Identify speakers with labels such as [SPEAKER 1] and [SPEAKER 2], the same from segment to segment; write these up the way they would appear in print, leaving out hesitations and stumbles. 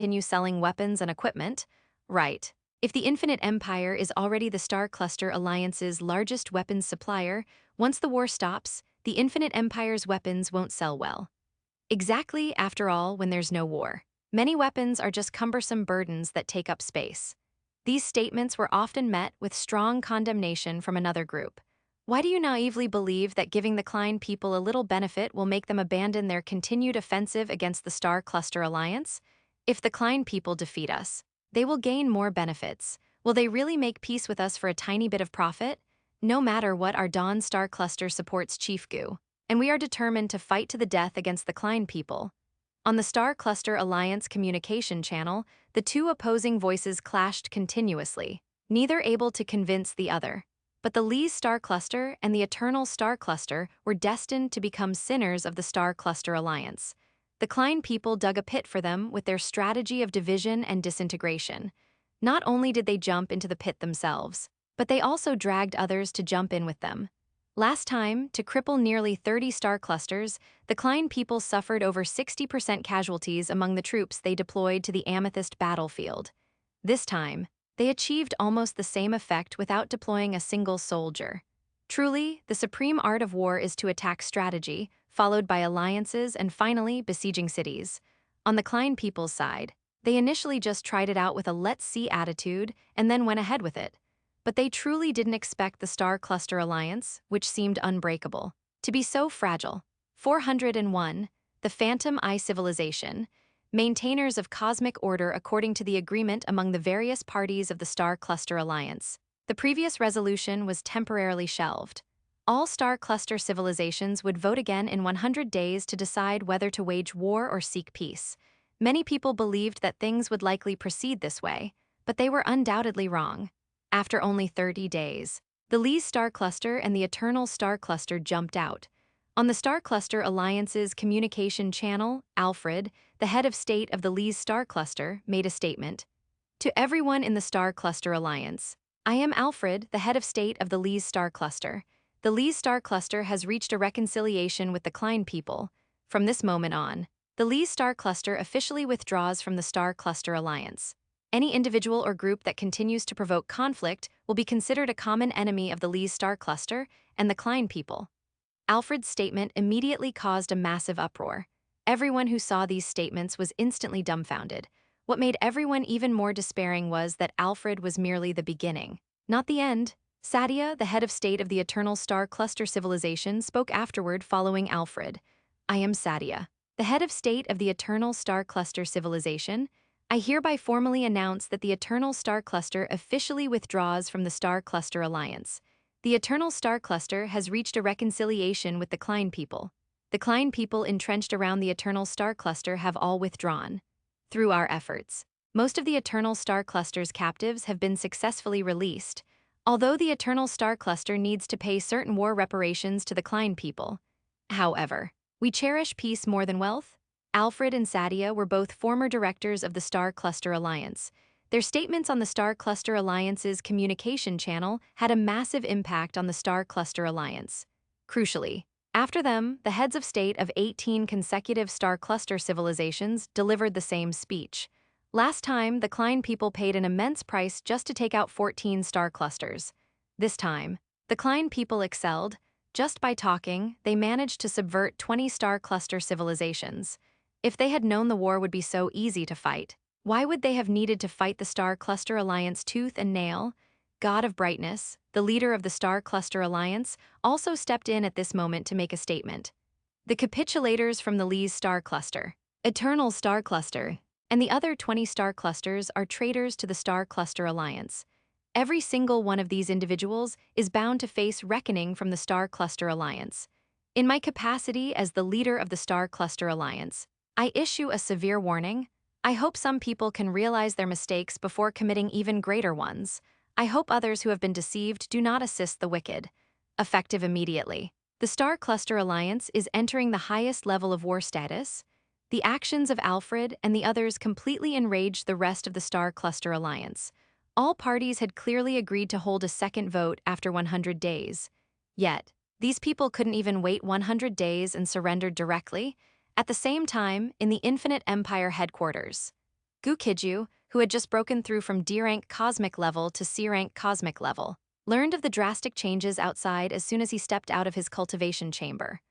[SPEAKER 1] continue selling weapons and equipment? Right. If the Infinite Empire is already the Star Cluster Alliance's largest weapons supplier, once the war stops, the Infinite Empire's weapons won't sell well. Exactly, after all, when there's no war. Many weapons are just cumbersome burdens that take up space. These statements were often met with strong condemnation from another group. Why do you naively believe that giving the Klein people a little benefit will make them abandon their continued offensive against the Star Cluster Alliance? If the Klein people defeat us, they will gain more benefits. Will they really make peace with us for a tiny bit of profit? No matter what, our Dawn Star Cluster supports Chief Gu, and we are determined to fight to the death against the Klein people. On the Star Cluster Alliance communication channel, the two opposing voices clashed continuously, neither able to convince the other. But the Lee's Star Cluster and the Eternal Star Cluster were destined to become sinners of the Star Cluster Alliance. The Klein people dug a pit for them with their strategy of division and disintegration. Not only did they jump into the pit themselves, but they also dragged others to jump in with them. Last time, to cripple nearly 30 star clusters, the Klein people suffered over 60% casualties among the troops they deployed to the Amethyst battlefield. This time, they achieved almost the same effect without deploying a single soldier. Truly, the supreme art of war is to attack strategy, followed by alliances and finally besieging cities. On the Klein people's side, they initially just tried it out with a let's-see attitude and then went ahead with it. But they truly didn't expect the Star Cluster Alliance, which seemed unbreakable, to be so fragile. 401. The Phantom Eye Civilization, maintainers of cosmic order according to the agreement among the various parties of the Star Cluster Alliance. The previous resolution was temporarily shelved. All Star Cluster civilizations would vote again in 100 days to decide whether to wage war or seek peace. Many people believed that things would likely proceed this way, but they were undoubtedly wrong. After only 30 days, the Lee's Star Cluster and the Eternal Star Cluster jumped out. On the Star Cluster Alliance's communication channel, Alfred, the head of state of the Lee's Star Cluster, made a statement. To everyone in the Star Cluster Alliance, I am Alfred, the head of state of the Lee's Star Cluster. The Lee's Star Cluster has reached a reconciliation with the Klein people. From this moment on, the Lee's Star Cluster officially withdraws from the Star Cluster Alliance. Any individual or group that continues to provoke conflict will be considered a common enemy of the Lee's Star Cluster and the Klein people. Alfred's statement immediately caused a massive uproar. Everyone who saw these statements was instantly dumbfounded. What made everyone even more despairing was that Alfred was merely the beginning, not the end. Sadia, the head of state of the Eternal Star Cluster civilization, spoke afterward following Alfred. I am Sadia, the head of state of the Eternal Star Cluster civilization. I hereby formally announce that the Eternal Star Cluster officially withdraws from the Star Cluster Alliance. The Eternal Star Cluster has reached a reconciliation with the Klein people. The Klein people entrenched around the Eternal Star Cluster have all withdrawn. Through our efforts, most of the Eternal Star Cluster's captives have been successfully released, although the Eternal Star Cluster needs to pay certain war reparations to the Klein people. However, we cherish peace more than wealth. Alfred and Sadia were both former directors of the Star Cluster Alliance. Their statements on the Star Cluster Alliance's communication channel had a massive impact on the Star Cluster Alliance. Crucially, after them, the heads of state of 18 consecutive Star Cluster civilizations delivered the same speech. Last time, the Klein people paid an immense price just to take out 14 Star Clusters. This time, the Klein people excelled. Just by talking, they managed to subvert 20 Star Cluster civilizations. If they had known the war would be so easy to fight, why would they have needed to fight the Star Cluster Alliance tooth and nail? God of Brightness, the leader of the Star Cluster Alliance, also stepped in at this moment to make a statement. The capitulators from the Lee's Star Cluster, Eternal Star Cluster, and the other 20 Star Clusters are traitors to the Star Cluster Alliance. Every single one of these individuals is bound to face reckoning from the Star Cluster Alliance. In my capacity as the leader of the Star Cluster Alliance, I issue a severe warning. I hope some people can realize their mistakes before committing even greater ones. I hope others who have been deceived do not assist the wicked. Effective immediately. The Star Cluster Alliance is entering the highest level of war status. The actions of Alfred and the others completely enraged the rest of the Star Cluster Alliance. All parties had clearly agreed to hold a second vote after 100 days. Yet, these people couldn't even wait 100 days and surrendered directly. At the same time, in the Infinite Empire headquarters, Gu Qijue, who had just broken through from D-rank cosmic level to C-rank cosmic level, learned of the drastic changes outside as soon as he stepped out of his cultivation chamber.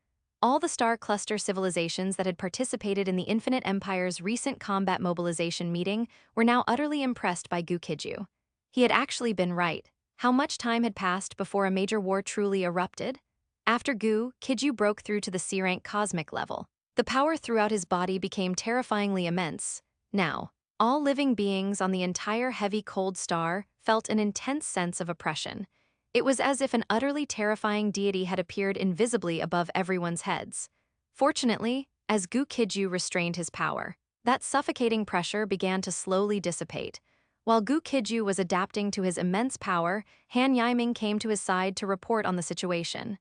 [SPEAKER 1] All the star cluster civilizations that had participated in the Infinite Empire's recent combat mobilization meeting were now utterly impressed by Gu Qijue. He had actually been right. How much time had passed before a major war truly erupted? After Gu Qijue broke through to the C-rank cosmic level, the power throughout his body became terrifyingly immense. Now, all living beings on the entire heavy cold star felt an intense sense of oppression. It was as if an utterly terrifying deity had appeared invisibly above everyone's heads. Fortunately, as Gu Qijue restrained his power, that suffocating pressure began to slowly dissipate. While Gu Qijue was adapting to his immense power, Han Yiming came to his side to report on the situation.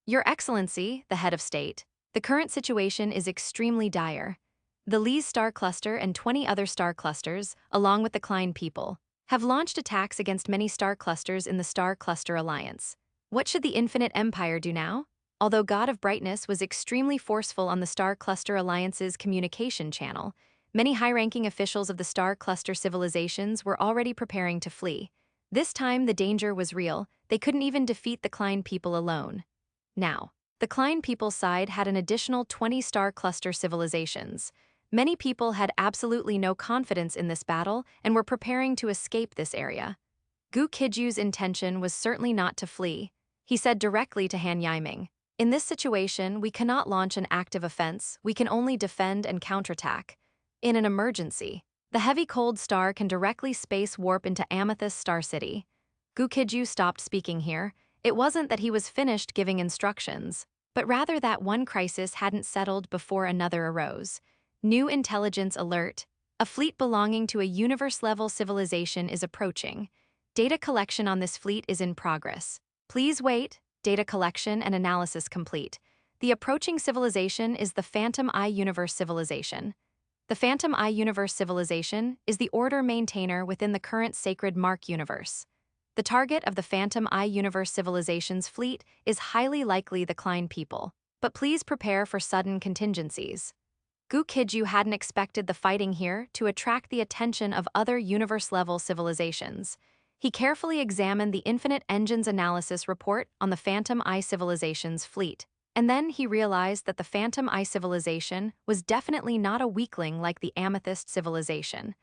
[SPEAKER 1] Your Excellency, the head of state, the current situation is extremely dire. The Li's star cluster and 20 other star clusters, along with the Klein people, have launched attacks against many star clusters in the Star Cluster Alliance. What should the Infinite Empire do now? Although God of Brightness was extremely forceful on the Star Cluster Alliance's communication channel, many high-ranking officials of the Star Cluster civilizations were already preparing to flee. This time the danger was real. They couldn't even defeat the Klein people alone. Now, the Klein people's side had an additional 20 Star Cluster civilizations. Many people had absolutely no confidence in this battle and were preparing to escape this area. Gu Qijue's intention was certainly not to flee. He said directly to Han Yiming, "In this situation, we cannot launch an active offense, we can only defend and counterattack. In an emergency, the heavy cold star can directly space warp into Amethyst Star City." Gu Qijue stopped speaking here. It wasn't that he was finished giving instructions, but rather that one crisis hadn't settled before another arose. New intelligence alert. A fleet belonging to a universe-level civilization is approaching. Data collection on this fleet is in progress. Please wait. Data collection and analysis complete. The approaching civilization is the Phantom Eye Universe civilization. The Phantom Eye Universe civilization is the order maintainer within the current Sacred Mark universe. The target of the Phantom Eye Universe civilization's fleet is highly likely the Klein people, but please prepare for sudden contingencies. Gu Qijue hadn't expected the fighting here to attract the attention of other universe-level civilizations. He carefully examined the Infinite Engines analysis report on the Phantom Eye civilization's fleet, and then he realized that the Phantom Eye civilization was definitely not a weakling like the Amethyst civilization.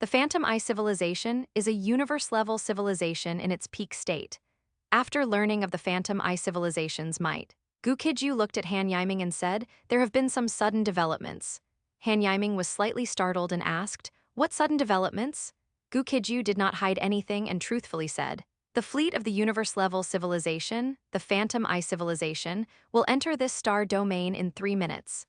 [SPEAKER 1] The Phantom Eye civilization is a universe-level civilization in its peak state. After learning of the Phantom Eye civilization's might, Gu Qijue looked at Han Yiming and said, "There have been some sudden developments." Han Yiming was slightly startled and asked, "What sudden developments?" Gu Qijue did not hide anything and truthfully said, "The fleet of the universe-level civilization, the Phantom Eye civilization, will enter this star domain in 3 minutes."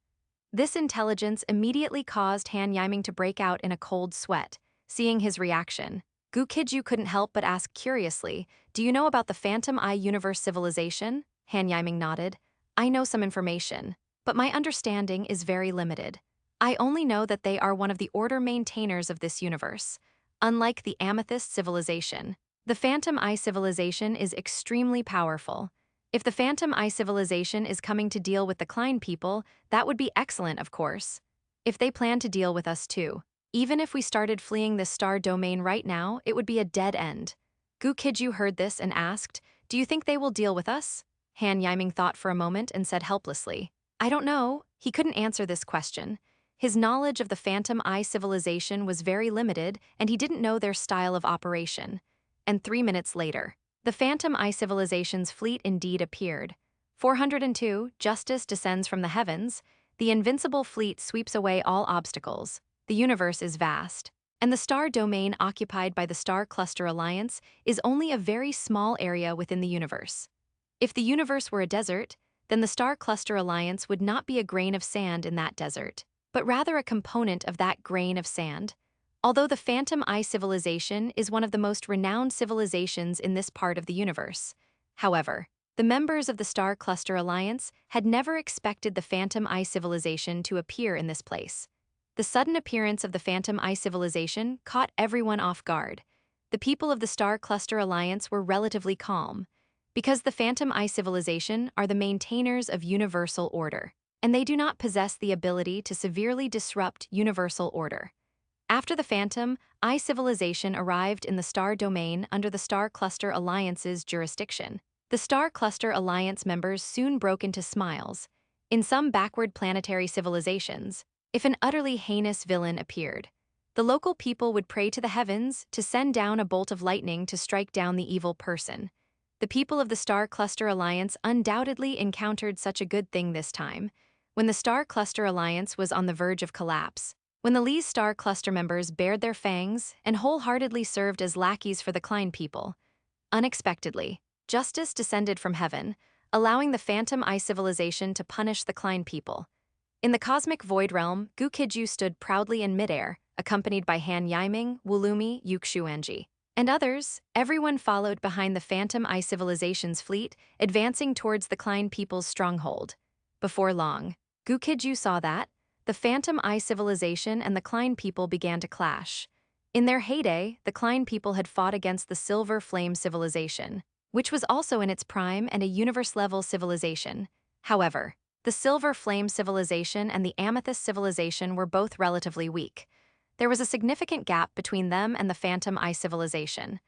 [SPEAKER 1] This intelligence immediately caused Han Yiming to break out in a cold sweat. Seeing his reaction, Gu Qijue couldn't help but ask curiously, "Do you know about the Phantom Eye Universe civilization?" Han Yiming nodded. "I know some information, but my understanding is very limited. I only know that they are one of the order maintainers of this universe. Unlike the Amethyst civilization, the Phantom Eye civilization is extremely powerful. If the Phantom Eye civilization is coming to deal with the Klein people, that would be excellent, of course. If they plan to deal with us too, even if we started fleeing this star domain right now, it would be a dead end." Gu Qijue heard this and asked, "Do you think they will deal with us?" Han Yiming thought for a moment and said helplessly, "I don't know." He couldn't answer this question. His knowledge of the Phantom Eye civilization was very limited, and he didn't know their style of operation. And 3 minutes later, the Phantom Eye civilization's fleet indeed appeared. 402, Justice descends from the heavens. The invincible fleet sweeps away all obstacles. The universe is vast, and the star domain occupied by the Star Cluster Alliance is only a very small area within the universe. If the universe were a desert, then the Star Cluster Alliance would not be a grain of sand in that desert, but rather a component of that grain of sand. Although the Phantom Eye civilization is one of the most renowned civilizations in this part of the universe, however, the members of the Star Cluster Alliance had never expected the Phantom Eye civilization to appear in this place. The sudden appearance of the Phantom Eye civilization caught everyone off guard. The people of the Star Cluster Alliance were relatively calm, because the Phantom Eye civilization are the maintainers of universal order, and they do not possess the ability to severely disrupt universal order. After the Phantom, I civilization arrived in the star domain under the Star Cluster Alliance's jurisdiction. The Star Cluster Alliance members soon broke into smiles. In some backward planetary civilizations, if an utterly heinous villain appeared, the local people would pray to the heavens to send down a bolt of lightning to strike down the evil person. The people of the Star Cluster Alliance undoubtedly encountered such a good thing this time, when the Star Cluster Alliance was on the verge of collapse. When the Lee's Star Cluster members bared their fangs and wholeheartedly served as lackeys for the Klein people, unexpectedly, justice descended from heaven, allowing the Phantom I civilization to punish the Klein people. In the cosmic void realm, Gu Qijue stood proudly in midair, accompanied by Han Yiming, Wulumi, Gu Qijue, and others. Everyone followed behind the Phantom I civilization's fleet, advancing towards the Klein people's stronghold. Before long, Gu Qijue saw that the Phantom I civilization and the Klein people began to clash. In their heyday, the Klein people had fought against the Silver Flame civilization, which was also in its prime and a universe-level civilization. However, the Silver Flame civilization and the Amethyst civilization were both relatively weak. There was a significant gap between them and the Phantom I civilization.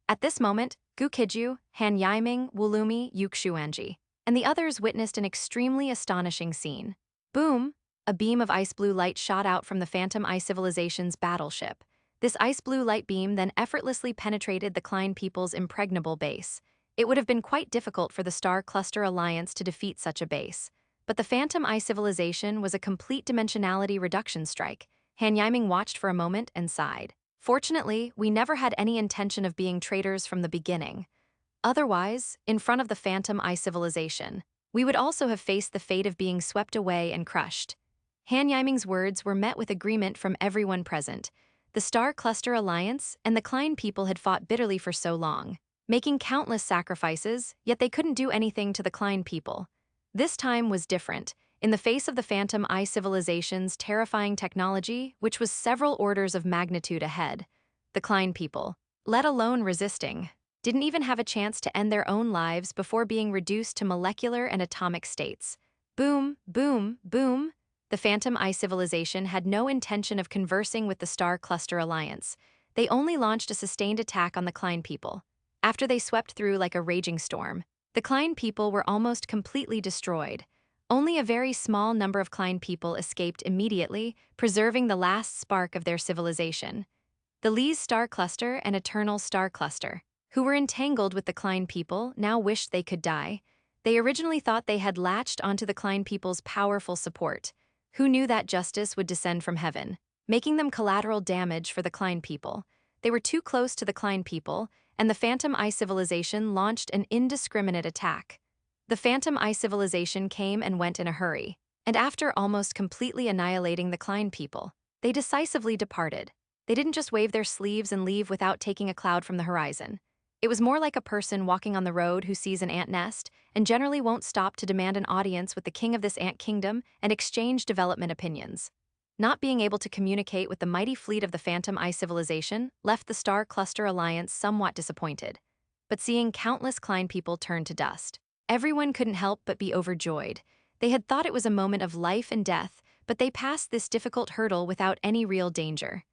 [SPEAKER 1] At this moment, Gu Qijue, Han Yiming, Wulumi, Gu Qijue, and the others witnessed an extremely astonishing scene. Boom! A beam of ice-blue light shot out from the Phantom I civilization's battleship. This ice-blue light beam then effortlessly penetrated the Klein people's impregnable base. It would have been quite difficult for the Star Cluster Alliance to defeat such a base. But the Phantom I civilization was a complete dimensionality reduction strike. Han Yiming watched for a moment and sighed. Fortunately, we never had any intention of being traitors from the beginning. Otherwise, in front of the Phantom I civilization, we would also have faced the fate of being swept away and crushed. Han Yiming's words were met with agreement from everyone present. The Star Cluster Alliance and the Klein people had fought bitterly for so long, making countless sacrifices, yet they couldn't do anything to the Klein people. This time was different. In the face of the Phantom I civilization's terrifying technology, which was several orders of magnitude ahead, the Klein people, let alone resisting, didn't even have a chance to end their own lives before being reduced to molecular and atomic states. Boom, boom, boom. The Phantom I civilization had no intention of conversing with the Star Cluster Alliance. They only launched a sustained attack on the Klein people. After they swept through like a raging storm, the Klein people were almost completely destroyed. Only a very small number of Klein people escaped immediately, preserving the last spark of their civilization. The Lee's Star Cluster and Eternal Star Cluster, who were entangled with the Klein people, now wished they could die. They originally thought they had latched onto the Klein people's powerful support. Who knew that justice would descend from heaven, making them collateral damage for the Klein people? They were too close to the Klein people, and the Phantom I civilization launched an indiscriminate attack. The Phantom I civilization came and went in a hurry, and after almost completely annihilating the Klein people, they decisively departed. They didn't just wave their sleeves and leave without taking a cloud from the horizon. It was more like a person walking on the road who sees an ant nest and generally won't stop to demand an audience with the king of this ant kingdom and exchange development opinions. Not being able to communicate with the mighty fleet of the Phantom I civilization left the Star Cluster Alliance somewhat disappointed. But seeing countless Klein people turn to dust, everyone couldn't help but be overjoyed. They had thought it was a moment of life and death, but they passed this difficult hurdle without any real danger.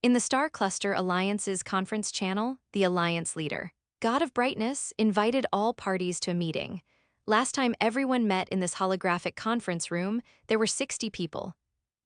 [SPEAKER 1] In the Star Cluster Alliance's conference channel, the Alliance leader, God of Brightness, invited all parties to a meeting. Last time everyone met in this holographic conference room, there were 60 people.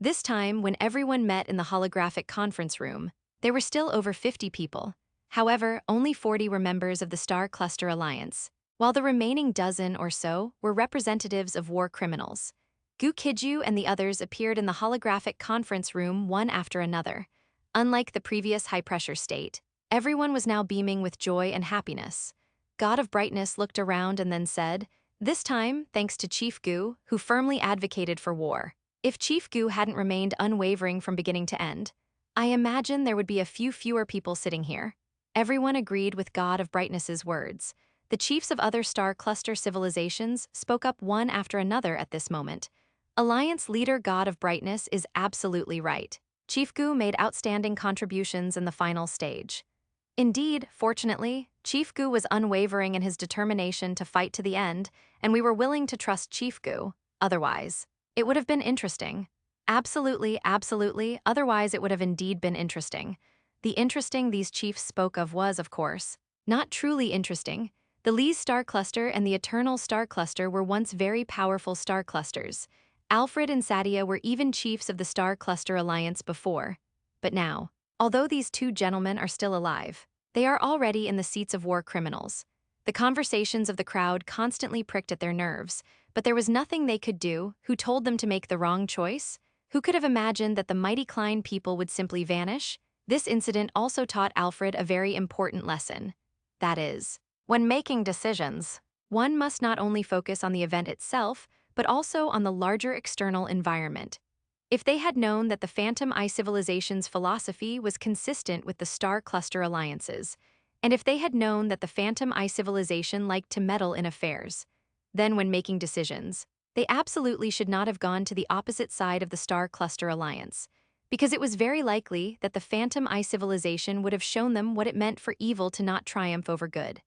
[SPEAKER 1] This time, when everyone met in the holographic conference room, there were still over 50 people. However, only 40 were members of the Star Cluster Alliance, while the remaining dozen or so were representatives of war criminals. Gu Qijue and the others appeared in the holographic conference room one after another. Unlike the previous high-pressure state, everyone was now beaming with joy and happiness. God of Brightness looked around and then said, this time, thanks to Chief Gu, who firmly advocated for war. If Chief Gu hadn't remained unwavering from beginning to end, I imagine there would be a few fewer people sitting here. Everyone agreed with God of Brightness's words. The chiefs of other Star Cluster civilizations spoke up one after another at this moment. Alliance leader God of Brightness is absolutely right. Chief Gu made outstanding contributions in the final stage. Indeed, fortunately, Chief Gu was unwavering in his determination to fight to the end, and we were willing to trust Chief Gu. Otherwise, it would have been interesting. Absolutely, absolutely, otherwise it would have indeed been interesting. The interesting these chiefs spoke of was, of course, not truly interesting. The Lee's star cluster and the Eternal star cluster were once very powerful star clusters. Alfred and Sadia were even chiefs of the star cluster alliance before. But now, although these two gentlemen are still alive, they are already in the seats of war criminals. The conversations of the crowd constantly pricked at their nerves, but there was nothing they could do. Who told them to make the wrong choice? Who could have imagined that the mighty Klein people would simply vanish? This incident also taught Alfred a very important lesson. That is, when making decisions, one must not only focus on the event itself, but also on the larger external environment. If they had known that the Phantom Eye Civilization's philosophy was consistent with the star cluster alliances, and if they had known that the Phantom Eye Civilization liked to meddle in affairs, then when making decisions, they absolutely should not have gone to the opposite side of the star cluster alliance, because it was very likely that the Phantom Eye Civilization would have shown them what it meant for evil to not triumph over good.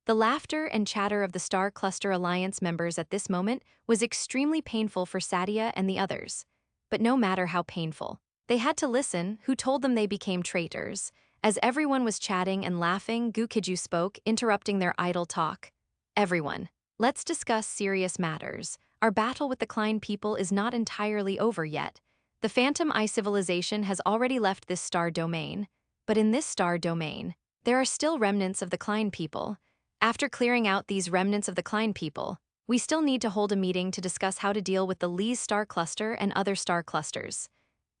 [SPEAKER 1] The laughter and chatter of the Star Cluster Alliance members at this moment was extremely painful for Sadia and the others. But no matter how painful, they had to listen. Who told them they became traitors? As everyone was chatting and laughing, Gu Qijue spoke, interrupting their idle talk. Everyone, let's discuss serious matters. Our battle with the Klein people is not entirely over yet. The Phantom Eye Civilization has already left this star domain. But in this star domain, there are still remnants of the Klein people. After clearing out these remnants of the Klein people, we still need to hold a meeting to discuss how to deal with the Lee's star cluster and other star clusters.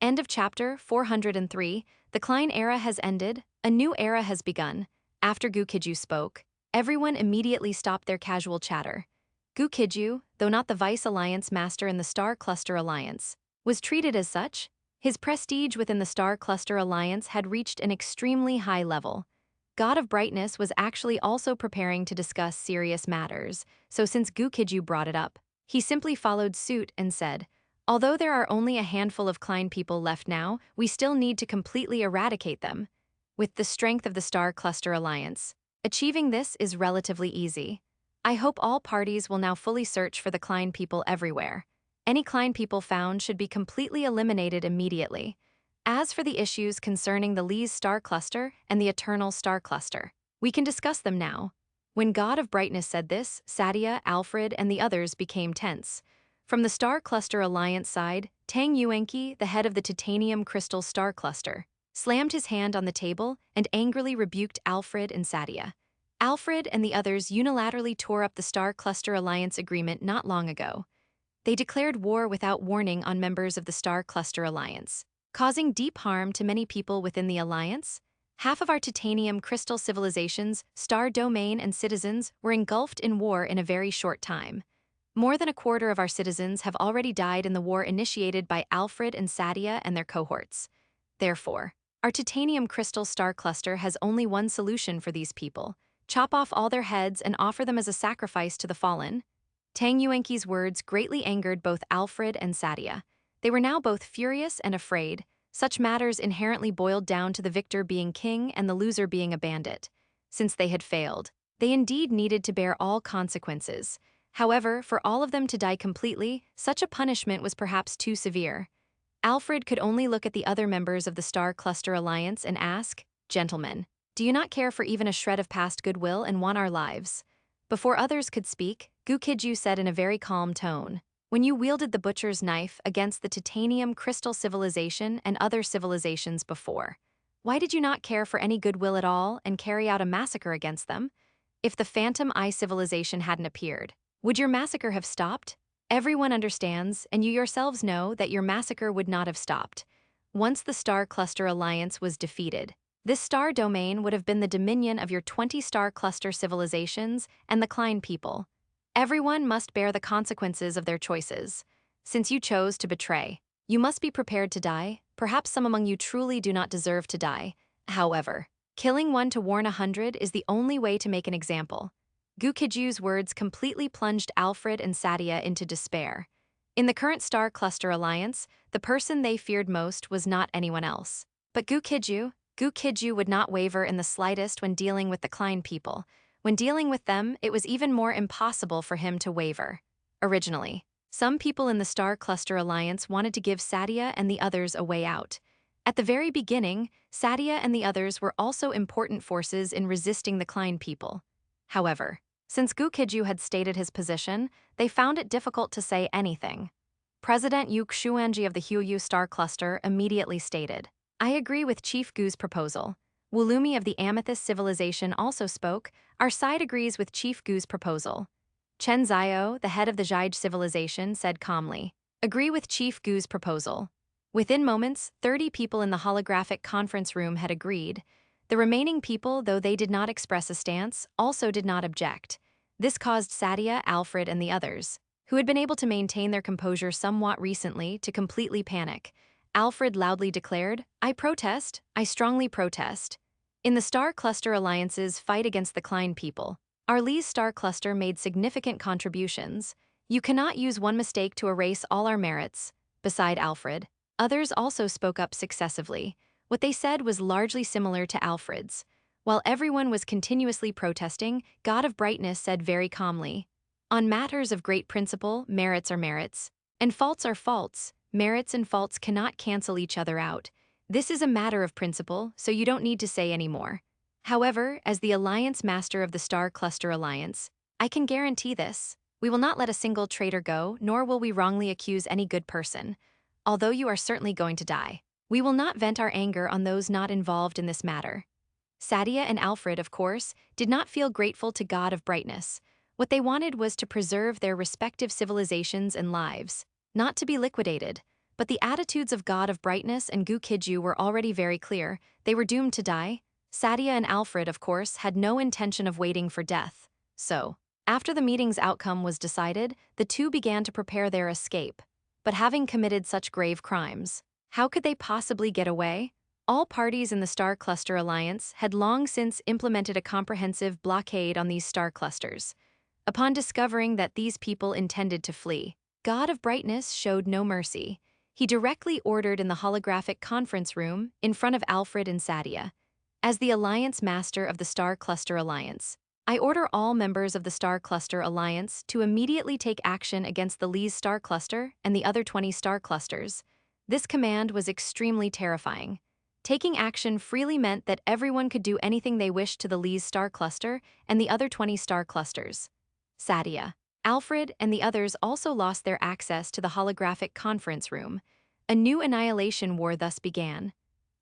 [SPEAKER 1] End of chapter 403. The Klein era has ended, a new era has begun. After Gu Qijue spoke, everyone immediately stopped their casual chatter. Gu Qijue, though not the Vice Alliance Master in the Star Cluster Alliance, was treated as such. His prestige within the Star Cluster Alliance had reached an extremely high level. God of Brightness was actually also preparing to discuss serious matters, so since Gu Qijue brought it up, he simply followed suit and said, although there are only a handful of Klein people left now, we still need to completely eradicate them. With the strength of the Star Cluster Alliance, achieving this is relatively easy. I hope all parties will now fully search for the Klein people everywhere. Any Klein people found should be completely eliminated immediately. As for the issues concerning the Lee's star cluster and the Eternal star cluster, we can discuss them now. When God of Brightness said this, Sadia, Alfred, and the others became tense. From the Star Cluster Alliance side, Tang Yuanqi, the head of the Titanium Crystal Star Cluster, slammed his hand on the table and angrily rebuked Alfred and Sadia. Alfred and the others unilaterally tore up the Star Cluster Alliance agreement not long ago. They declared war without warning on members of the Star Cluster Alliance, causing deep harm to many people within the alliance. Half of our titanium crystal civilizations, star domain, and citizens were engulfed in war in a very short time. More than a quarter of our citizens have already died in the war initiated by Alfred and Sadia and their cohorts. Therefore, our titanium crystal star cluster has only one solution for these people: chop off all their heads and offer them as a sacrifice to the fallen. Tang Yuanqi's words greatly angered both Alfred and Sadia. They were now both furious and afraid. Such matters inherently boiled down to the victor being king and the loser being a bandit. Since they had failed, they indeed needed to bear all consequences. However, for all of them to die completely, such a punishment was perhaps too severe. Alfred could only look at the other members of the Star Cluster Alliance and ask, "Gentlemen, do you not care for even a shred of past goodwill and want our lives?" Before others could speak, Gu Qijue said in a very calm tone, "When you wielded the butcher's knife against the titanium crystal civilization and other civilizations before, why did you not care for any goodwill at all and carry out a massacre against them? If the Phantom Eye civilization hadn't appeared, would your massacre have stopped? Everyone understands, and you yourselves know, that your massacre would not have stopped. Once the Star Cluster Alliance was defeated, this star domain would have been the dominion of your 20 star cluster civilizations and the Klein people. Everyone must bear the consequences of their choices. Since you chose to betray, you must be prepared to die. Perhaps some among you truly do not deserve to die. However, killing one to warn 100 is the only way to make an example." Gu Qijue's words completely plunged Alfred and Sadia into despair. In the current Star Cluster Alliance, the person they feared most was not anyone else, but Gu Qijue. Gu Qijue would not waver in the slightest when dealing with the Klein people. When dealing with them, it was even more impossible for him to waver. Originally, Some people in the Star Cluster Alliance wanted to give Satya and the others a way out. At the very beginning, Satya and the others were also important forces in resisting the Klein people. However, since Gu Qijue had stated his position, they found it difficult to say anything. President Gu Qijue of the Huyu Star Cluster immediately stated, "I agree with Chief Gu's proposal." Wulumi of the Amethyst Civilization also spoke, "Our side agrees with Chief Gu's proposal." Chen Zio, the head of the Jige Civilization, said calmly, "Agree with Chief Gu's proposal." Within moments, 30 people in the holographic conference room had agreed. The remaining people, though they did not express a stance, also did not object. This caused Satya, Alfred, and the others, who had been able to maintain their composure somewhat recently, to completely panic. Alfred loudly declared, "I protest, I strongly protest." In the Star Cluster Alliance's fight against the Klein people, Arlee's Star Cluster made significant contributions. "You cannot use one mistake to erase all our merits." Beside Alfred, others also spoke up successively. What they said was largely similar to Alfred's. While everyone was continuously protesting, God of Brightness said very calmly, "On matters of great principle, merits are merits, and faults are faults. Merits and faults cannot cancel each other out. This is a matter of principle, so you don't need to say any more. However, as the Alliance Master of the Star Cluster Alliance, I can guarantee this. We will not let a single traitor go, nor will we wrongly accuse any good person. Although you are certainly going to die, we will not vent our anger on those not involved in this matter." Satya and Alfred, of course, did not feel grateful to God of Brightness. What they wanted was to preserve their respective civilizations and lives, not to be liquidated. But the attitudes of God of Brightness and Gu Qijue were already very clear. They were doomed to die. Satya and Alfred, of course, had no intention of waiting for death. So, after the meeting's outcome was decided, the two began to prepare their escape. But having committed such grave crimes, how could they possibly get away? All parties in the Star Cluster Alliance had long since implemented a comprehensive blockade on these star clusters. Upon discovering that these people intended to flee, God of Brightness showed no mercy. He directly ordered in the holographic conference room in front of Alfred and Satya, "As the Alliance Master of the Star Cluster Alliance, I order all members of the Star Cluster Alliance to immediately take action against the Lee's Star Cluster and the other 20 star clusters." This command was extremely terrifying. Taking action freely meant that everyone could do anything they wished to the Lee's Star Cluster and the other 20 star clusters. Satya, Alfred, and the others also lost their access to the holographic conference room. A new annihilation war thus began.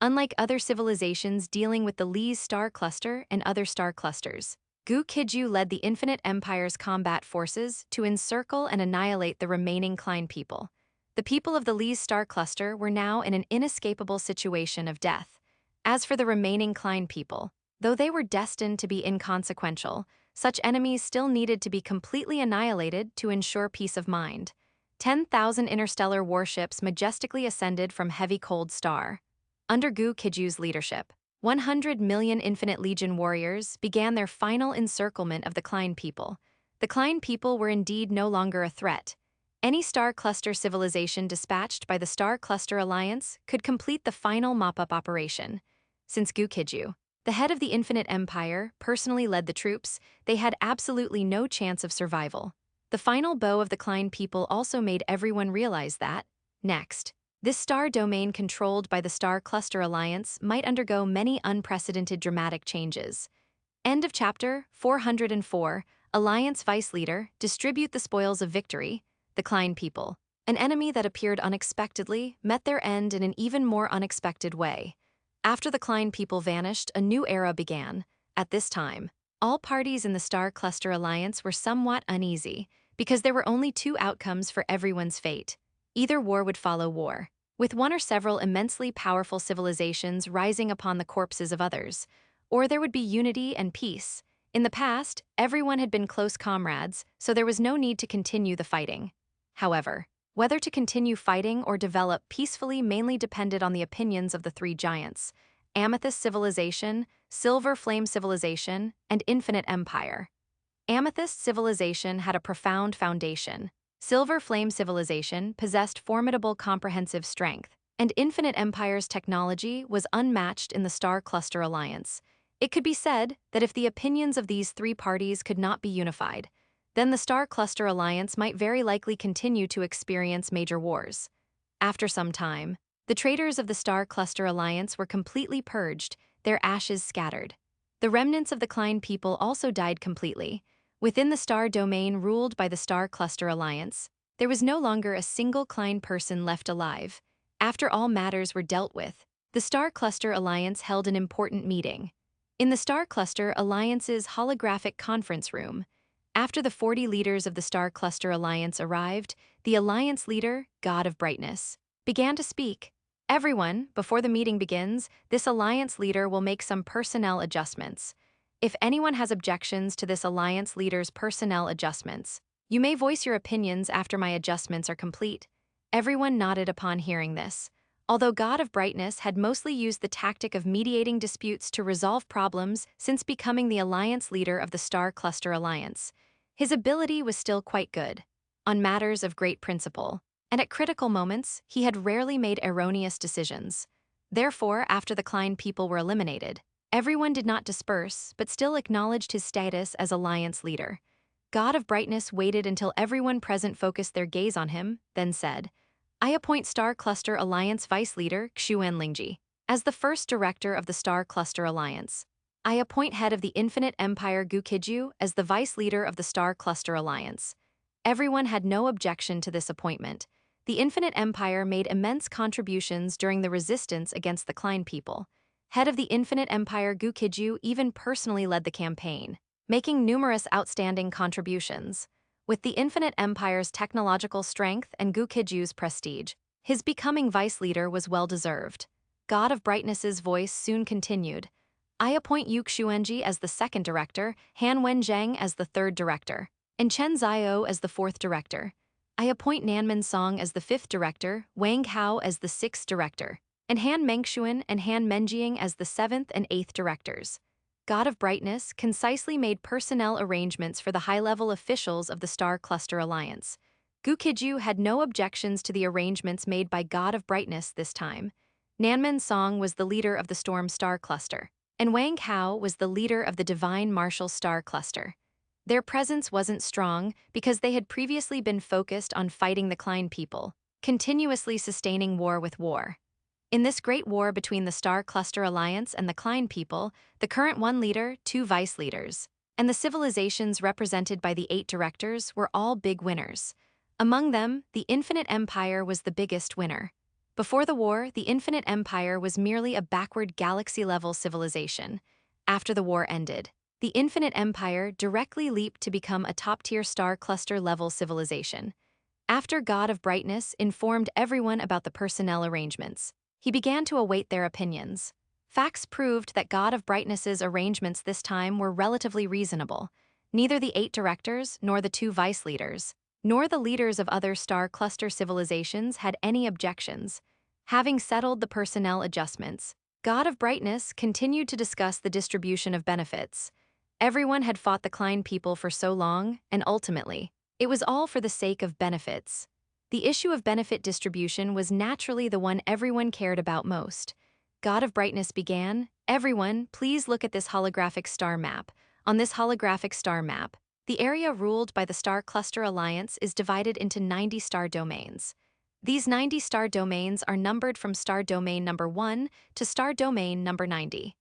[SPEAKER 1] Unlike other civilizations dealing with the Lee's star cluster and other star clusters, Gu Qijue led the Infinite Empire's combat forces to encircle and annihilate the remaining Klein people. The people of the Lee's star cluster were now in an inescapable situation of death. As for the remaining Klein people, though they were destined to be inconsequential, such enemies still needed to be completely annihilated to ensure peace of mind. 10,000 interstellar warships majestically ascended from heavy cold star. Under Gu Qijue's leadership, 100 million Infinite Legion warriors began their final encirclement of the Klein people. The Klein people were indeed no longer a threat. Any star cluster civilization dispatched by the Star Cluster Alliance could complete the final mop-up operation. Since Gu Qijue, the head of the Infinite Empire, personally led the troops, they had absolutely no chance of survival. The final bow of the Klein people also made everyone realize that, next, this star domain controlled by the Star Cluster Alliance might undergo many unprecedented dramatic changes. End of chapter 404. Alliance Vice Leader, distribute the spoils of victory. The Klein people, an enemy that appeared unexpectedly, met their end in an even more unexpected way. After the Klein people vanished, a new era began. At this time, all parties in the Star Cluster Alliance were somewhat uneasy, because there were only two outcomes for everyone's fate. Either war would follow war, with one or several immensely powerful civilizations rising upon the corpses of others, or there would be unity and peace. In the past, everyone had been close comrades, so there was no need to continue the fighting. However, whether to continue fighting or develop peacefully mainly depended on the opinions of the three giants: Amethyst Civilization, Silver Flame Civilization, and Infinite Empire. Amethyst Civilization had a profound foundation. Silver Flame Civilization possessed formidable comprehensive strength, and Infinite Empire's technology was unmatched in the Star Cluster Alliance. It could be said that if the opinions of these three parties could not be unified, then the Star Cluster Alliance might very likely continue to experience major wars. After some time, the traitors of the Star Cluster Alliance were completely purged, their ashes scattered. The remnants of the Klein people also died completely. Within the star domain ruled by the Star Cluster Alliance, there was no longer a single Klein person left alive. After all matters were dealt with, the Star Cluster Alliance held an important meeting. In the Star Cluster Alliance's holographic conference room, after the 40 leaders of the Star Cluster Alliance arrived, the Alliance leader, God of Brightness, began to speak. Everyone, before the meeting begins, this Alliance leader will make some personnel adjustments. If anyone has objections to this Alliance leader's personnel adjustments, you may voice your opinions after my adjustments are complete. Everyone nodded upon hearing this. Although God of Brightness had mostly used the tactic of mediating disputes to resolve problems since becoming the Alliance leader of the Star Cluster Alliance, his ability was still quite good. On matters of great principle, and at critical moments, he had rarely made erroneous decisions. Therefore, after the Klein people were eliminated, everyone did not disperse but still acknowledged his status as Alliance leader. God of Brightness waited until everyone present focused their gaze on him, then said, I appoint Star Cluster Alliance Vice Leader Lingji as the first director of the Star Cluster Alliance. I appoint head of the Infinite Empire Gu Qijue as the vice leader of the Star Cluster Alliance. Everyone had no objection to this appointment. The Infinite Empire made immense contributions during the resistance against the Klein people. Head of the Infinite Empire Gu Qijue even personally led the campaign, making numerous outstanding contributions. With the Infinite Empire's technological strength and Gu Qijue's prestige, his becoming vice leader was well-deserved. God of Brightness's voice soon continued. I appoint Gu Qijue as the second director, Han Wenzheng as the third director, and Chen Zhao as the fourth director. I appoint Nanman Song as the fifth director, Wang Hao as the sixth director, and Han Mengshuan and Han Menjiang as the seventh and eighth directors. God of Brightness concisely made personnel arrangements for the high-level officials of the Star Cluster Alliance. Gu Qijue had no objections to the arrangements made by God of Brightness this time. Nanman Song was the leader of the Storm Star Cluster, and Wang Hao was the leader of the Divine Martial Star Cluster. Their presence wasn't strong because they had previously been focused on fighting the Klein people, continuously sustaining war with war. In this great war between the Star Cluster Alliance and the Klein people, the current one leader, two vice leaders, and the civilizations represented by the 8 directors were all big winners. Among them, the Infinite Empire was the biggest winner. Before the war, the Infinite Empire was merely a backward galaxy-level civilization. After the war ended, the Infinite Empire directly leaped to become a top-tier Star Cluster-level civilization. After God of Brightness informed everyone about the personnel arrangements, he began to await their opinions. Facts proved that God of Brightness's arrangements this time were relatively reasonable. Neither the 8 directors, nor the 2 vice leaders, nor the leaders of other Star Cluster civilizations had any objections. Having settled the personnel adjustments, God of Brightness continued to discuss the distribution of benefits. Everyone had fought the Klein people for so long, and ultimately, it was all for the sake of benefits. The issue of benefit distribution was naturally the one everyone cared about most. God of Brightness began, everyone, please look at this holographic star map. On this holographic star map, the area ruled by the Star Cluster Alliance is divided into 90 star domains. These 90 star domains are numbered from star domain number 1 to star domain number 90.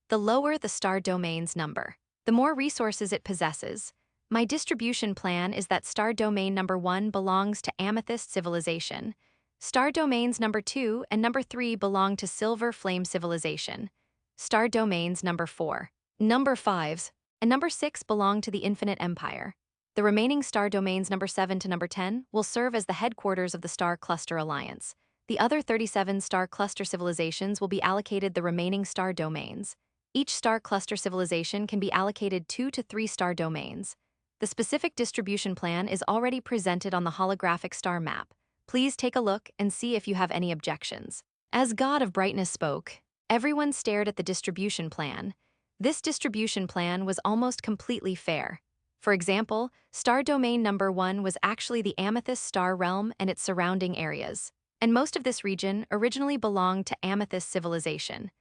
[SPEAKER 1] The lower the star domain's number, the more resources it possesses. My distribution plan is that star domain number 1 belongs to Amethyst Civilization. Star domains number 2 and number 3 belong to Silver Flame Civilization. Star domains number 4, number 5, and number 6 belong to the Infinite Empire. The remaining star domains number 7 to number 10 will serve as the headquarters of the Star Cluster Alliance. The other 37 Star Cluster civilizations will be allocated the remaining star domains. Each Star Cluster civilization can be allocated 2 to 3 star domains. The specific distribution plan is already presented on the holographic star map. Please take a look and see if you have any objections. As God of Brightness spoke, everyone stared at the distribution plan. This distribution plan was almost completely fair. For example, star domain number 1 was actually the Amethyst Star Realm and its surrounding areas, and most of this region originally belonged to Amethyst Civilization.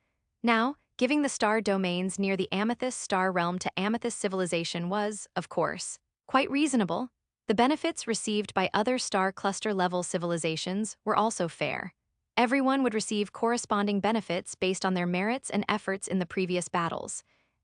[SPEAKER 1] Now, giving the star domains near the Amethyst Star Realm to Amethyst Civilization was, of course, Quite reasonable. The benefits received by other star cluster-level civilizations were also fair. Everyone would receive corresponding benefits based on their merits and efforts in the previous battles.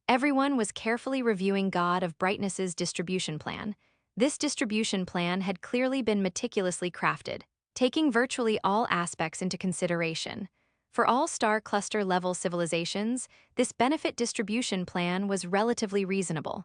[SPEAKER 1] Everyone was carefully reviewing God of Brightness's distribution plan. This distribution plan had clearly been meticulously crafted, taking virtually all aspects into consideration. For all star cluster-level civilizations, this benefit distribution plan was relatively reasonable.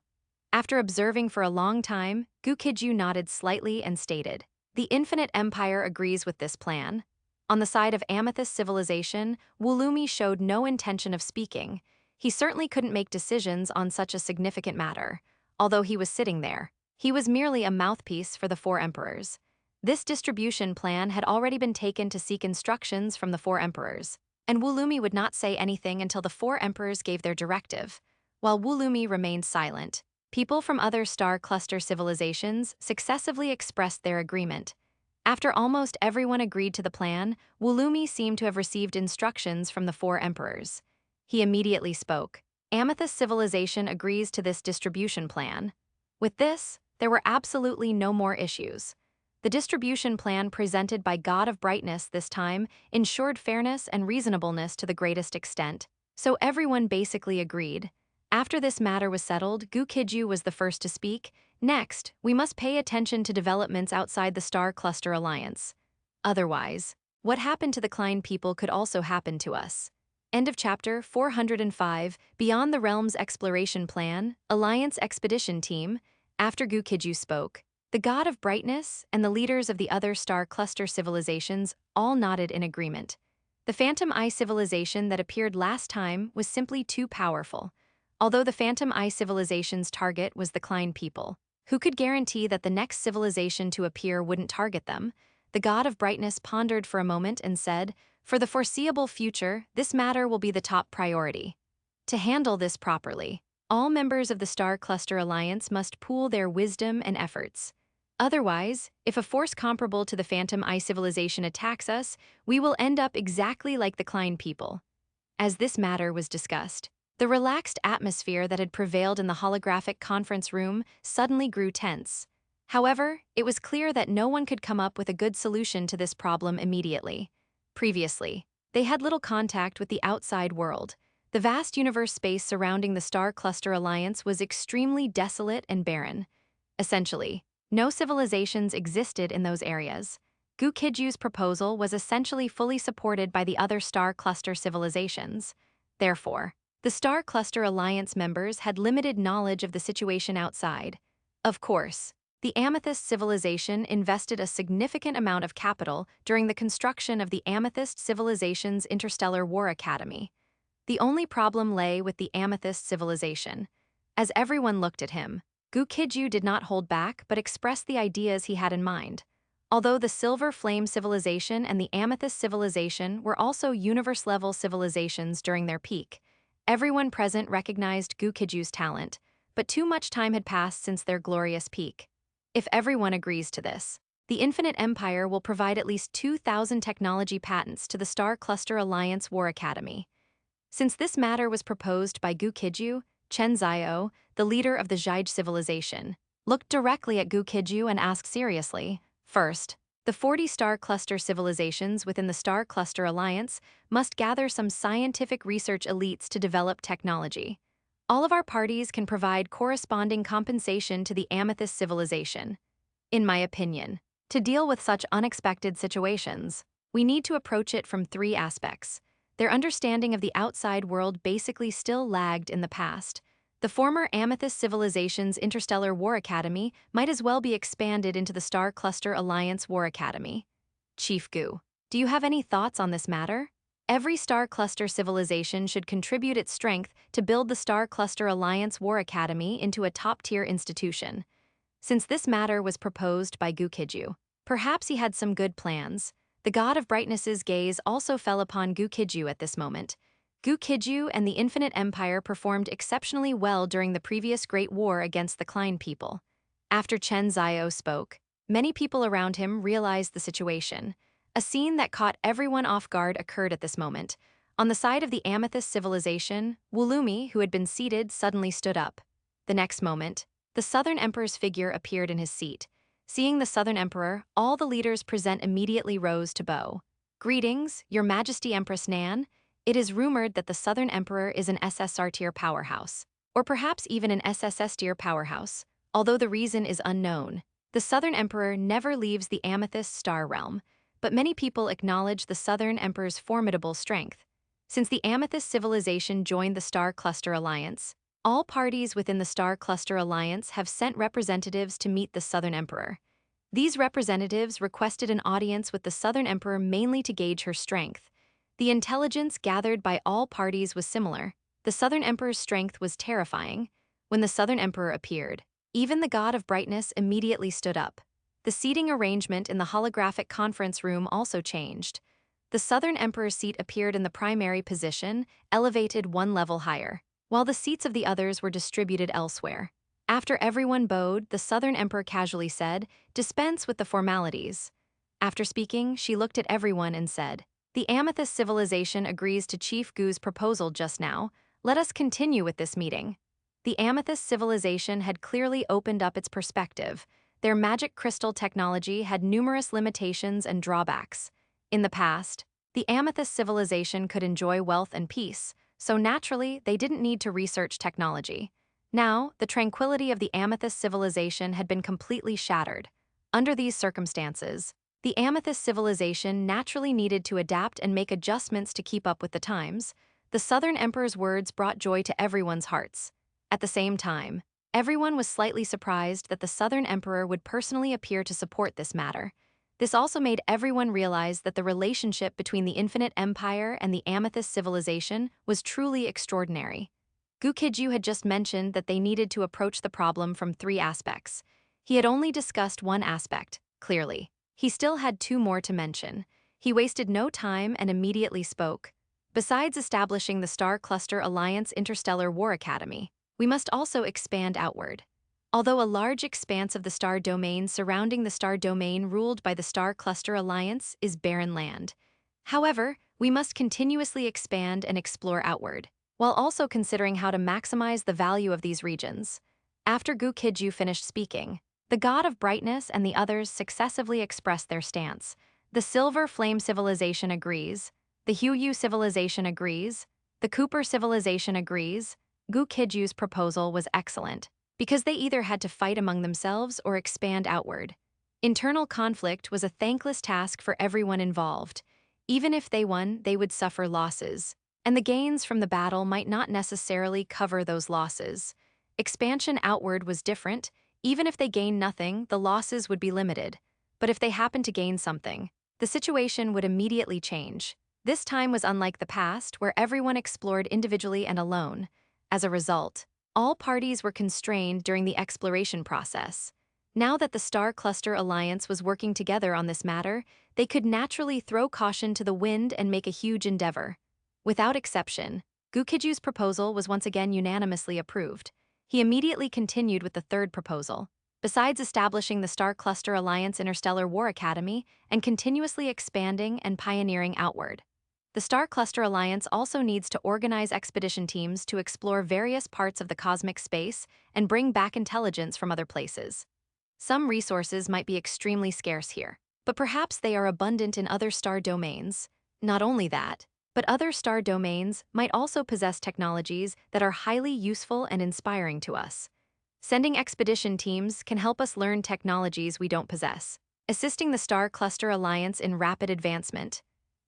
[SPEAKER 1] After observing for a long time, Gu Qijue nodded slightly and stated, "The Infinite Empire agrees with this plan." On the side of Amethyst civilization, Wulumi showed no intention of speaking. He certainly couldn't make decisions on such a significant matter. Although he was sitting there, he was merely a mouthpiece for the four emperors. This distribution plan had already been taken to seek instructions from the four emperors, and Wulumi would not say anything until the four emperors gave their directive. While Wulumi remained silent, people from other star cluster civilizations successively expressed their agreement. After almost everyone agreed to the plan, Wulumi seemed to have received instructions from the four emperors. He immediately spoke. "Amethyst civilization agrees to this distribution plan." With this, there were absolutely no more issues. The distribution plan presented by God of Brightness this time ensured fairness and reasonableness to the greatest extent, so everyone basically agreed. After this matter was settled, Gu Qijue was the first to speak. "Next, we must pay attention to developments outside the Star Cluster Alliance. Otherwise, what happened to the Klein people could also happen to us." End of chapter 405, Beyond the Realms Exploration Plan, Alliance Expedition Team. After Gu Qijue spoke, the God of Brightness and the leaders of the other star cluster civilizations all nodded in agreement. The Phantom Eye civilization that appeared last time was simply too powerful. Although the Phantom Eye civilization's target was the Klein people, who could guarantee that the next civilization to appear wouldn't target them? The God of Brightness pondered for a moment and said, "For the foreseeable future, this matter will be the top priority. To handle this properly, all members of the Star Cluster Alliance must pool their wisdom and efforts. Otherwise, if a force comparable to the Phantom Eye civilization attacks us, we will end up exactly like the Klein people." As this matter was discussed, the relaxed atmosphere that had prevailed in the holographic conference room suddenly grew tense. However, it was clear that no one could come up with a good solution to this problem immediately. Previously, they had little contact with the outside world. The vast universe space surrounding the Star Cluster Alliance was extremely desolate and barren. Essentially, no civilizations existed in those areas. Gu Qijue's proposal was essentially fully supported by the other Star Cluster civilizations. Therefore, the Star Cluster Alliance members had limited knowledge of the situation outside. Of course, the Amethyst civilization invested a significant amount of capital during the construction of the Amethyst civilization's Interstellar War Academy. The only problem lay with the Amethyst civilization. As everyone looked at him, Gu Qijue did not hold back but expressed the ideas he had in mind. Although the Silver Flame civilization and the Amethyst civilization were also universe-level civilizations during their peak, everyone present recognized Gu Qijue's talent, but too much time had passed since their glorious peak. If everyone agrees to this, the Infinite Empire will provide at least 2,000 technology patents to the Star Cluster Alliance War Academy. Since this matter was proposed by Gu Qijue, Chen Zio, the leader of the Zhaij civilization, looked directly at Gu Qijue and asked seriously, "First, the 40 Star Cluster civilizations within the Star Cluster Alliance must gather some scientific research elites to develop technology. All of our parties can provide corresponding compensation to the Amethyst civilization. In my opinion, to deal with such unexpected situations, we need to approach it from 3 aspects. Their understanding of the outside world basically still lagged in the past. The former Amethyst civilization's Interstellar War Academy might as well be expanded into the Star Cluster Alliance War Academy." Chief Gu, do you have any thoughts on this matter? Every Star Cluster civilization should contribute its strength to build the Star Cluster Alliance War Academy into a top-tier institution. Since this matter was proposed by Gu Qijue, perhaps he had some good plans. The God of Brightness's gaze also fell upon Gu Qijue at this moment. Gu Qijue and the Infinite Empire performed exceptionally well during the previous Great War against the Klein people. After Chen Zio spoke, many people around him realized the situation. A scene that caught everyone off guard occurred at this moment. On the side of the Amethyst civilization, Wulumi, who had been seated, suddenly stood up. The next moment, the Southern Emperor's figure appeared in his seat. Seeing the Southern Emperor, all the leaders present immediately rose to bow. "Greetings, Your Majesty Empress Nan. It is rumored that the Southern Emperor is an SSR tier powerhouse, or perhaps even an SSS tier powerhouse, although the reason is unknown. The Southern Emperor never leaves the Amethyst Star Realm, but many people acknowledge the Southern Emperor's formidable strength. Since the Amethyst civilization joined the Star Cluster Alliance, all parties within the Star Cluster Alliance have sent representatives to meet the Southern Emperor. These representatives requested an audience with the Southern Emperor mainly to gauge her strength. The intelligence gathered by all parties was similar. The Southern Emperor's strength was terrifying. When the Southern Emperor appeared, even the God of Brightness immediately stood up. The seating arrangement in the holographic conference room also changed. The Southern Emperor's seat appeared in the primary position, elevated one level higher, while the seats of the others were distributed elsewhere. After everyone bowed, the Southern Emperor casually said, "Dispense with the formalities." After speaking, she looked at everyone and said, "The Amethyst civilization agrees to Chief Gu's proposal just now. Let us continue with this meeting." The Amethyst civilization had clearly opened up its perspective. Their magic crystal technology had numerous limitations and drawbacks. In the past, the Amethyst civilization could enjoy wealth and peace, so naturally they didn't need to research technology. Now, the tranquility of the Amethyst civilization had been completely shattered. Under these circumstances, the Amethyst civilization naturally needed to adapt and make adjustments to keep up with the times. The Southern Emperor's words brought joy to everyone's hearts. At the same time, everyone was slightly surprised that the Southern Emperor would personally appear to support this matter. This also made everyone realize that the relationship between the Infinite Empire and the Amethyst civilization was truly extraordinary. Gu Qijue had just mentioned that they needed to approach the problem from 3 aspects. He had only discussed one aspect, clearly. He still had 2 more to mention. He wasted no time and immediately spoke. Besides establishing the Star Cluster Alliance Interstellar War Academy, we must also expand outward. Although a large expanse of the star domain surrounding the star domain ruled by the Star Cluster Alliance is barren land. However, we must continuously expand and explore outward, while also considering how to maximize the value of these regions. After Gu Qijue finished speaking, the God of Brightness and the others successively expressed their stance. The Silver Flame civilization agrees, the Huyu civilization agrees, the Cooper civilization agrees. Gu Qijue's proposal was excellent, because they either had to fight among themselves or expand outward. Internal conflict was a thankless task for everyone involved. Even if they won, they would suffer losses, and the gains from the battle might not necessarily cover those losses. Expansion outward was different. Even if they gained nothing, the losses would be limited. But if they happened to gain something, the situation would immediately change. This time was unlike the past, where everyone explored individually and alone. As a result, all parties were constrained during the exploration process. Now that the Star Cluster Alliance was working together on this matter, they could naturally throw caution to the wind and make a huge endeavor. Without exception, Gu Qijue's proposal was once again unanimously approved. He immediately continued with the 3rd proposal. Besides establishing the Star Cluster Alliance Interstellar War Academy and continuously expanding and pioneering outward, the Star Cluster Alliance also needs to organize expedition teams to explore various parts of the cosmic space and bring back intelligence from other places. Some resources might be extremely scarce here, but perhaps they are abundant in other star domains. Not only that, but other star domains might also possess technologies that are highly useful and inspiring to us. Sending expedition teams can help us learn technologies we don't possess, assisting the Star Cluster Alliance in rapid advancement.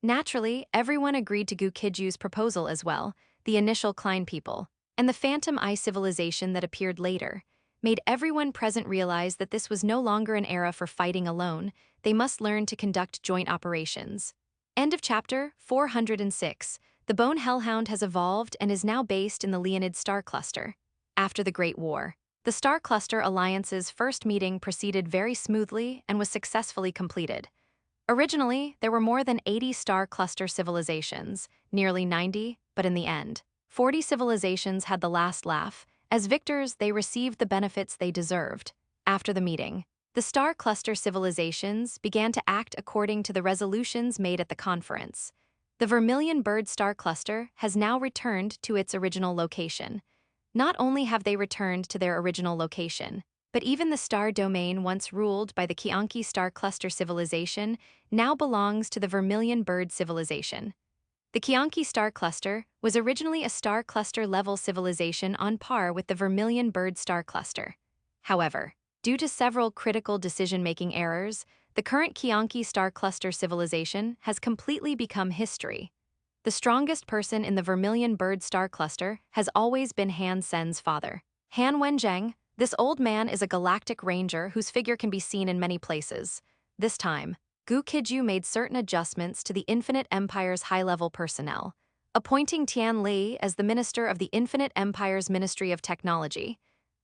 [SPEAKER 1] Naturally, everyone agreed to Gu Qijue's proposal as well. The initial Klein people, and the Phantom Eye civilization that appeared later, made everyone present realize that this was no longer an era for fighting alone. They must learn to conduct joint operations. End of chapter 406. The Bone Hellhound has evolved and is now based in the Leonid star cluster. After the Great War, the Star Cluster Alliance's first meeting proceeded very smoothly and was successfully completed. Originally, there were more than 80 star cluster civilizations, nearly 90, but in the end, 40 civilizations had the last laugh. As victors, they received the benefits they deserved. After the meeting, the star cluster civilizations began to act according to the resolutions made at the conference. The Vermilion Bird star cluster has now returned to its original location. Not only have they returned to their original location, but even the star domain once ruled by the Qianqi star cluster civilization now belongs to the Vermilion Bird civilization. The Qianqi star cluster was originally a star cluster level civilization on par with the Vermilion Bird star cluster. However, due to several critical decision-making errors, the current Qianqi star cluster civilization has completely become history. The strongest person in the Vermilion Bird star cluster has always been Han Sen's father. Han Wenzheng, this old man is a galactic ranger whose figure can be seen in many places. This time, Gu Qijue made certain adjustments to the Infinite Empire's high-level personnel, appointing Tian Li as the minister of the Infinite Empire's Ministry of Technology.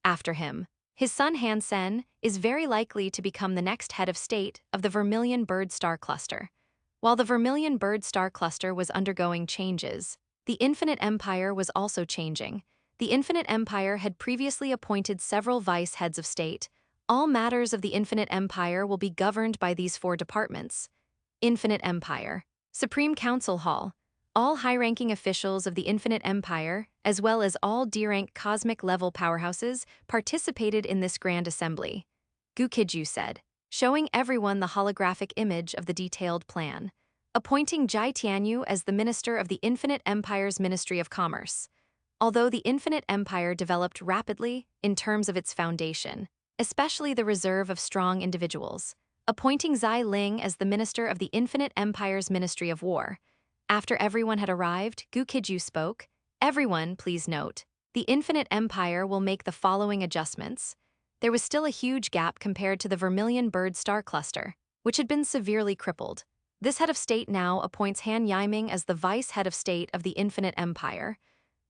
[SPEAKER 1] After him, his son Han Sen is very likely to become the next head of state of the Vermilion Bird star cluster. While the Vermilion Bird star cluster was undergoing changes, the Infinite Empire was also changing. The Infinite Empire had previously appointed several vice heads of state. All matters of the Infinite Empire will be governed by these 4 departments. Infinite Empire, Supreme Council Hall. All high-ranking officials of the Infinite Empire, as well as all D-rank cosmic-level powerhouses, participated in this grand assembly. Gu Qijue said, showing everyone the holographic image of the detailed plan, appointing Jai Tianyu as the minister of the Infinite Empire's Ministry of Commerce. Although the Infinite Empire developed rapidly in terms of its foundation, especially the reserve of strong individuals, appointing Zai Ling as the minister of the Infinite Empire's Ministry of War. After everyone had arrived, Gu Qijue spoke, "Everyone, please note, the Infinite Empire will make the following adjustments." There was still a huge gap compared to the Vermilion Bird star cluster, which had been severely crippled. This head of state now appoints Han Yiming as the vice head of state of the Infinite Empire.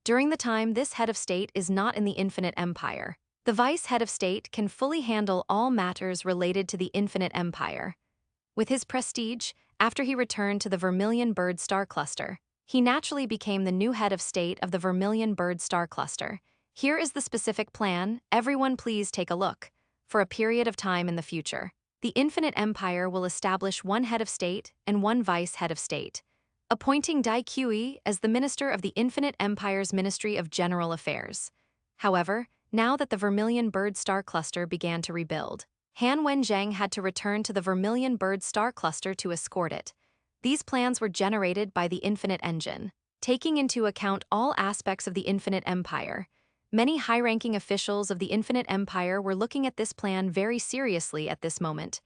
[SPEAKER 1] During the time this head of state is not in the Infinite Empire, the vice head of state can fully handle all matters related to the Infinite Empire. With his prestige, after he returned to the Vermilion Bird star cluster, he naturally became the new head of state of the Vermilion Bird star cluster. Here is the specific plan. Everyone please take a look. For a period of time in the future, the Infinite Empire will establish 1 head of state and 1 vice head of state, appointing Gu Qijue as the minister of the Infinite Empire's Ministry of General Affairs. However, now that the Vermilion Bird star cluster began to rebuild, Han Wenzheng had to return to the Vermilion Bird star cluster to escort it. These plans were generated by the Infinite Engine, taking into account all aspects of the Infinite Empire. Many high-ranking officials of the Infinite Empire were looking at this plan very seriously at this moment.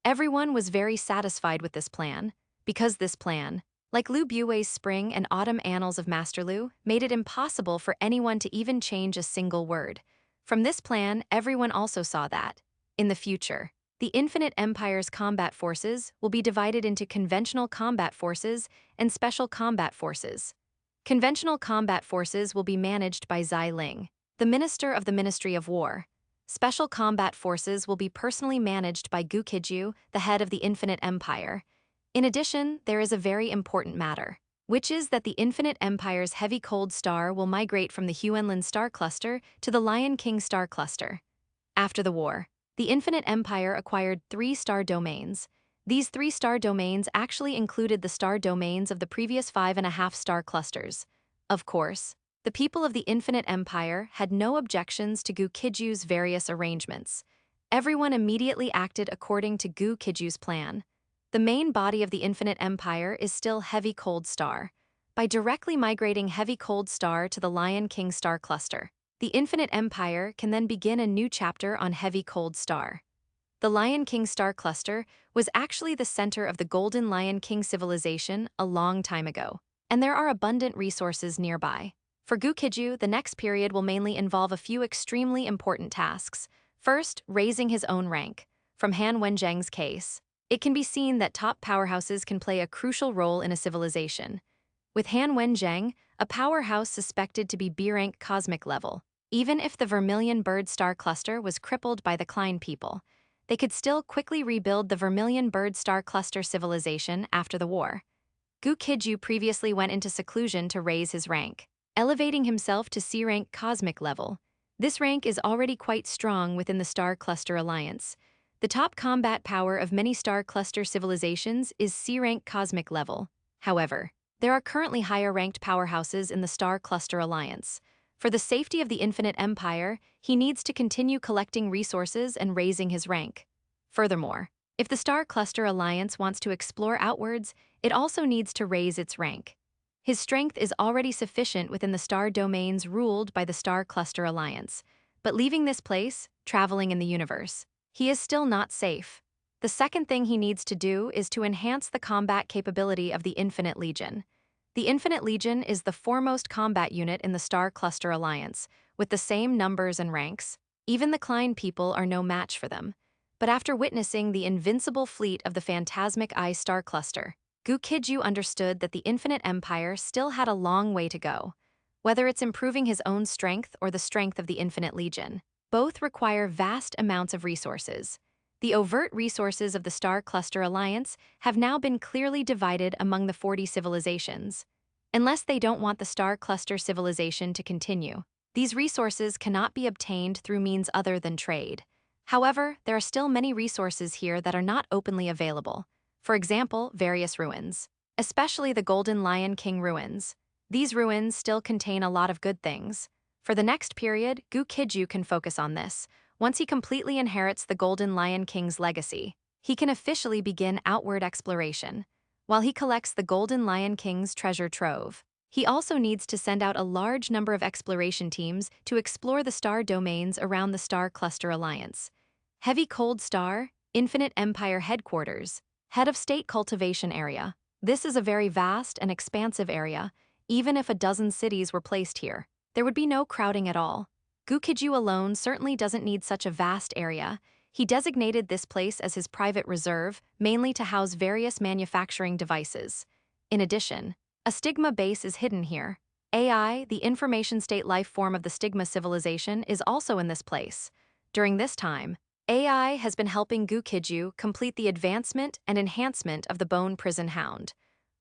[SPEAKER 1] Everyone was very satisfied with this plan, because this plan, like Lu Bue's Spring and Autumn Annals of Master Lu, made it impossible for anyone to even change a single word. From this plan, everyone also saw that, in the future, the Infinite Empire's combat forces will be divided into conventional combat forces and special combat forces. Conventional combat forces will be managed by Zai Ling, the minister of the Ministry of War. Special combat forces will be personally managed by Gu Qijue, the head of the Infinite Empire. In addition, there is a very important matter, which is that the Infinite Empire's heavy cold star will migrate from the Huanlin star cluster to the Lion King star cluster. After the war, the Infinite Empire acquired 3 star domains. These 3 star domains actually included the star domains of the previous 5.5 star clusters. Of course, the people of the Infinite Empire had no objections to Gu Qijue's various arrangements. Everyone immediately acted according to Gu Qijue's plan. The main body of the Infinite Empire is still Heavy Cold Star. By directly migrating Heavy Cold Star to the Lion King star cluster, the Infinite Empire can then begin a new chapter on Heavy Cold Star. The Lion King star cluster was actually the center of the Golden Lion King civilization a long time ago, and there are abundant resources nearby. For Gu Qijue, the next period will mainly involve a few extremely important tasks. First, raising his own rank. From Han Wenzheng's case, it can be seen that top powerhouses can play a crucial role in a civilization. With Han Wenzheng, a powerhouse suspected to be B-rank cosmic level, even if the Vermilion Bird star cluster was crippled by the Klein people, they could still quickly rebuild the Vermilion Bird star cluster civilization after the war. Gu Qijue previously went into seclusion to raise his rank, elevating himself to C-rank cosmic level. This rank is already quite strong within the Star Cluster Alliance. The top combat power of many Star Cluster civilizations is C-rank cosmic level. However, there are currently higher-ranked powerhouses in the Star Cluster Alliance. For the safety of the Infinite Empire, he needs to continue collecting resources and raising his rank. Furthermore, if the Star Cluster Alliance wants to explore outwards, it also needs to raise its rank. His strength is already sufficient within the star domains ruled by the Star Cluster Alliance, but leaving this place, traveling in the universe, he is still not safe. The second thing he needs to do is to enhance the combat capability of the Infinite Legion. The Infinite Legion is the foremost combat unit in the Star Cluster Alliance, with the same numbers and ranks. Even the Klein people are no match for them. But after witnessing the invincible fleet of the phantasmic Eye Star Cluster, Gu Qijue understood that the Infinite Empire still had a long way to go. Whether it's improving his own strength or the strength of the Infinite Legion, both require vast amounts of resources. The overt resources of the Star Cluster Alliance have now been clearly divided among the 40 civilizations. Unless they don't want the Star Cluster civilization to continue, these resources cannot be obtained through means other than trade. However, there are still many resources here that are not openly available. For example, various ruins, especially the Golden Lion King ruins. These ruins still contain a lot of good things. For the next period, Gu Qijue can focus on this. Once he completely inherits the Golden Lion King's legacy, he can officially begin outward exploration. While he collects the Golden Lion King's treasure trove, he also needs to send out a large number of exploration teams to explore the star domains around the Star Cluster Alliance. Heavy Cold Star, Infinite Empire Headquarters, Head of State Cultivation Area. This is a very vast and expansive area. Even if a dozen cities were placed here, there would be no crowding at all. Gu Qijue alone certainly doesn't need such a vast area. He designated this place as his private reserve, mainly to house various manufacturing devices. In addition, a Stigma base is hidden here. AI, the information state life form of the Stigma civilization, is also in this place. During this time, AI has been helping Gu Qijue complete the advancement and enhancement of the Bone Prison Hound.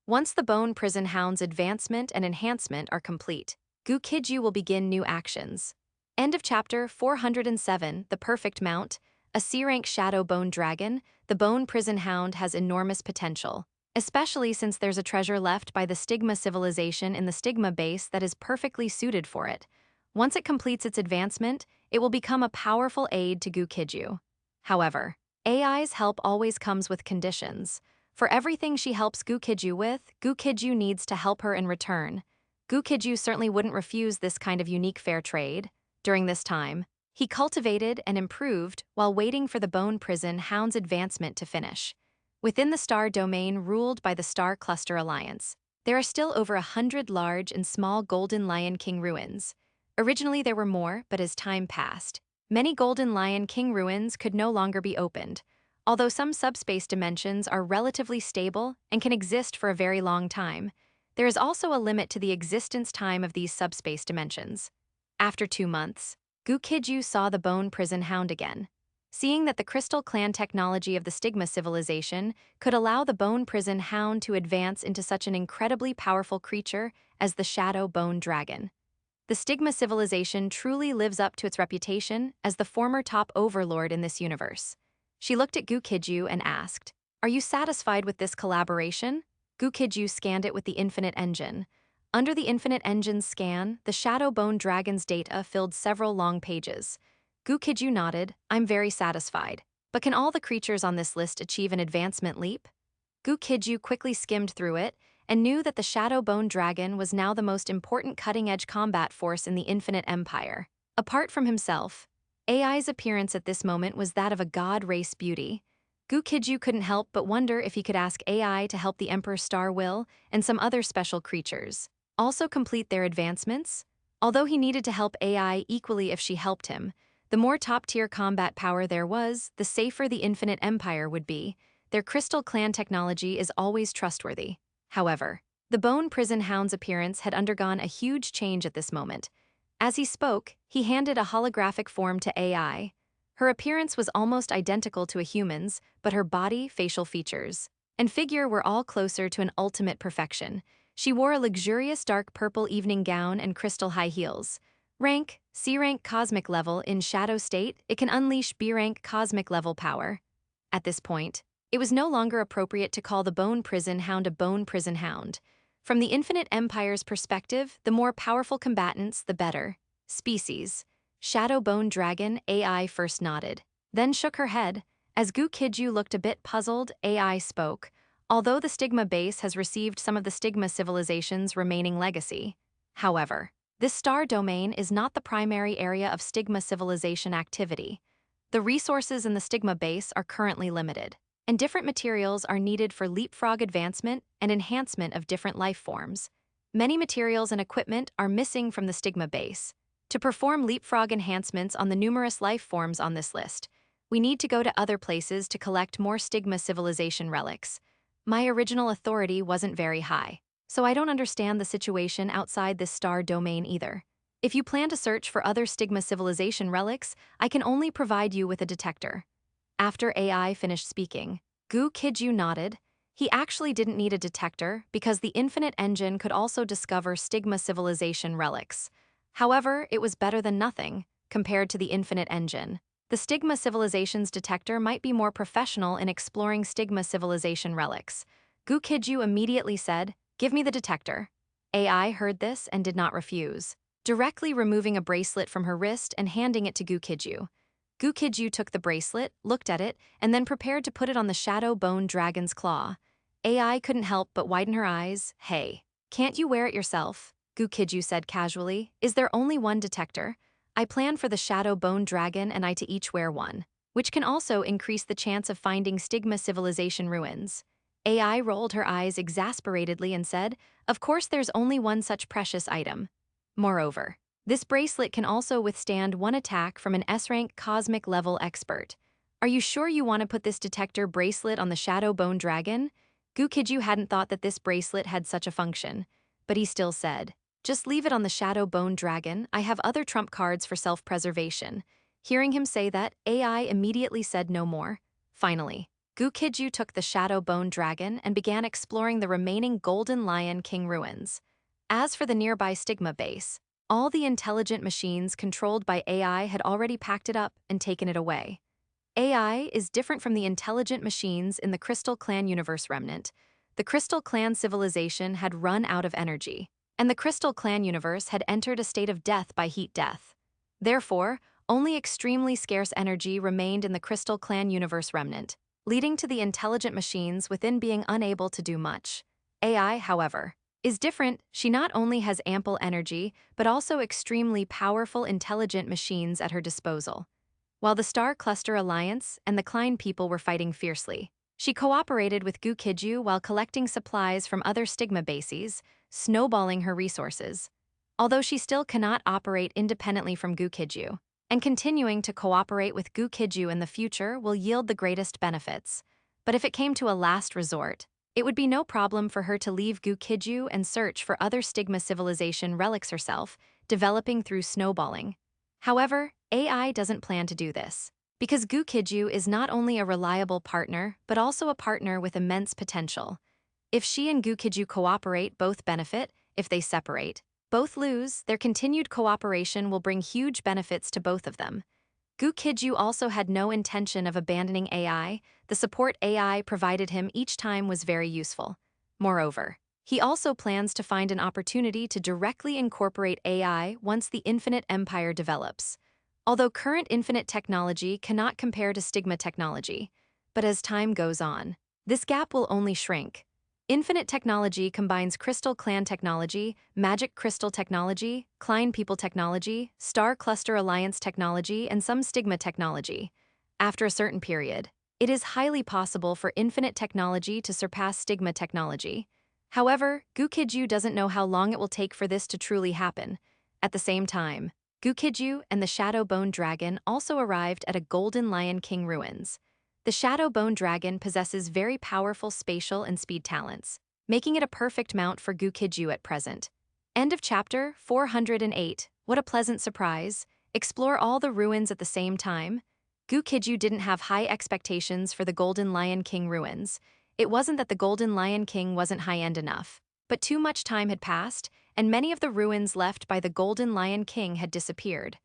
[SPEAKER 1] Once the Bone Prison Hound's advancement and enhancement are complete, Gu Qijue will begin new actions. End of chapter 407, The Perfect Mount. A C-rank Shadow Bone Dragon, the Bone Prison Hound has enormous potential, especially since there's a treasure left by the Stigma civilization in the Stigma base that is perfectly suited for it. Once it completes its advancement, it will become a powerful aid to Gu Qijue. However, AI's help always comes with conditions. For everything she helps Gu Qijue with, Gu Qijue needs to help her in return. Gu Qijue certainly wouldn't refuse this kind of unique fair trade. During this time, he cultivated and improved while waiting for the Bone Prison Hound's advancement to finish. Within the star domain ruled by the Star Cluster Alliance, there are still over 100 large and small Golden Lion King ruins. Originally there were more, but as time passed, many Golden Lion King ruins could no longer be opened. Although some subspace dimensions are relatively stable and can exist for a very long time, there is also a limit to the existence time of these subspace dimensions. After 2 months, Gu Qijue saw the Bone Prison Hound again. Seeing that the Crystal Clan technology of the Stigma civilization could allow the Bone Prison Hound to advance into such an incredibly powerful creature as the Shadow Bone Dragon. The Stigma civilization truly lives up to its reputation as the former top overlord in this universe. She looked at Gu Qijue and asked, "Are you satisfied with this collaboration?" Gu Qijue scanned it with the Infinite Engine. Under the Infinite Engine's scan, the Shadow Bone Dragon's data filled several long pages. Gu Qijue nodded, "I'm very satisfied. But can all the creatures on this list achieve an advancement leap?" Gu Qijue quickly skimmed through it and knew that the Shadow Bone Dragon was now the most important cutting-edge combat force in the Infinite Empire. Apart from himself, AI's appearance at this moment was that of a god race beauty. Gu Qijue couldn't help but wonder if he could ask AI to help the Emperor Star Will and some other special creatures also complete their advancements. Although he needed to help AI equally if she helped him, the more top-tier combat power there was, the safer the Infinite Empire would be. Their Crystal Clan technology is always trustworthy. However, the Bone Prison Hound's appearance had undergone a huge change at this moment. As he spoke, he handed a holographic form to AI. Her appearance was almost identical to a human's, but her body, facial features, and figure were all closer to an ultimate perfection. She wore a luxurious dark purple evening gown and crystal high heels. Rank, C-rank cosmic level. In Shadow State, it can unleash B-rank cosmic level power. At this point, it was no longer appropriate to call the Bone Prison Hound a Bone Prison Hound. From the Infinite Empire's perspective, the more powerful combatants, the better. Species. Shadow Bone Dragon, AI first nodded, then shook her head. As Gu Qijue looked a bit puzzled, AI spoke. Although the stigma base has received some of the stigma civilization's remaining legacy. However, this star domain is not the primary area of stigma civilization activity. The resources in the stigma base are currently limited, and different materials are needed for leapfrog advancement and enhancement of different life forms. Many materials and equipment are missing from the stigma base. To perform leapfrog enhancements on the numerous life forms on this list, we need to go to other places to collect more stigma civilization relics. My original authority wasn't very high, so I don't understand the situation outside this star domain either. If you plan to search for other stigma civilization relics, I can only provide you with a detector. After AI finished speaking, Gu Qijue nodded. He actually didn't need a detector because the infinite engine could also discover stigma civilization relics. However, it was better than nothing compared to the infinite engine. The stigma civilization's detector might be more professional in exploring stigma civilization relics. Gu Qijue immediately said, "Give me the detector." AI heard this and did not refuse, directly removing a bracelet from her wrist and handing it to Gu Qijue. Gu Qijue took the bracelet, looked at it, and then prepared to put it on the Shadow Bone Dragon's claw. AI couldn't help but widen her eyes. "Hey, can't you wear it yourself?" Gu Qijue said casually. "Is there only one detector? I plan for the Shadow Bone Dragon and I to each wear one, which can also increase the chance of finding stigma civilization ruins." AI rolled her eyes exasperatedly and said, "Of course there's only one such precious item. Moreover, this bracelet can also withstand one attack from an S-rank cosmic level expert. Are you sure you want to put this detector bracelet on the Shadow Bone Dragon?" Gu Qijue hadn't thought that this bracelet had such a function, but he still said, "Just leave it on the Shadow Bone Dragon. I have other trump cards for self-preservation." Hearing him say that, AI immediately said no more. Finally, Gu Qijue took the Shadow Bone Dragon and began exploring the remaining Golden Lion King ruins. As for the nearby stigma base, all the intelligent machines controlled by AI had already packed it up and taken it away. AI is different from the intelligent machines in the Crystal Clan universe remnant. The Crystal Clan civilization had run out of energy, and the Crystal Clan universe had entered a state of death by heat death. Therefore, only extremely scarce energy remained in the Crystal Clan universe remnant, leading to the intelligent machines within being unable to do much. AI, however, is different. She not only has ample energy, but also extremely powerful intelligent machines at her disposal. While the Star Cluster Alliance and the Klein people were fighting fiercely, she cooperated with Gu Qijue while collecting supplies from other stigma bases, snowballing her resources. Although she still cannot operate independently from Gu Qijue, and continuing to cooperate with Gu Qijue in the future will yield the greatest benefits. But if it came to a last resort, it would be no problem for her to leave Gu Qijue and search for other stigma civilization relics herself, developing through snowballing. However, AI doesn't plan to do this, because Gu Qijue is not only a reliable partner, but also a partner with immense potential. If she and Gu Qijue cooperate, both benefit. If they separate, both lose. Their continued cooperation will bring huge benefits to both of them. Gu Qijue also had no intention of abandoning AI. The support AI provided him each time was very useful. Moreover, he also plans to find an opportunity to directly incorporate AI once the Infinite Empire develops. Although current infinite technology cannot compare to stigma technology, but as time goes on, this gap will only shrink. Infinite technology combines Crystal Clan technology, Magic Crystal technology, Klein People technology, Star Cluster Alliance technology, and some stigma technology. After a certain period, it is highly possible for infinite technology to surpass stigma technology. However, Gu Qijue doesn't know how long it will take for this to truly happen. At the same time, Gu Qijue and the Shadow Bone Dragon also arrived at a Golden Lion King ruins. The Shadow Bone Dragon possesses very powerful spatial and speed talents, making it a perfect mount for Gu Qijue at present. End of chapter 408. What a pleasant surprise. Explore all the ruins at the same time. Gu Qijue didn't have high expectations for the Golden Lion King ruins. It wasn't that the Golden Lion King wasn't high-end enough, but too much time had passed, and many of the ruins left by the Golden Lion King had disappeared.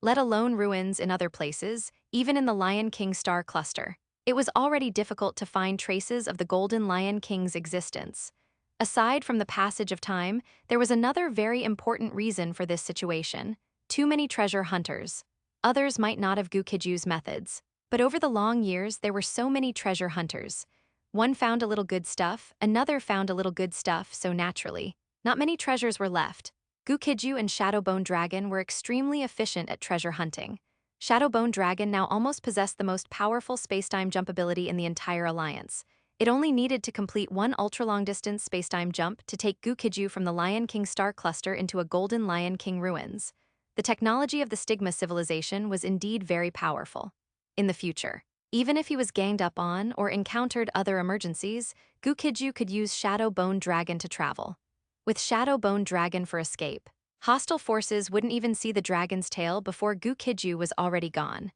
[SPEAKER 1] Let alone ruins in other places, even in the Lion King star cluster. It was already difficult to find traces of the Golden Lion King's existence. Aside from the passage of time, there was another very important reason for this situation. too many treasure hunters. Others might not have Gu Qijue's methods, but over the long years there were so many treasure hunters. One found a little good stuff, another found a little good stuff, so naturally, not many treasures were left. Gu Qijue and Shadowbone Dragon were extremely efficient at treasure hunting. Shadowbone Dragon now almost possessed the most powerful spacetime jump ability in the entire alliance. It only needed to complete one ultra-long-distance spacetime jump to take Gu Qijue from the Lion King star cluster into a golden Lion King ruins. The technology of the Stigma civilization was indeed very powerful. In the future, even if he was ganged up on or encountered other emergencies, Gu Qijue could use Shadowbone Dragon to travel. With Shadowbone Dragon for escape, hostile forces wouldn't even see the dragon's tail before Gu Qijue was already gone.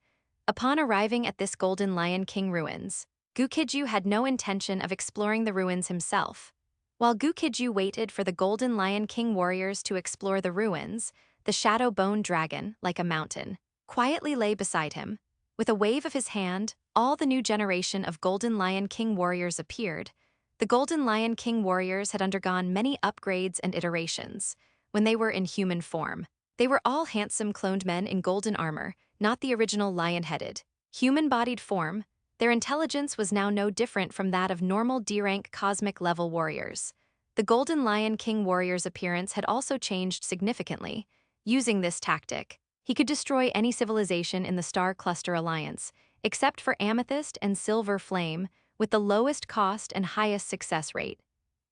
[SPEAKER 1] Upon arriving at this golden Lion King ruins, Gu Qijue had no intention of exploring the ruins himself. While Gu Qijue waited for the golden Lion King warriors to explore the ruins, the Shadowbone Dragon, like a mountain, quietly lay beside him. With a wave of his hand, all the new generation of golden Lion King warriors appeared. The golden Lion King warriors had undergone many upgrades and iterations. When they were in human form, they were all handsome cloned men in golden armor, not the original lion-headed, human-bodied form. Their intelligence was now no different from that of normal D-rank cosmic-level warriors. The golden Lion King warrior's appearance had also changed significantly. Using this tactic, he could destroy any civilization in the Star Cluster Alliance, except for Amethyst and Silver Flame, with the lowest cost and highest success rate.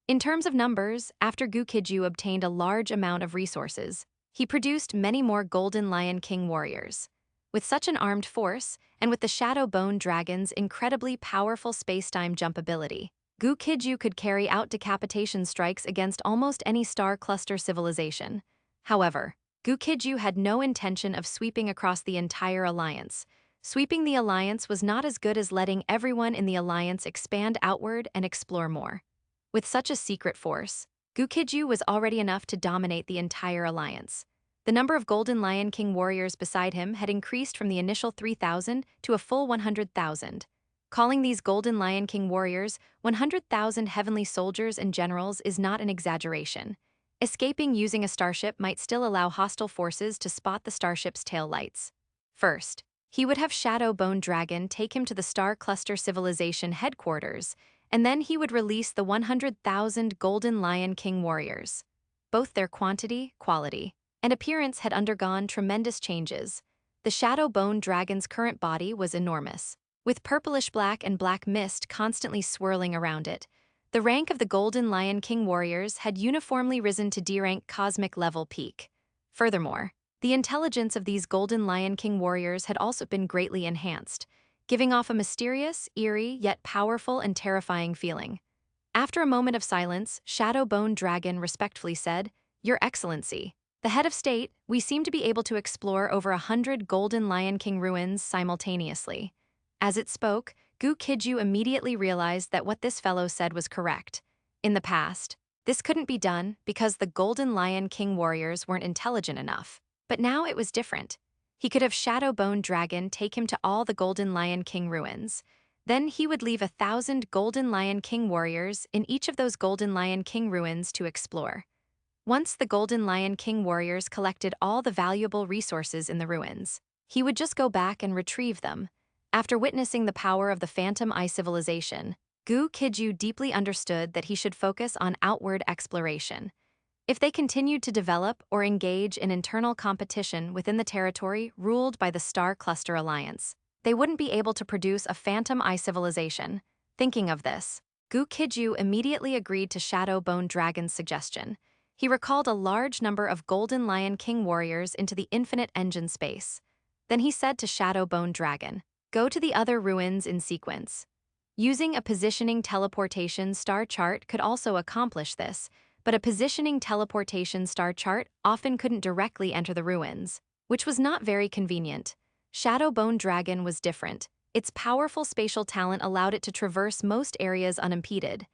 [SPEAKER 1] In terms of numbers, after Gu Qijue obtained a large amount of resources, he produced many more golden Lion King warriors. With such an armed force, and with the Shadowbone Dragon's incredibly powerful spacetime jump ability, Gu Qijue could carry out decapitation strikes against almost any star cluster civilization. However, Gu Qijue had no intention of sweeping across the entire alliance. Sweeping the alliance was not as good as letting everyone in the alliance expand outward and explore more. With such a secret force, Gu Qijue was already enough to dominate the entire alliance. The number of Golden Lion King warriors beside him had increased from the initial 3,000 to a full 100,000. Calling these Golden Lion King warriors 100,000 heavenly soldiers and generals is not an exaggeration. Escaping using a starship might still allow hostile forces to spot the starship's tail lights. First, he would have Shadowbone Dragon take him to the Star Cluster Civilization headquarters, and then he would release the 100,000 Golden Lion King warriors. Both their quantity, quality, and appearance had undergone tremendous changes. The Shadowbone Dragon's current body was enormous, with purplish black and black mist constantly swirling around it. The rank of the Golden Lion King warriors had uniformly risen to D-rank cosmic level peak. Furthermore, the intelligence of these Golden Lion King warriors had also been greatly enhanced, giving off a mysterious, eerie, yet powerful and terrifying feeling. After a moment of silence, Shadowbone Dragon respectfully said, "Your Excellency, the head of state, we seem to be able to explore over 100 Golden Lion King ruins simultaneously." As it spoke, Gu Qijue immediately realized that what this fellow said was correct. In the past, this couldn't be done because the Golden Lion King warriors weren't intelligent enough. But now it was different. He could have Shadowbone Dragon take him to all the Golden Lion King ruins. Then he would leave 1,000 Golden Lion King warriors in each of those Golden Lion King ruins to explore. Once the Golden Lion King warriors collected all the valuable resources in the ruins, he would just go back and retrieve them. After witnessing the power of the Phantom Eye civilization, Gu Qijue deeply understood that he should focus on outward exploration. If they continued to develop or engage in internal competition within the territory ruled by the Star Cluster Alliance, they wouldn't be able to produce a Phantom Eye civilization. Thinking of this, Gu Qijue immediately agreed to Shadowbone Dragon's suggestion. He recalled a large number of Golden Lion King warriors into the infinite engine space. Then he said to Shadowbone Dragon, "Go to the other ruins in sequence." Using a positioning teleportation star chart could also accomplish this, but a positioning teleportation star chart often couldn't directly enter the ruins, which was not very convenient. Shadowbone Dragon was different. Its powerful spatial talent allowed it to traverse most areas unimpeded.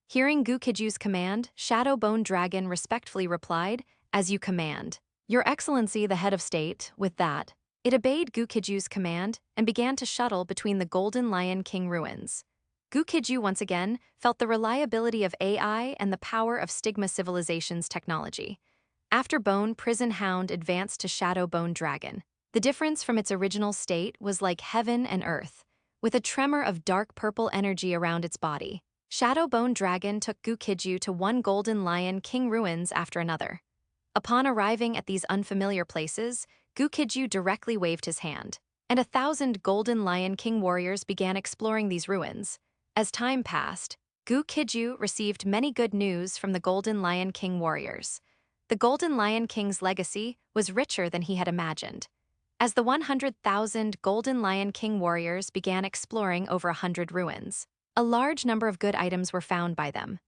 [SPEAKER 1] Hearing Gu Qijue's command, Shadowbone Dragon respectfully replied, "As you command. Your Excellency the head of state." With that, it obeyed Gu Qijue's command and began to shuttle between the Golden Lion King ruins. Gu Qijue once again felt the reliability of AI and the power of Stigma Civilization's technology. After Bone Prison Hound advanced to Shadow Bone Dragon. The difference from its original state was like heaven and earth, with a tremor of dark purple energy around its body. Shadow Bone Dragon took Gu Qijue to one Golden Lion King ruins after another. Upon arriving at these unfamiliar places, Gu Qijue directly waved his hand, and 1,000 Golden Lion King warriors began exploring these ruins. As time passed, Gu Qijue received many good news from the Golden Lion King warriors. The Golden Lion King's legacy was richer than he had imagined. As the 100,000 Golden Lion King warriors began exploring over 100 ruins, a large number of good items were found by them.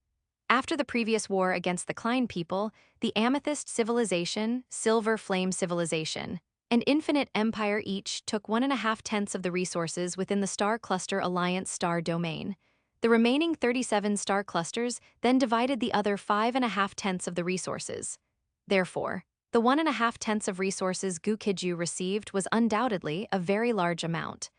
[SPEAKER 1] After the previous war against the Klein people, the Amethyst Civilization, Silver Flame Civilization, and Infinite Empire each took 1.5 of the resources within the Star Cluster Alliance star domain. The remaining 37 star clusters then divided the other 5.5 of the resources. Therefore, the 1.5 of resources Gu Qijue received was undoubtedly a very large amount,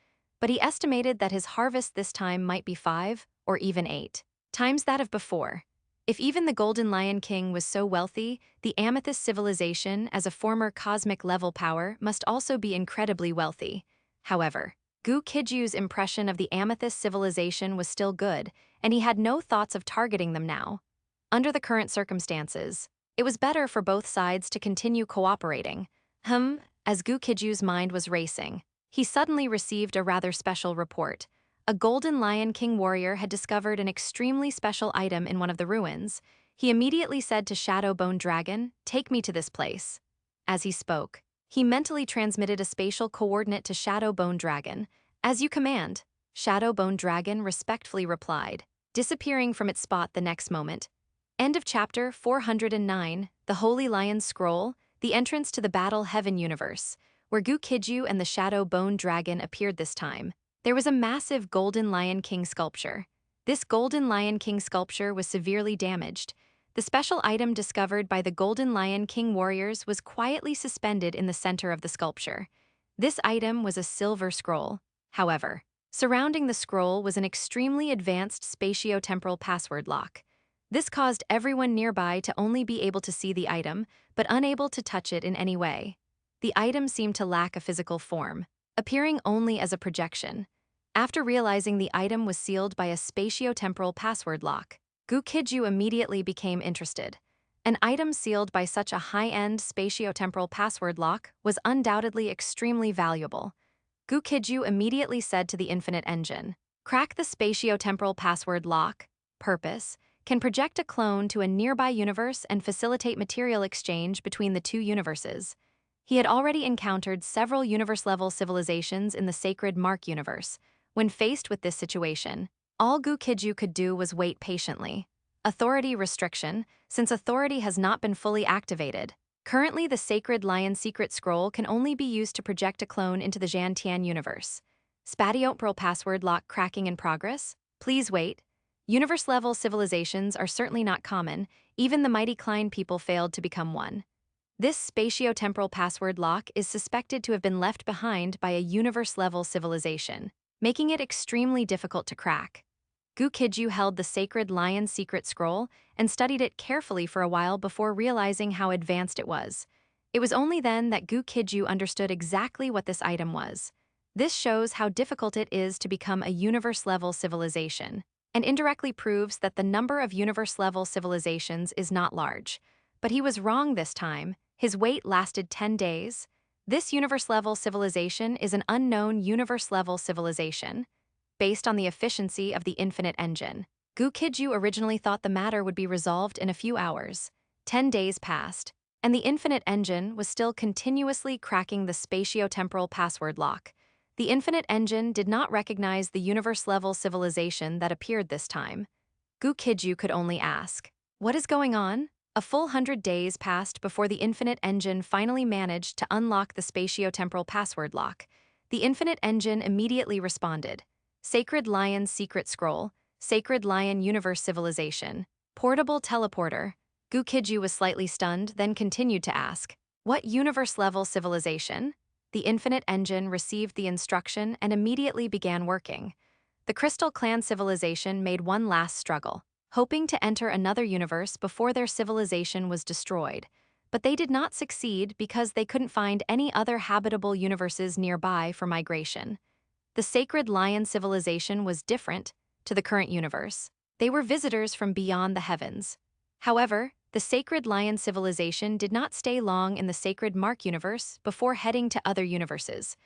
[SPEAKER 1] but he estimated that his harvest this time might be 5 or even 8 times that of before. If even the Golden Lion King was so wealthy, the Amethyst Civilization, as a former cosmic level power, must also be incredibly wealthy. However, Gu Qijue's impression of the Amethyst Civilization was still good, and he had no thoughts of targeting them now. Under the current circumstances, it was better for both sides to continue cooperating. As Gu Qijue's mind was racing, he suddenly received a rather special report. A Golden Lion King warrior had discovered an extremely special item in one of the ruins. He immediately said to Shadow Bone Dragon, "Take me to this place." As he spoke, he mentally transmitted a spatial coordinate to Shadow Bone Dragon. "As you command," Shadow Bone Dragon respectfully replied, disappearing from its spot the next moment. End of chapter 409, The Holy Lion's Scroll, the entrance to the Battle Heaven universe, where Gu Qijue and the Shadow Bone Dragon appeared this time. There was a massive Golden Lion King sculpture. This Golden Lion King sculpture was severely damaged. The special item discovered by the Golden Lion King warriors was quietly suspended in the center of the sculpture. This item was a silver scroll. However, surrounding the scroll was an extremely advanced spatio-temporal password lock. This caused everyone nearby to only be able to see the item, but unable to touch it in any way. The item seemed to lack a physical form, appearing only as a projection. After realizing the item was sealed by a spatio-temporal password lock, Gu Qijue immediately became interested. An item sealed by such a high-end spatio-temporal password lock was undoubtedly extremely valuable. Gu Qijue immediately said to the Infinite Engine, "Crack the spatio-temporal password lock. Purpose: can project a clone to a nearby universe and facilitate material exchange between the two universes." He had already encountered several universe-level civilizations in the Sacred Mark universe. When faced with this situation, all Gu Qijue could do was wait patiently. Authority restriction: since authority has not been fully activated. Currently, the Sacred Lion Secret Scroll can only be used to project a clone into the Zhantian universe. Spatio-temporal password lock cracking in progress. Please wait. Universe-level civilizations are certainly not common. Even the mighty Klein people failed to become one. This spatio-temporal password lock is suspected to have been left behind by a universe-level civilization, making it extremely difficult to crack. Gu Qijue held the Sacred Lion Secret Scroll and studied it carefully for a while before realizing how advanced it was. It was only then that Gu Qijue understood exactly what this item was. This shows how difficult it is to become a universe-level civilization, and indirectly proves that the number of universe-level civilizations is not large. But he was wrong this time. His wait lasted 10 days. This universe-level civilization is an unknown universe-level civilization. Based on the efficiency of the Infinite Engine, Gu Qijue originally thought the matter would be resolved in a few hours. 10 days passed, and the Infinite Engine was still continuously cracking the spatio-temporal password lock. The Infinite Engine did not recognize the universe-level civilization that appeared this time. Gu Qijue could only ask, "What is going on?" A full 100 days passed before the Infinite Engine finally managed to unlock the spatio-temporal password lock. The Infinite Engine immediately responded, "Sacred Lion Secret Scroll, Sacred Lion Universe Civilization, Portable Teleporter." Gu Qijue was slightly stunned, then continued to ask, "What universe-level civilization?" The Infinite Engine received the instruction and immediately began working. The Crystal Clan civilization made one last struggle, hoping to enter another universe before their civilization was destroyed. but they did not succeed because they couldn't find any other habitable universes nearby for migration. The Sacred Lion civilization was different to the current universe. They were visitors from beyond the heavens. However, the Sacred Lion civilization did not stay long in the Sacred Mark universe before heading to other universes.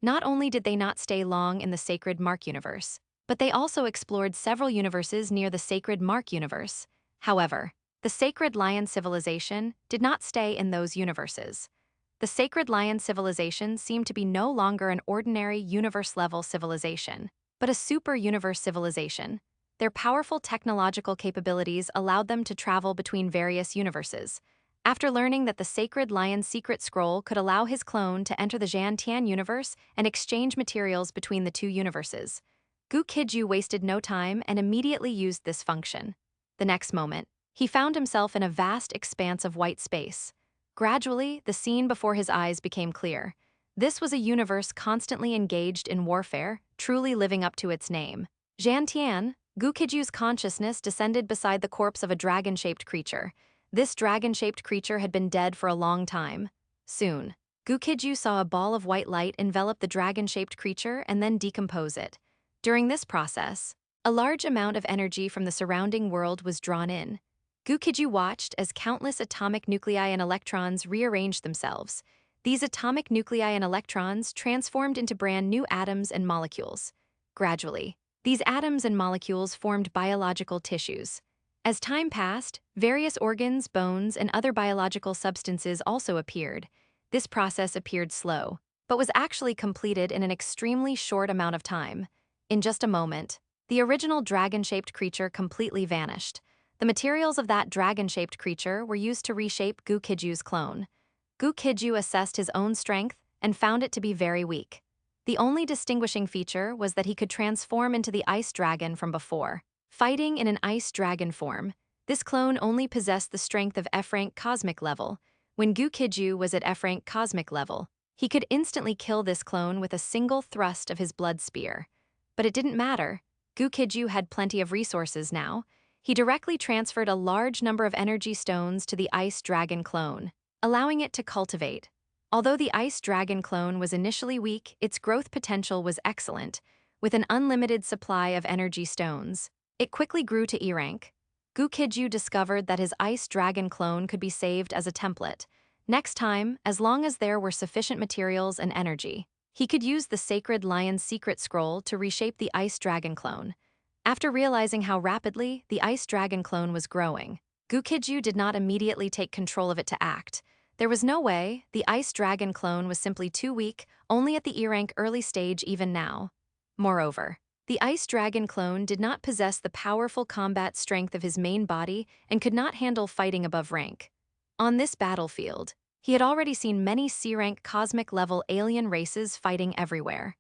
[SPEAKER 1] Not only did they not stay long in the Sacred Mark universe, but they also explored several universes near the Sacred Mark universe. However, the Sacred Lion civilization did not stay in those universes. The Sacred Lion civilization seemed to be no longer an ordinary universe-level civilization, but a super-universe civilization. Their powerful technological capabilities allowed them to travel between various universes. After learning that the Sacred Lion's secret scroll could allow his clone to enter the Zhantian universe and exchange materials between the two universes, Gu Qijue wasted no time and immediately used this function. The next moment, he found himself in a vast expanse of white space. Gradually, the scene before his eyes became clear. This was a universe constantly engaged in warfare, truly living up to its name. Zhantian, Gu Qijue's consciousness descended beside the corpse of a dragon-shaped creature. This dragon-shaped creature had been dead for a long time. Soon, Gu Qijue saw a ball of white light envelop the dragon-shaped creature and then decompose it. During this process, a large amount of energy from the surrounding world was drawn in. Gu Qijue watched as countless atomic nuclei and electrons rearranged themselves. These atomic nuclei and electrons transformed into brand new atoms and molecules. Gradually, these atoms and molecules formed biological tissues. As time passed, various organs, bones, and other biological substances also appeared. This process appeared slow, but was actually completed in an extremely short amount of time. In just a moment, the original dragon-shaped creature completely vanished. The materials of that dragon-shaped creature were used to reshape Gu Qijue's clone. Gu Qijue assessed his own strength and found it to be very weak. The only distinguishing feature was that he could transform into the ice dragon from before. Fighting in an ice dragon form, this clone only possessed the strength of F-rank cosmic level. When Gu Qijue was at F-rank cosmic level, he could instantly kill this clone with a single thrust of his blood spear. But it didn't matter. Gu Qijue had plenty of resources now. He directly transferred a large number of energy stones to the ice dragon clone, allowing it to cultivate. Although the ice dragon clone was initially weak, its growth potential was excellent. With an unlimited supply of energy stones, it quickly grew to E rank. Gu Qijue discovered that his ice dragon clone could be saved as a template. Next time, as long as there were sufficient materials and energy, he could use the Sacred Lion's secret scroll to reshape the ice dragon clone. After realizing how rapidly the ice dragon clone was growing, Gu Qijue did not immediately take control of it to act. There was no way. The ice dragon clone was simply too weak, only at the E-rank early stage even now. Moreover, the ice dragon clone did not possess the powerful combat strength of his main body and could not handle fighting above rank. On this battlefield, he had already seen many C-rank cosmic-level alien races fighting everywhere.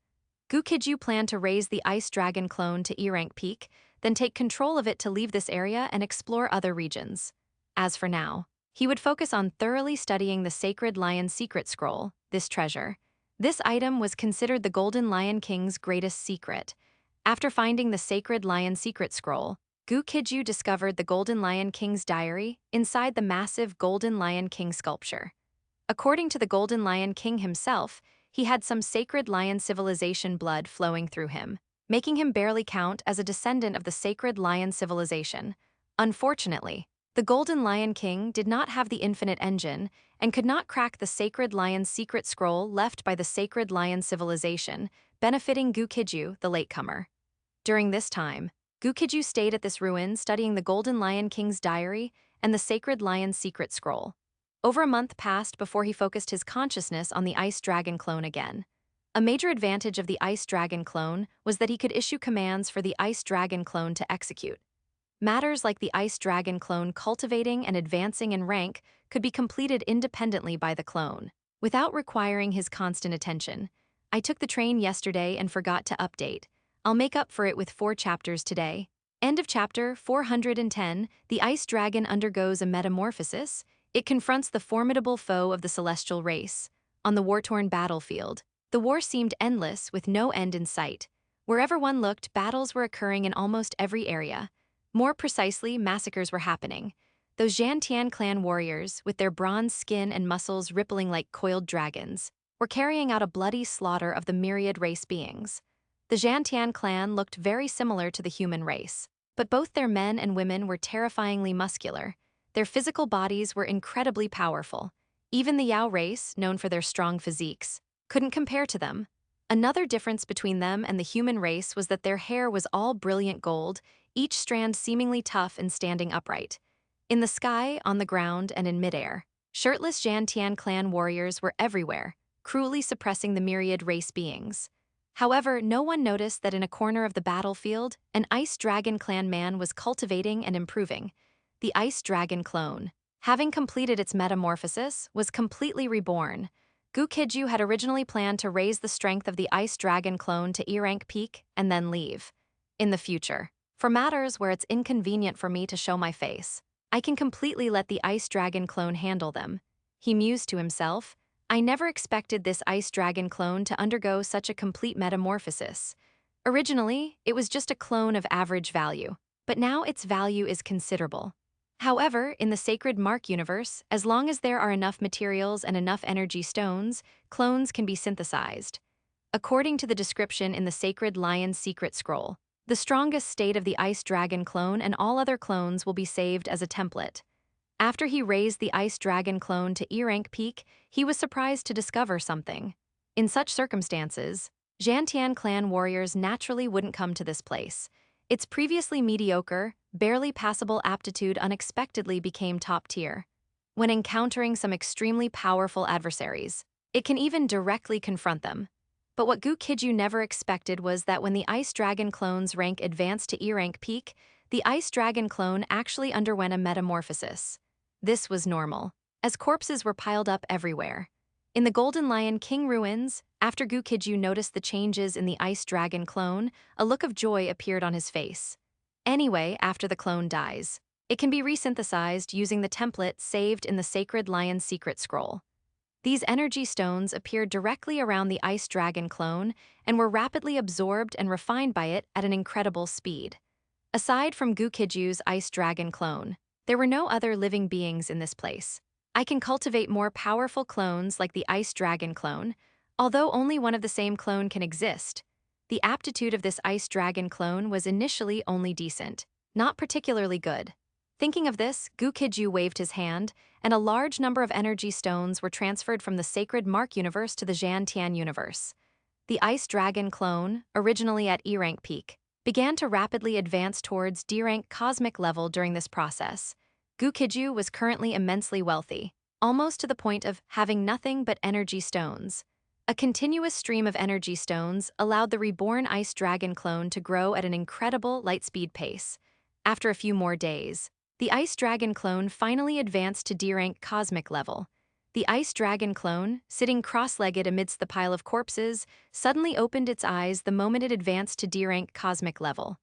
[SPEAKER 1] Gu Qijue planned to raise the ice dragon clone to E-rank peak, then take control of it to leave this area and explore other regions. As for now, he would focus on thoroughly studying the Sacred Lion secret scroll, this treasure. This item was considered the Golden Lion King's greatest secret. After finding the Sacred Lion secret scroll, Gu Qijue discovered the Golden Lion King's diary inside the massive Golden Lion King sculpture. According to the Golden Lion King himself, he had some Sacred Lion civilization blood flowing through him, making him barely count as a descendant of the Sacred Lion civilization. Unfortunately, the Golden Lion King did not have the infinite engine and could not crack the Sacred Lion's secret scroll left by the Sacred Lion civilization, benefiting Gu Qijue, the latecomer. During this time, Gu Qijue stayed at this ruin studying the Golden Lion King's diary and the Sacred Lion's secret scroll. Over a month passed before he focused his consciousness on the Ice Dragon clone again. A major advantage of the Ice Dragon clone was that he could issue commands for the Ice Dragon clone to execute. Matters like the Ice Dragon clone cultivating and advancing in rank could be completed independently by the clone, without requiring his constant attention. I took the train yesterday and forgot to update. I'll make up for it with 4 chapters today. End of chapter 410, the Ice Dragon undergoes a metamorphosis. It confronts the formidable foe of the celestial race. On the war-torn battlefield, the war seemed endless with no end in sight. Wherever one looked, battles were occurring in almost every area. More precisely, massacres were happening. those Zhantian clan warriors, with their bronze skin and muscles rippling like coiled dragons, were carrying out a bloody slaughter of the myriad race beings. The Zhantian clan looked very similar to the human race, but both their men and women were terrifyingly muscular. Their physical bodies were incredibly powerful. Even the Yao race, known for their strong physiques, couldn't compare to them. Another difference between them and the human race was that their hair was all brilliant gold, each strand seemingly tough and standing upright. In the sky, on the ground, and in midair, shirtless Zhantian clan warriors were everywhere, cruelly suppressing the myriad race beings. However, no one noticed that in a corner of the battlefield, an Ice Dragon clan man was cultivating and improving. The Ice Dragon clone, having completed its metamorphosis, was completely reborn. Gu Qijue had originally planned to raise the strength of the Ice Dragon clone to E-rank peak and then leave. In the future, for matters where it's inconvenient for me to show my face, I can completely let the Ice Dragon clone handle them. He mused to himself. I never expected this Ice Dragon clone to undergo such a complete metamorphosis. Originally, it was just a clone of average value, but now its value is considerable. However, in the Sacred Mark universe, as long as there are enough materials and enough energy stones, clones can be synthesized. According to the description in the Sacred Lion's Secret Scroll, the strongest state of the Ice Dragon clone and all other clones will be saved as a template. After he raised the Ice Dragon clone to E-rank peak, he was surprised to discover something. In such circumstances, Zhantian clan warriors naturally wouldn't come to this place. Its previously mediocre, barely passable aptitude unexpectedly became top tier. When encountering some extremely powerful adversaries, it can even directly confront them. But what Gu Qijue never expected was that when the Ice Dragon clone's rank advanced to E-rank peak, the Ice Dragon clone actually underwent a metamorphosis. This was normal, as corpses were piled up everywhere. In the Golden Lion King ruins, after Gu Qijue noticed the changes in the Ice Dragon clone, a look of joy appeared on his face. Anyway, after the clone dies, it can be resynthesized using the template saved in the Sacred Lion's Secret Scroll. These energy stones appeared directly around the Ice Dragon clone and were rapidly absorbed and refined by it at an incredible speed. Aside from Gu Qijue's Ice Dragon clone, there were no other living beings in this place. I can cultivate more powerful clones like the Ice Dragon clone, although only one of the same clone can exist. The aptitude of this Ice Dragon clone was initially only decent, not particularly good. Thinking of this, Gu Qijue waved his hand, and a large number of energy stones were transferred from the Sacred Mark universe to the Zhantian universe. The Ice Dragon clone, originally at E-rank peak, began to rapidly advance towards D-rank cosmic level during this process. Gu Qijue was currently immensely wealthy, almost to the point of having nothing but energy stones. A continuous stream of energy stones allowed the reborn Ice Dragon clone to grow at an incredible light-speed pace. After a few more days, the Ice Dragon clone finally advanced to D-rank cosmic level. The Ice Dragon clone, sitting cross-legged amidst the pile of corpses, suddenly opened its eyes the moment it advanced to D-rank cosmic level.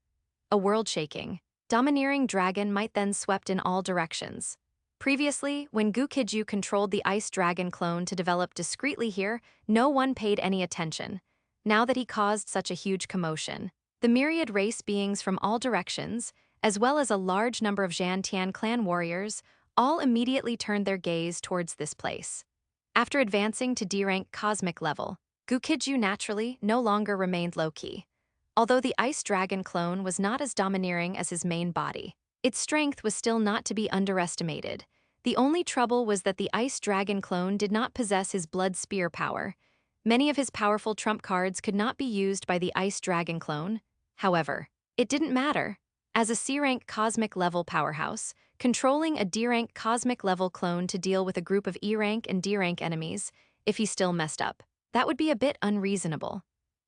[SPEAKER 1] A world-shaking, domineering dragon might then swept in all directions. Previously, when Gu Qijue controlled the Ice Dragon clone to develop discreetly here, no one paid any attention. Now that he caused such a huge commotion, the myriad race beings from all directions, as well as a large number of Zhantian clan warriors, all immediately turned their gaze towards this place. After advancing to D-rank cosmic level, Gu Qijue naturally no longer remained low-key. Although the Ice Dragon clone was not as domineering as his main body, its strength was still not to be underestimated. The only trouble was that the Ice Dragon clone did not possess his blood spear power. Many of his powerful trump cards could not be used by the Ice Dragon clone. However, it didn't matter. As a C-rank cosmic level powerhouse, controlling a D-rank cosmic level clone to deal with a group of E-rank and D-rank enemies, if he still messed up, that would be a bit unreasonable.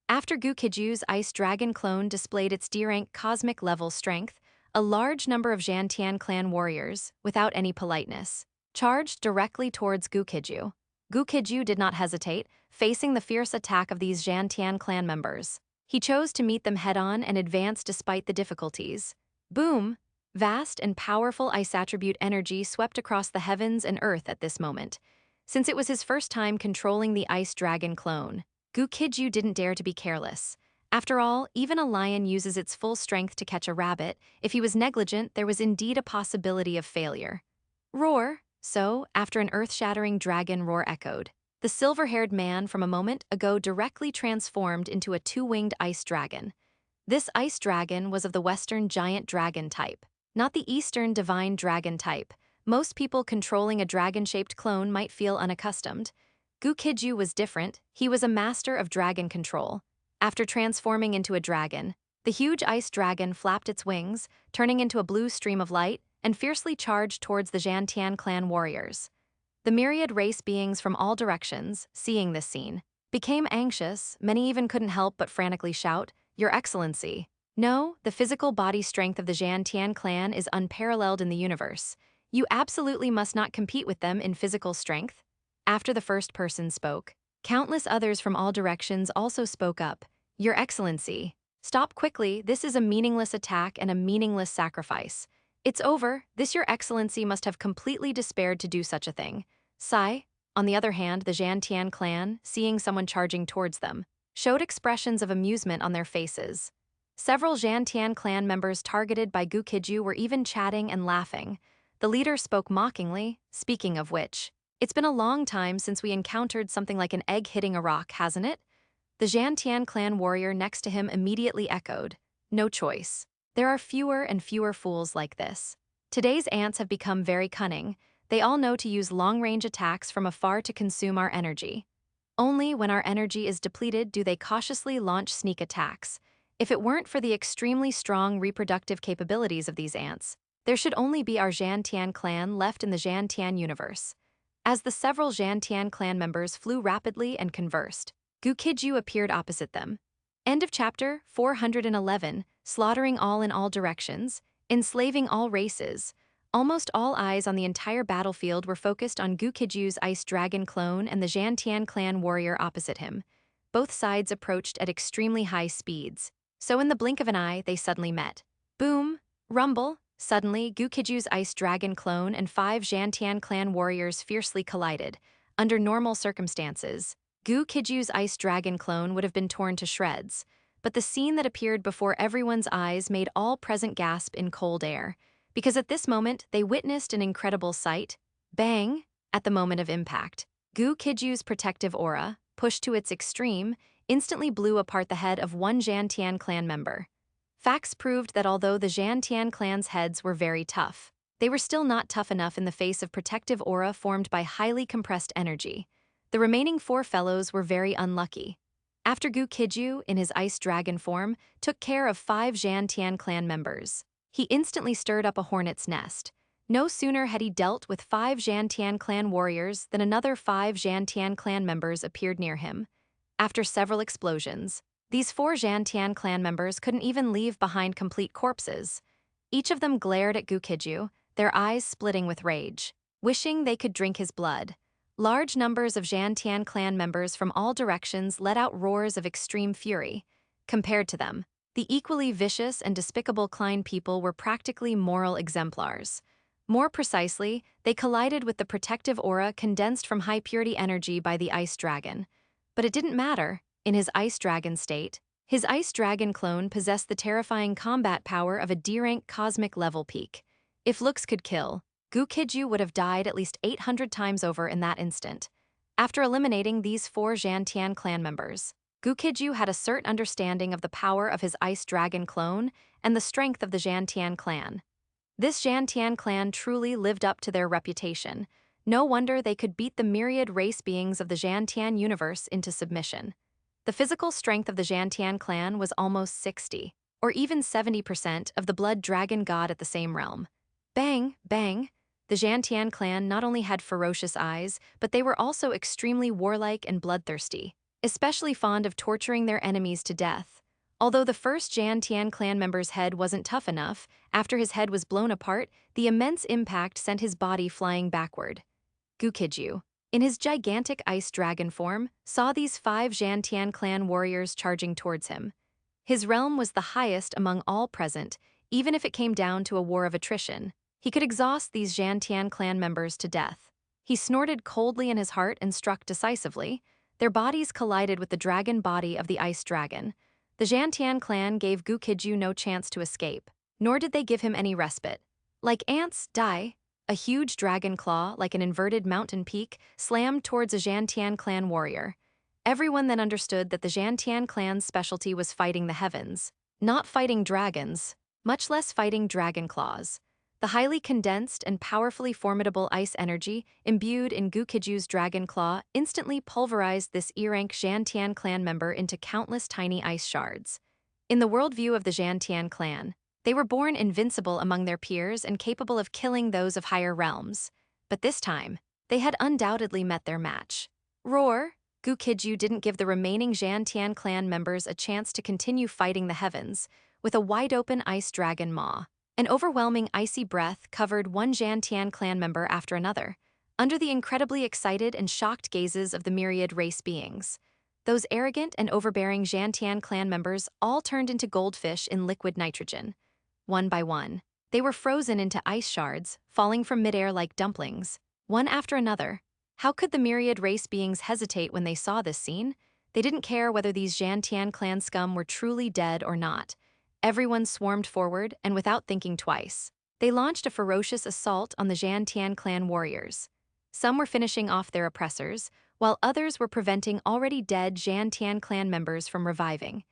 [SPEAKER 1] After Gu Qijue's Ice Dragon clone displayed its D-rank cosmic level strength, a large number of Zhantian clan warriors, without any politeness, charged directly towards Gu Qijue. Gu Qijue did not hesitate, facing the fierce attack of these Zhantian clan members. He chose to meet them head-on and advance despite the difficulties. Boom! Vast and powerful ice attribute energy swept across the heavens and earth at this moment. Since it was his first time controlling the Ice Dragon clone, Gu Qijue didn't dare to be careless. After all, even a lion uses its full strength to catch a rabbit. If he was negligent, there was indeed a possibility of failure. Roar! So, after an earth-shattering dragon roar echoed, the silver-haired man from a moment ago directly transformed into a two-winged ice dragon. This ice dragon was of the Western giant dragon type, not the Eastern divine dragon type. Most people controlling a dragon-shaped clone might feel unaccustomed. Gu Qijue was different. He was a master of dragon control. After transforming into a dragon, the huge ice dragon flapped its wings, turning into a blue stream of light, and fiercely charged towards the Zhantian clan warriors. The myriad race beings from all directions, seeing this scene, became anxious. Many even couldn't help but frantically shout, "Your Excellency!" No, the physical body strength of the Zhantian clan is unparalleled in the universe. You absolutely must not compete with them in physical strength. After the first person spoke, countless others from all directions also spoke up, "Your Excellency! Stop quickly, this is a meaningless attack and a meaningless sacrifice. It's over, this Your Excellency must have completely despaired to do such a thing." Sigh. On the other hand, the Zhantian clan, seeing someone charging towards them, showed expressions of amusement on their faces. Several Zhantian clan members targeted by Gu Qijue were even chatting and laughing. The leader spoke mockingly, speaking of which, "It's been a long time since we encountered something like an egg hitting a rock, hasn't it?" The Zhantian clan warrior next to him immediately echoed, "No choice. There are fewer and fewer fools like this. Today's ants have become very cunning. They all know to use long-range attacks from afar to consume our energy. Only when our energy is depleted do they cautiously launch sneak attacks. If it weren't for the extremely strong reproductive capabilities of these ants, there should only be our Zhantian clan left in the Zhantian universe." As the several Zhantian clan members flew rapidly and conversed, Gu Qijue appeared opposite them. End of chapter 411, slaughtering all in all directions, enslaving all races. Almost all eyes on the entire battlefield were focused on Gu Qijue's ice dragon clone and the Zhantian clan warrior opposite him. Both sides approached at extremely high speeds, so in the blink of an eye they suddenly met. Boom! Rumble! Suddenly, Gu Qijue's ice dragon clone and 5 Zhantian clan warriors fiercely collided. Under normal circumstances, Gu Qijue's ice dragon clone would have been torn to shreds, but the scene that appeared before everyone's eyes made all present gasp in cold air, because at this moment they witnessed an incredible sight. Bang! At the moment of impact, Gu Qijue's protective aura, pushed to its extreme, instantly blew apart the head of one Zhantian clan member. Facts proved that although the Zhantian clan's heads were very tough, they were still not tough enough in the face of protective aura formed by highly compressed energy. The remaining 4 fellows were very unlucky. After Gu Qijue, in his ice dragon form, took care of 5 Zhantian clan members, he instantly stirred up a hornet's nest. No sooner had he dealt with 5 Zhantian clan warriors than another 5 Zhantian clan members appeared near him. After several explosions, these 4 Zhantian clan members couldn't even leave behind complete corpses. Each of them glared at Gu Qijue, their eyes splitting with rage, wishing they could drink his blood. Large numbers of Zhantian clan members from all directions let out roars of extreme fury. Compared to them, the equally vicious and despicable clan people were practically moral exemplars. More precisely, they collided with the protective aura condensed from high-purity energy by the ice dragon. But it didn't matter. In his ice dragon state, his ice dragon clone possessed the terrifying combat power of a D-rank cosmic level peak. If looks could kill, Gu Qijue would have died at least 800 times over in that instant. After eliminating these 4 Zhantian clan members, Gu Qijue had a certain understanding of the power of his ice dragon clone and the strength of the Zhantian clan. This Zhantian clan truly lived up to their reputation. No wonder they could beat the myriad race beings of the Zhantian universe into submission. The physical strength of the Zhantian clan was almost 60, or even 70% of the blood dragon god at the same realm. Bang, bang! The Zhantian clan not only had ferocious eyes, but they were also extremely warlike and bloodthirsty, especially fond of torturing their enemies to death. Although the first Zhantian clan member's head wasn't tough enough, after his head was blown apart, the immense impact sent his body flying backward. Gu Qijue, in his gigantic ice dragon form, saw these 5 Zhantian clan warriors charging towards him. His realm was the highest among all present, even if it came down to a war of attrition. He could exhaust these Zhantian clan members to death. He snorted coldly in his heart and struck decisively. Their bodies collided with the dragon body of the ice dragon. The Zhantian clan gave Gu Qijue no chance to escape, nor did they give him any respite. Like ants, die. A huge dragon claw, like an inverted mountain peak, slammed towards a Zhantian clan warrior. Everyone then understood that the Zhantian clan's specialty was fighting the heavens, not fighting dragons, much less fighting dragon claws. The highly condensed and powerfully formidable ice energy imbued in Gu Qijue's dragon claw instantly pulverized this E-rank Zhantian clan member into countless tiny ice shards. In the worldview of the Zhantian clan, they were born invincible among their peers and capable of killing those of higher realms. But this time, they had undoubtedly met their match. Roar! Gu Qijue didn't give the remaining Zhantian clan members a chance to continue fighting the heavens. With a wide-open ice dragon maw, an overwhelming icy breath covered one Zhantian clan member after another, under the incredibly excited and shocked gazes of the myriad race beings. Those arrogant and overbearing Zhantian clan members all turned into goldfish in liquid nitrogen. One by one, they were frozen into ice shards, falling from midair like dumplings, one after another. How could the myriad race beings hesitate when they saw this scene? They didn't care whether these Zhantian clan scum were truly dead or not. Everyone swarmed forward, and without thinking twice, they launched a ferocious assault on the Zhantian clan warriors. Some were finishing off their oppressors, while others were preventing already dead Zhantian clan members from reviving.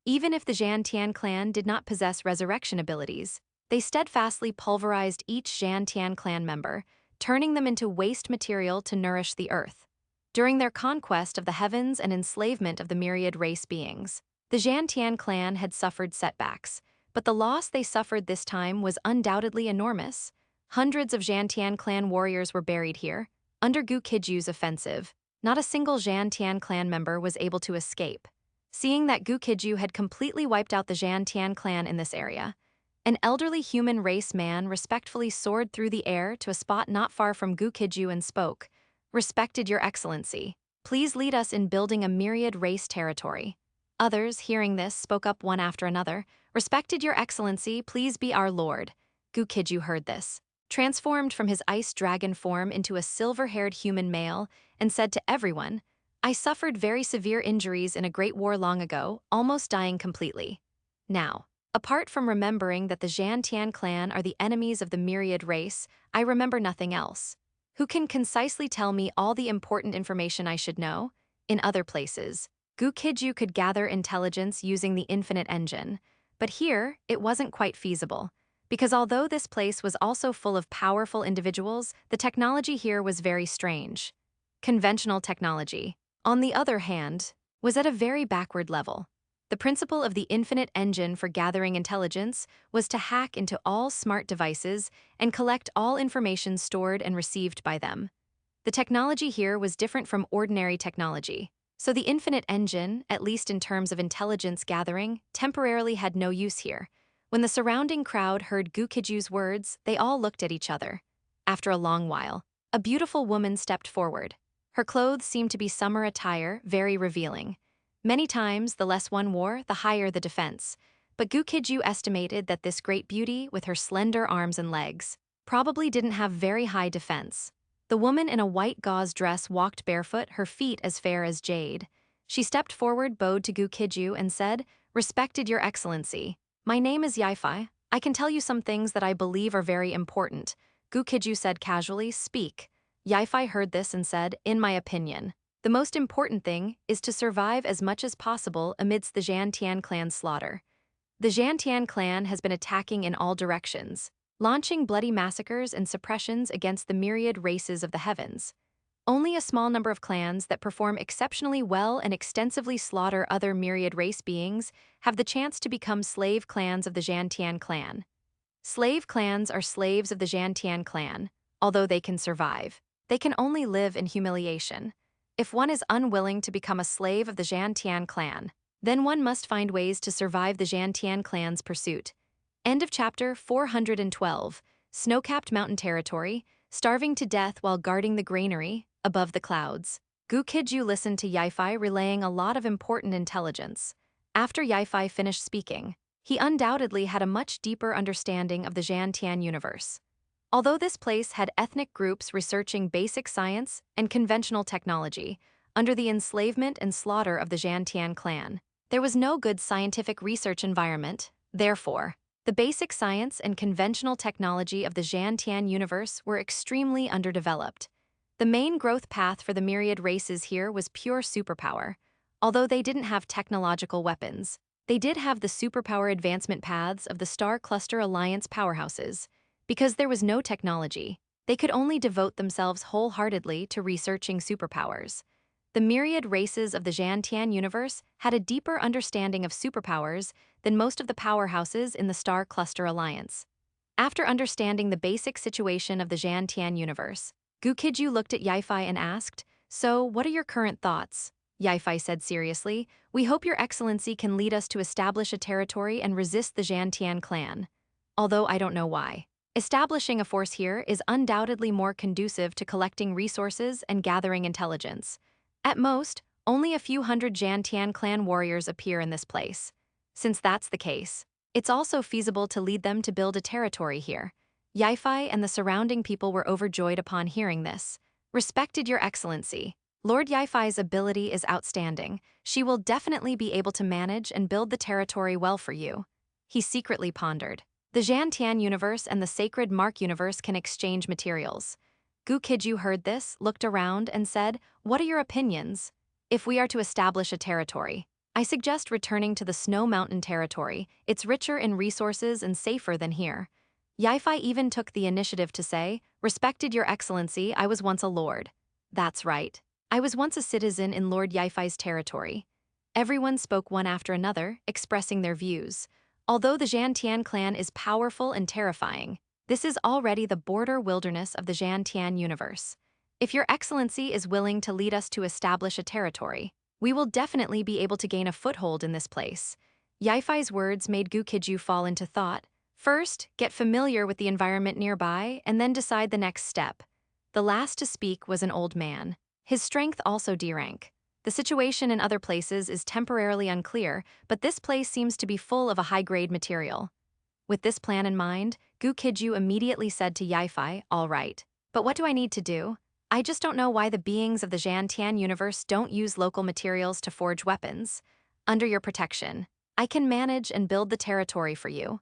[SPEAKER 1] Even if the Zhantian clan did not possess resurrection abilities, they steadfastly pulverized each Zhantian clan member, turning them into waste material to nourish the earth. During their conquest of the heavens and enslavement of the myriad race beings, the Zhantian clan had suffered setbacks, but the loss they suffered this time was undoubtedly enormous. Hundreds of Zhantian clan warriors were buried here. Under Gu Qijue's offensive, not a single Zhantian clan member was able to escape. Seeing that Gu Qijue had completely wiped out the Zhantian clan in this area, an elderly human race man respectfully soared through the air to a spot not far from Gu Qijue and spoke, "Respected Your Excellency, please lead us in building a myriad race territory." Others, hearing this, spoke up one after another, "Respected Your Excellency, please be our lord." Gu Qijue heard this, transformed from his ice dragon form into a silver-haired human male, and said to everyone, "I suffered very severe injuries in a great war long ago, almost dying completely. Now, apart from remembering that the Zhantian clan are the enemies of the myriad race, I remember nothing else. Who can concisely tell me all the important information I should know?" In other places, Gu Qijue could gather intelligence using the infinite engine, but here it wasn't quite feasible, because although this place was also full of powerful individuals, the technology here was very strange. Conventional technology, on the other hand, was at a very backward level. The principle of the infinite engine for gathering intelligence was to hack into all smart devices and collect all information stored and received by them. The technology here was different from ordinary technology, so the infinite engine, at least in terms of intelligence gathering, temporarily had no use here. When the surrounding crowd heard Gu Qijue's words, they all looked at each other. After a long while, a beautiful woman stepped forward. Her clothes seemed to be summer attire, very revealing. Many times, the less one wore, the higher the defense. But Gu Qijue estimated that this great beauty, with her slender arms and legs, probably didn't have very high defense. The woman in a white gauze dress walked barefoot, her feet as fair as jade. She stepped forward, bowed to Gu Qijue, and said, "Respected Your Excellency, my name is Yifei. I can tell you some things that I believe are very important." Gu Qijue said casually, "Speak." Yifei heard this and said, "In my opinion, the most important thing is to survive as much as possible amidst the Zhantian clan's slaughter. The Zhantian clan has been attacking in all directions, launching bloody massacres and suppressions against the myriad races of the heavens. Only a small number of clans that perform exceptionally well and extensively slaughter other myriad race beings have the chance to become slave clans of the Zhantian clan. Slave clans are slaves of the Zhantian clan, although they can survive. They can only live in humiliation. If one is unwilling to become a slave of the Zhantian clan, then one must find ways to survive the Zhantian clan's pursuit." End of chapter 412. Snow-capped mountain territory, starving to death while guarding the granary, above the clouds. Gu Qijue listened to Yifei relaying a lot of important intelligence. After Yifei finished speaking, he undoubtedly had a much deeper understanding of the Zhantian universe. Although this place had ethnic groups researching basic science and conventional technology under the enslavement and slaughter of the Zhantian clan, there was no good scientific research environment. Therefore, The basic science and conventional technology of the Zhantian universe were extremely underdeveloped. The main growth path for the myriad races here was pure superpower. Although they didn't have technological weapons, they did have the superpower advancement paths of the Star Cluster Alliance powerhouses. Because there was no technology, they could only devote themselves wholeheartedly to researching superpowers. The myriad races of the Zhantian universe had a deeper understanding of superpowers than most of the powerhouses in the Star Cluster Alliance. After understanding the basic situation of the Zhantian universe, Gu Qijue looked at Yifei and asked, "So, what are your current thoughts?" Yifei said seriously, "We hope your excellency can lead us to establish a territory and resist the Zhantian clan. Although I don't know why. Establishing a force here is undoubtedly more conducive to collecting resources and gathering intelligence. At most, only a few hundred Zhantian clan warriors appear in this place. Since that's the case, it's also feasible to lead them to build a territory here." Yifei and the surrounding people were overjoyed upon hearing this. "Respected Your Excellency, Lord Yifei's ability is outstanding. She will definitely be able to manage and build the territory well for you." He secretly pondered. The Zhantian universe and the Sacred Mark universe can exchange materials. Gu Qijue heard this, looked around, and said, "What are your opinions? If we are to establish a territory, I suggest returning to the Snow Mountain territory. It's richer in resources and safer than here." Yifei even took the initiative to say, "Respected Your Excellency, I was once a lord." "That's right. I was once a citizen in Lord Yifei's territory." Everyone spoke one after another, expressing their views. Although the Zhantian clan is powerful and terrifying, this is already the border wilderness of the Zhantian universe. If Your Excellency is willing to lead us to establish a territory, we will definitely be able to gain a foothold in this place. Yifei's words made Gu Qijue fall into thought. First, get familiar with the environment nearby, and then decide the next step. The last to speak was an old man. His strength also D-rank. The situation in other places is temporarily unclear, but this place seems to be full of a high-grade material. With this plan in mind, Gu Qijue immediately said to Yifei, "All right. But what do I need to do? I just don't know why the beings of the Zhantian universe don't use local materials to forge weapons. Under your protection, I can manage and build the territory for you."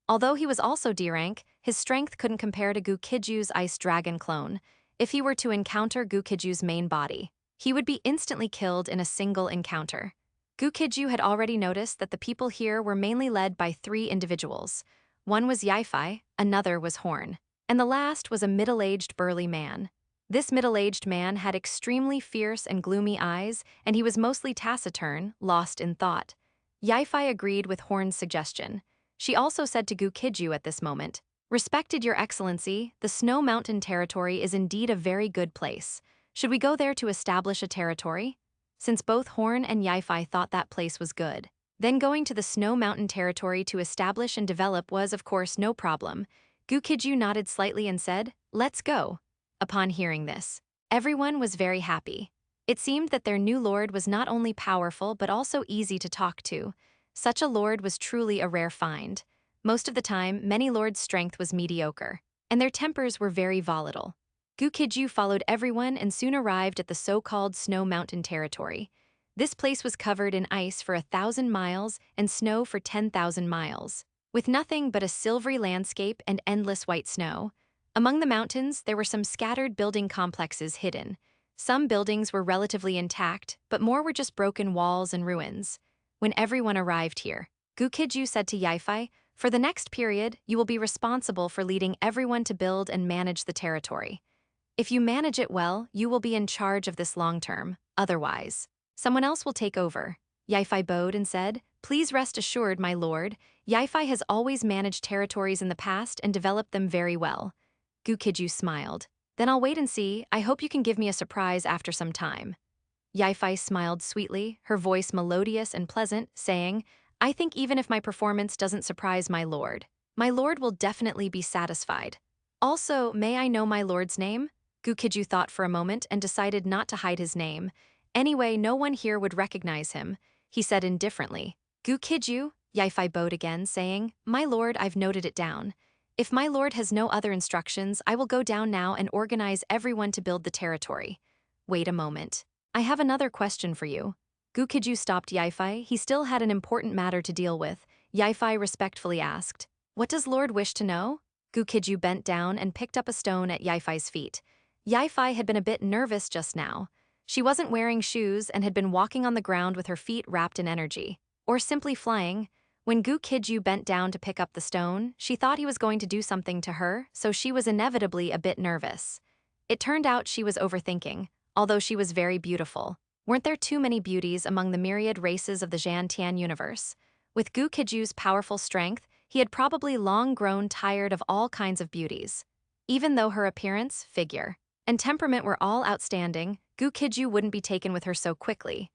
[SPEAKER 1] Although he was also D-rank, his strength couldn't compare to Gu Qijue's Ice Dragon clone. If he were to encounter Gu Qijue's main body, he would be instantly killed in a single encounter. Gu Qijue had already noticed that the people here were mainly led by 3 individuals. One was Yifei, another was Horn, and the last was a middle-aged burly man. This middle-aged man had extremely fierce and gloomy eyes, and he was mostly taciturn, lost in thought. Yifei agreed with Horn's suggestion. She also said to Gu Qijue at this moment, "Respected Your Excellency, the Snow Mountain territory is indeed a very good place. Should we go there to establish a territory?" Since both Horn and Yifei thought that place was good, then going to the Snow Mountain territory to establish and develop was, of course, no problem. Gu Qijue nodded slightly and said, "Let's go." Upon hearing this, everyone was very happy. It seemed that their new lord was not only powerful but also easy to talk to. Such a lord was truly a rare find. Most of the time, many lords' strength was mediocre, and their tempers were very volatile. Gu Qijue followed everyone and soon arrived at the so-called Snow Mountain territory. This place was covered in ice for 1,000 miles and snow for 10,000 miles, with nothing but a silvery landscape and endless white snow. Among the mountains, there were some scattered building complexes hidden. Some buildings were relatively intact, but more were just broken walls and ruins. When everyone arrived here, Gu Qijue said to Yifei, "For the next period, you will be responsible for leading everyone to build and manage the territory. If you manage it well, you will be in charge of this long term. Otherwise, someone else will take over." Yifei bowed and said, "Please rest assured, my lord. Yifei has always managed territories in the past and developed them very well." Gu Qijue smiled. "Then I'll wait and see. I hope you can give me a surprise after some time." Yifei smiled sweetly, her voice melodious and pleasant, saying, "I think even if my performance doesn't surprise my lord will definitely be satisfied. Also, may I know my lord's name?" Gu Qijue thought for a moment and decided not to hide his name. Anyway, no one here would recognize him. He said indifferently, "Gu Qijue." Yifei bowed again, saying, "My lord, I've noted it down. If my lord has no other instructions, I will go down now and organize everyone to build the territory." "Wait a moment. I have another question for you." Gu Qijue stopped Yifei. He still had an important matter to deal with. Yifei respectfully asked, What does Lord wish to know? Gu Qijue bent down and picked up a stone at Yifai's feet. Yifai had been a bit nervous just now. She wasn't wearing shoes and had been walking on the ground with her feet wrapped in energy. Or simply flying. When Gu Qijue bent down to pick up the stone, she thought he was going to do something to her, so she was inevitably a bit nervous. It turned out she was overthinking, although she was very beautiful. Weren't there too many beauties among the myriad races of the Zhantian universe? With Gu Qijue's powerful strength, he had probably long grown tired of all kinds of beauties. Even though her appearance, figure, and temperament were all outstanding, Gu Qijue wouldn't be taken with her so quickly.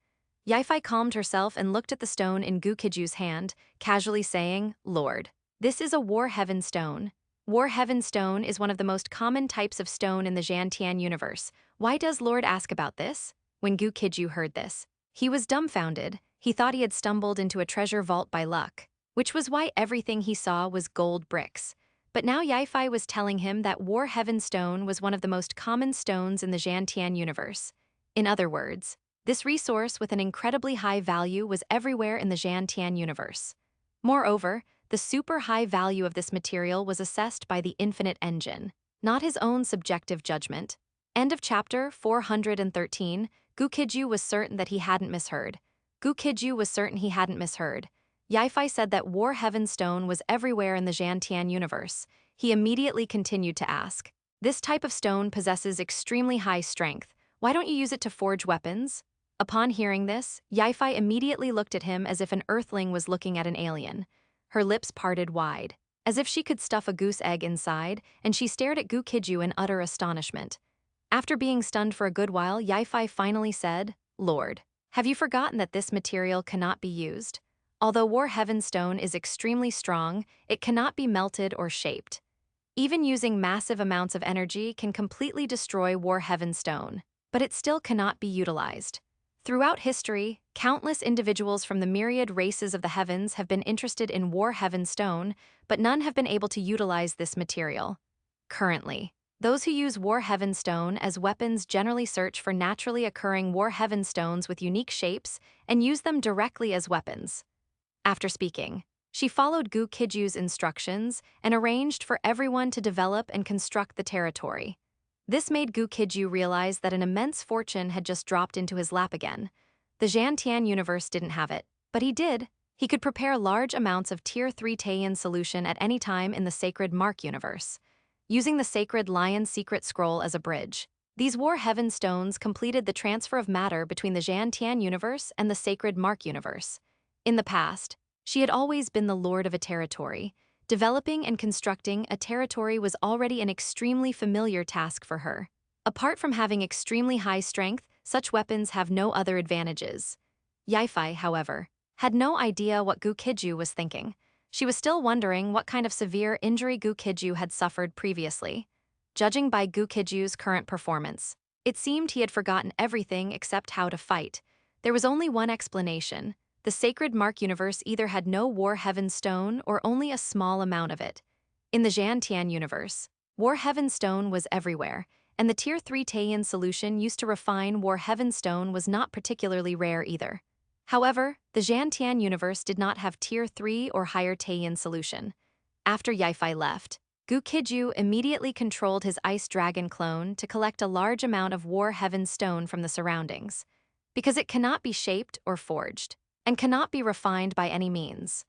[SPEAKER 1] Yifai calmed herself and looked at the stone in Gu Qijue's hand, casually saying, "Lord, this is a War Heaven stone. War Heaven stone is one of the most common types of stone in the Zhantian universe. Why does Lord ask about this?" When Gu Qijue heard this, he was dumbfounded. He thought he had stumbled into a treasure vault by luck, which was why everything he saw was gold bricks. But now Yifai was telling him that War Heaven stone was one of the most common stones in the Zhantian universe. In other words, this resource with an incredibly high value was everywhere in the Zhantian universe. Moreover, the super high value of this material was assessed by the Infinite Engine, not his own subjective judgment. End of chapter 413. Gu Qijue was certain that he hadn't misheard. Gu Qijue was certain he hadn't misheard. Yifai said that War Heaven stone was everywhere in the Zhantian universe. He immediately continued to ask, "This type of stone possesses extremely high strength. Why don't you use it to forge weapons?" Upon hearing this, Yifai immediately looked at him as if an earthling was looking at an alien. Her lips parted wide, as if she could stuff a goose egg inside, and she stared at Gu Qijue in utter astonishment. After being stunned for a good while, Yifai finally said, "Lord, have you forgotten that this material cannot be used? Although War Heaven stone is extremely strong, it cannot be melted or shaped. Even using massive amounts of energy can completely destroy War Heaven stone, but it still cannot be utilized. Throughout history, countless individuals from the myriad races of the heavens have been interested in War Heaven stone, but none have been able to utilize this material. Currently, those who use War Heaven stone as weapons generally search for naturally occurring War Heaven stones with unique shapes and use them directly as weapons." After speaking, she followed Gu Qijue's instructions and arranged for everyone to develop and construct the territory. This made Gu Qijue realize that an immense fortune had just dropped into his lap again. The Zhantian universe didn't have it, but he did. He could prepare large amounts of Tier 3 Taiyan solution at any time in the Sacred Mark universe, using the Sacred Lion Secret Scroll as a bridge. These War Heaven stones completed the transfer of matter between the Zhantian universe and the Sacred Mark universe. In the past, she had always been the lord of a territory. Developing and constructing a territory was already an extremely familiar task for her. Apart from having extremely high strength, such weapons have no other advantages. Yifai, however, had no idea what Gu Qijue was thinking. She was still wondering what kind of severe injury Gu Qijue had suffered previously. Judging by Gu Qijue's current performance, it seemed he had forgotten everything except how to fight. There was only one explanation. The Sacred Mark universe either had no War Heaven stone or only a small amount of it. In the Zhantian universe, War Heaven stone was everywhere, and the Tier 3 Taiyan solution used to refine War Heaven stone was not particularly rare either. However, the Zhantian universe did not have Tier 3 or higher Taiyan solution. After Yifai left, Gu Qijue immediately controlled his Ice Dragon clone to collect a large amount of War Heaven stone from the surroundings, because it cannot be shaped or forged, and cannot be refined by any means.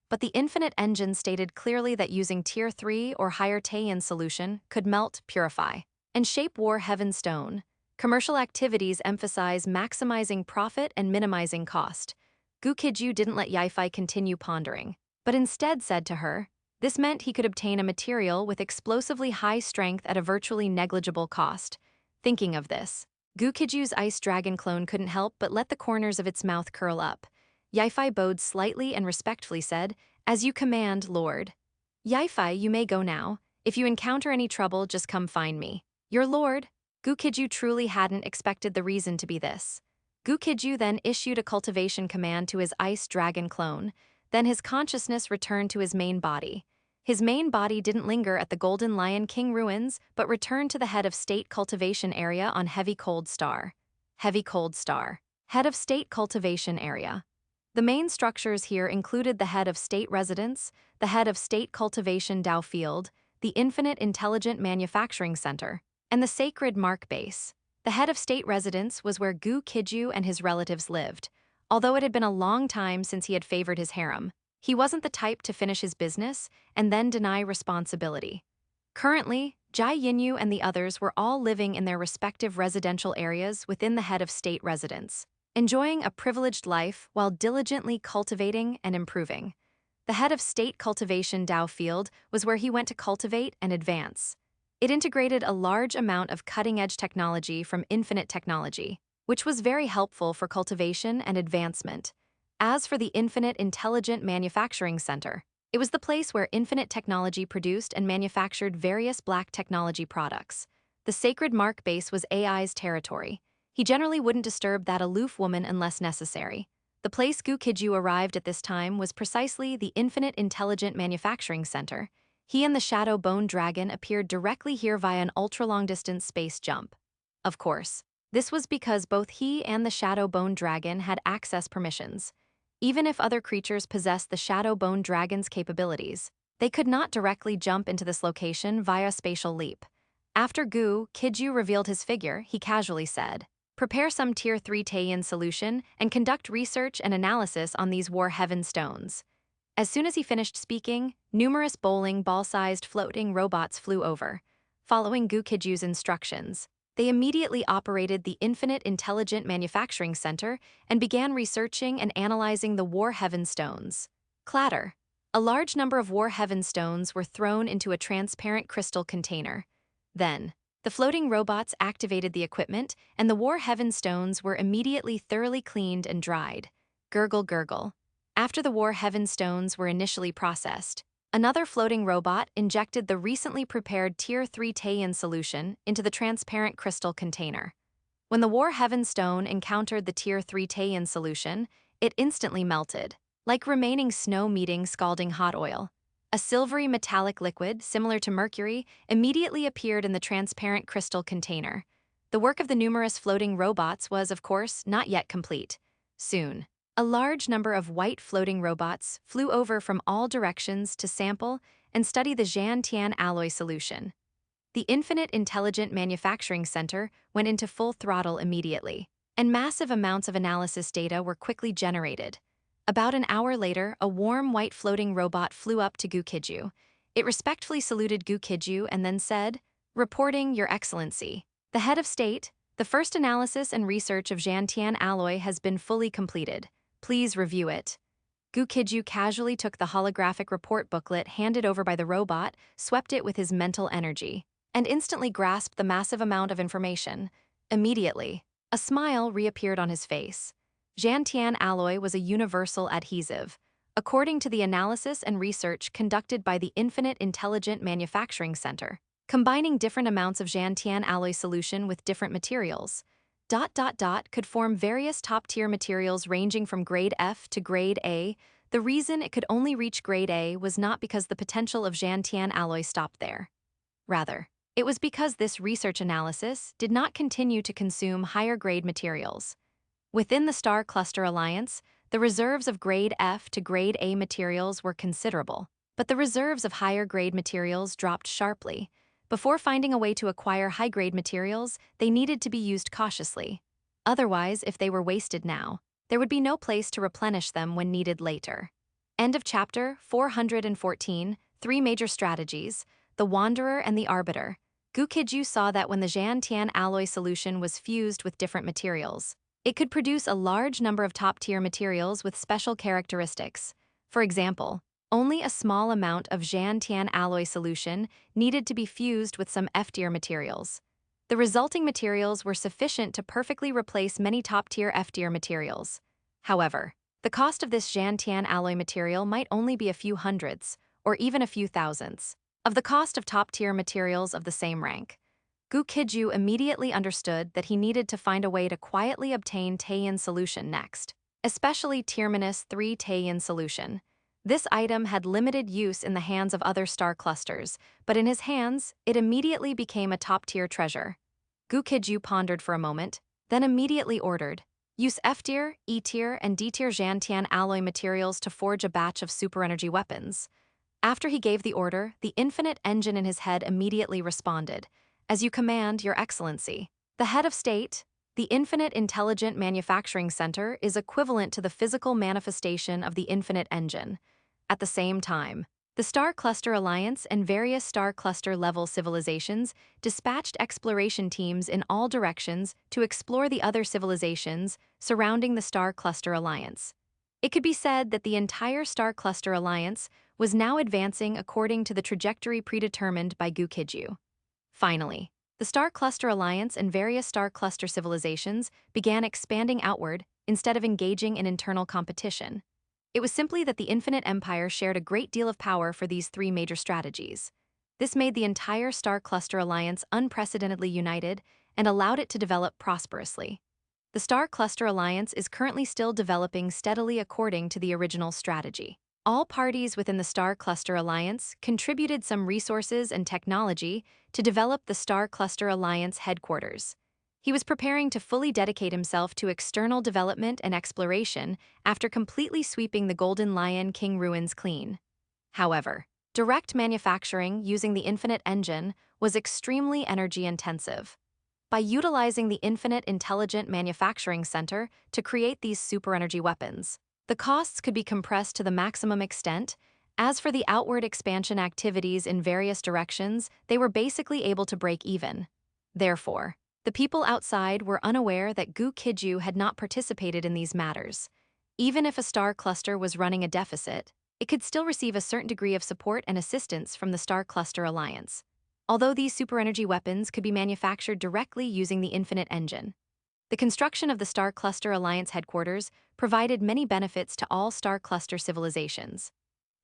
[SPEAKER 1] But the Infinite Engine stated clearly that using Tier 3 or higher Taiyan solution could melt, purify, and shape War Heaven stone. Commercial activities emphasize maximizing profit and minimizing cost. Gu Qijue didn't let Yifai continue pondering, but instead said to her, this meant he could obtain a material with explosively high strength at a virtually negligible cost. Thinking of this, Gu Qijue's Ice Dragon clone couldn't help but let the corners of its mouth curl up. Yifai bowed slightly and respectfully said, "As you command, Lord." "Yifai, you may go now. If you encounter any trouble, just come find me." "Your lord?" Gu Qijue truly hadn't expected the reason to be this. Gu Qijue then issued a cultivation command to his Ice Dragon clone. Then his consciousness returned to his main body. His main body didn't linger at the Golden Lion King ruins, but returned to the head of state cultivation area on Heavy Cold Star. Heavy Cold Star. Head of state cultivation area. The main structures here included the head of state residence, the head of state cultivation Dao Field, the Infinite Intelligent Manufacturing Center, and the Sacred Mark Base. The head of state residence was where Gu Qijue and his relatives lived. Although it had been a long time since he had favored his harem, he wasn't the type to finish his business and then deny responsibility. Currently, Jai Yinyu and the others were all living in their respective residential areas within the head of state residence, enjoying a privileged life while diligently cultivating and improving. The head of state cultivation Dao Field was where he went to cultivate and advance. It integrated a large amount of cutting-edge technology from Infinite Technology, which was very helpful for cultivation and advancement. As for the Infinite Intelligent Manufacturing Center, it was the place where Infinite Technology produced and manufactured various black technology products. The Sacred Mark Base was AI's territory. He generally wouldn't disturb that aloof woman unless necessary. The place Gu Qijue arrived at this time was precisely the Infinite Intelligent Manufacturing Center. He and the Shadow Bone Dragon appeared directly here via an ultra-long-distance space jump. Of course, this was because both he and the Shadow Bone Dragon had access permissions. Even if other creatures possessed the Shadow Bone Dragon's capabilities, they could not directly jump into this location via spatial leap. After Gu Qijue revealed his figure, he casually said, "Prepare some Tier 3 Taiyan solution and conduct research and analysis on these War Heaven stones." As soon as he finished speaking, numerous bowling ball-sized floating robots flew over. Following Gu Qijue's instructions, they immediately operated the Infinite Intelligent Manufacturing Center and began researching and analyzing the War Heaven stones. Clatter. A large number of War Heaven stones were thrown into a transparent crystal container. Then, the floating robots activated the equipment, and the War Heaven stones were immediately thoroughly cleaned and dried. Gurgle gurgle. After the War Heaven stones were initially processed, another floating robot injected the recently prepared Tier 3 Taiyan solution into the transparent crystal container. When the War Heaven stone encountered the Tier 3 Taiyan solution, it instantly melted, like remaining snow meeting scalding hot oil. A silvery metallic liquid, similar to mercury, immediately appeared in the transparent crystal container. The work of the numerous floating robots was, of course, not yet complete. Soon, a large number of white floating robots flew over from all directions to sample and study the Zhantian alloy solution. The Infinite Intelligent Manufacturing Center went into full throttle immediately, and massive amounts of analysis data were quickly generated. About an hour later, a warm white floating robot flew up to Gu Qijue. It respectfully saluted Gu Qijue and then said, "Reporting, Your Excellency. The head of state, the first analysis and research of Zhantian alloy has been fully completed. Please review it." Gu Qijue casually took the holographic report booklet handed over by the robot, swept it with his mental energy, and instantly grasped the massive amount of information. Immediately, a smile reappeared on his face. Zhantian alloy was a universal adhesive. According to the analysis and research conducted by the Infinite Intelligent Manufacturing Center, combining different amounts of Zhantian alloy solution with different materials, could form various top-tier materials ranging from grade F to grade A. The reason it could only reach grade A was not because the potential of Zhantian alloy stopped there. Rather, it was because this research analysis did not continue to consume higher-grade materials. Within the Star Cluster Alliance, the reserves of grade F to grade A materials were considerable, but the reserves of higher-grade materials dropped sharply. Before finding a way to acquire high-grade materials, they needed to be used cautiously. Otherwise, if they were wasted now, there would be no place to replenish them when needed later. End of chapter 414, 3 major strategies, the Wanderer and the Arbiter. Gu Qijue saw that when the Zhantian alloy solution was fused with different materials, it could produce a large number of top-tier materials with special characteristics. For example, only a small amount of Zhantian alloy solution needed to be fused with some F-tier materials. The resulting materials were sufficient to perfectly replace many top-tier F-tier materials. However, the cost of this Zhantian alloy material might only be a few hundredths, or even a few thousandths, of the cost of top-tier materials of the same rank. Gu Qijue immediately understood that he needed to find a way to quietly obtain Taiyan solution next, especially Tier 3 Taiyan solution. This item had limited use in the hands of other star clusters, but in his hands, it immediately became a top-tier treasure. Gu Qijue pondered for a moment, then immediately ordered, Use F-tier, E-tier, and D-tier Zhantian alloy materials to forge a batch of super-energy weapons. After he gave the order, the infinite engine in his head immediately responded. As you command, Your Excellency. The head of state, the Infinite Intelligent Manufacturing Center, is equivalent to the physical manifestation of the infinite engine. At the same time, the Star Cluster Alliance and various Star Cluster-level civilizations dispatched exploration teams in all directions to explore the other civilizations surrounding the Star Cluster Alliance. It could be said that the entire Star Cluster Alliance was now advancing according to the trajectory predetermined by Gu Qijue. Finally, the Star Cluster Alliance and various Star Cluster civilizations began expanding outward instead of engaging in internal competition. It was simply that the Infinite Empire shared a great deal of power for these three major strategies. This made the entire Star Cluster Alliance unprecedentedly united and allowed it to develop prosperously. The Star Cluster Alliance is currently still developing steadily according to the original strategy. All parties within the Star Cluster Alliance contributed some resources and technology to develop the Star Cluster Alliance headquarters. He was preparing to fully dedicate himself to external development and exploration after completely sweeping the Golden Lion King ruins clean. However, direct manufacturing using the Infinite Engine was extremely energy-intensive. By utilizing the Infinite Intelligent Manufacturing Center to create these super-energy weapons, the costs could be compressed to the maximum extent. As for the outward expansion activities in various directions, they were basically able to break even. Therefore, the people outside were unaware that Gu Qijue had not participated in these matters. Even if a star cluster was running a deficit, it could still receive a certain degree of support and assistance from the Star Cluster Alliance, although these super-energy weapons could be manufactured directly using the Infinite Engine. The construction of the Star Cluster Alliance headquarters provided many benefits to all Star Cluster civilizations.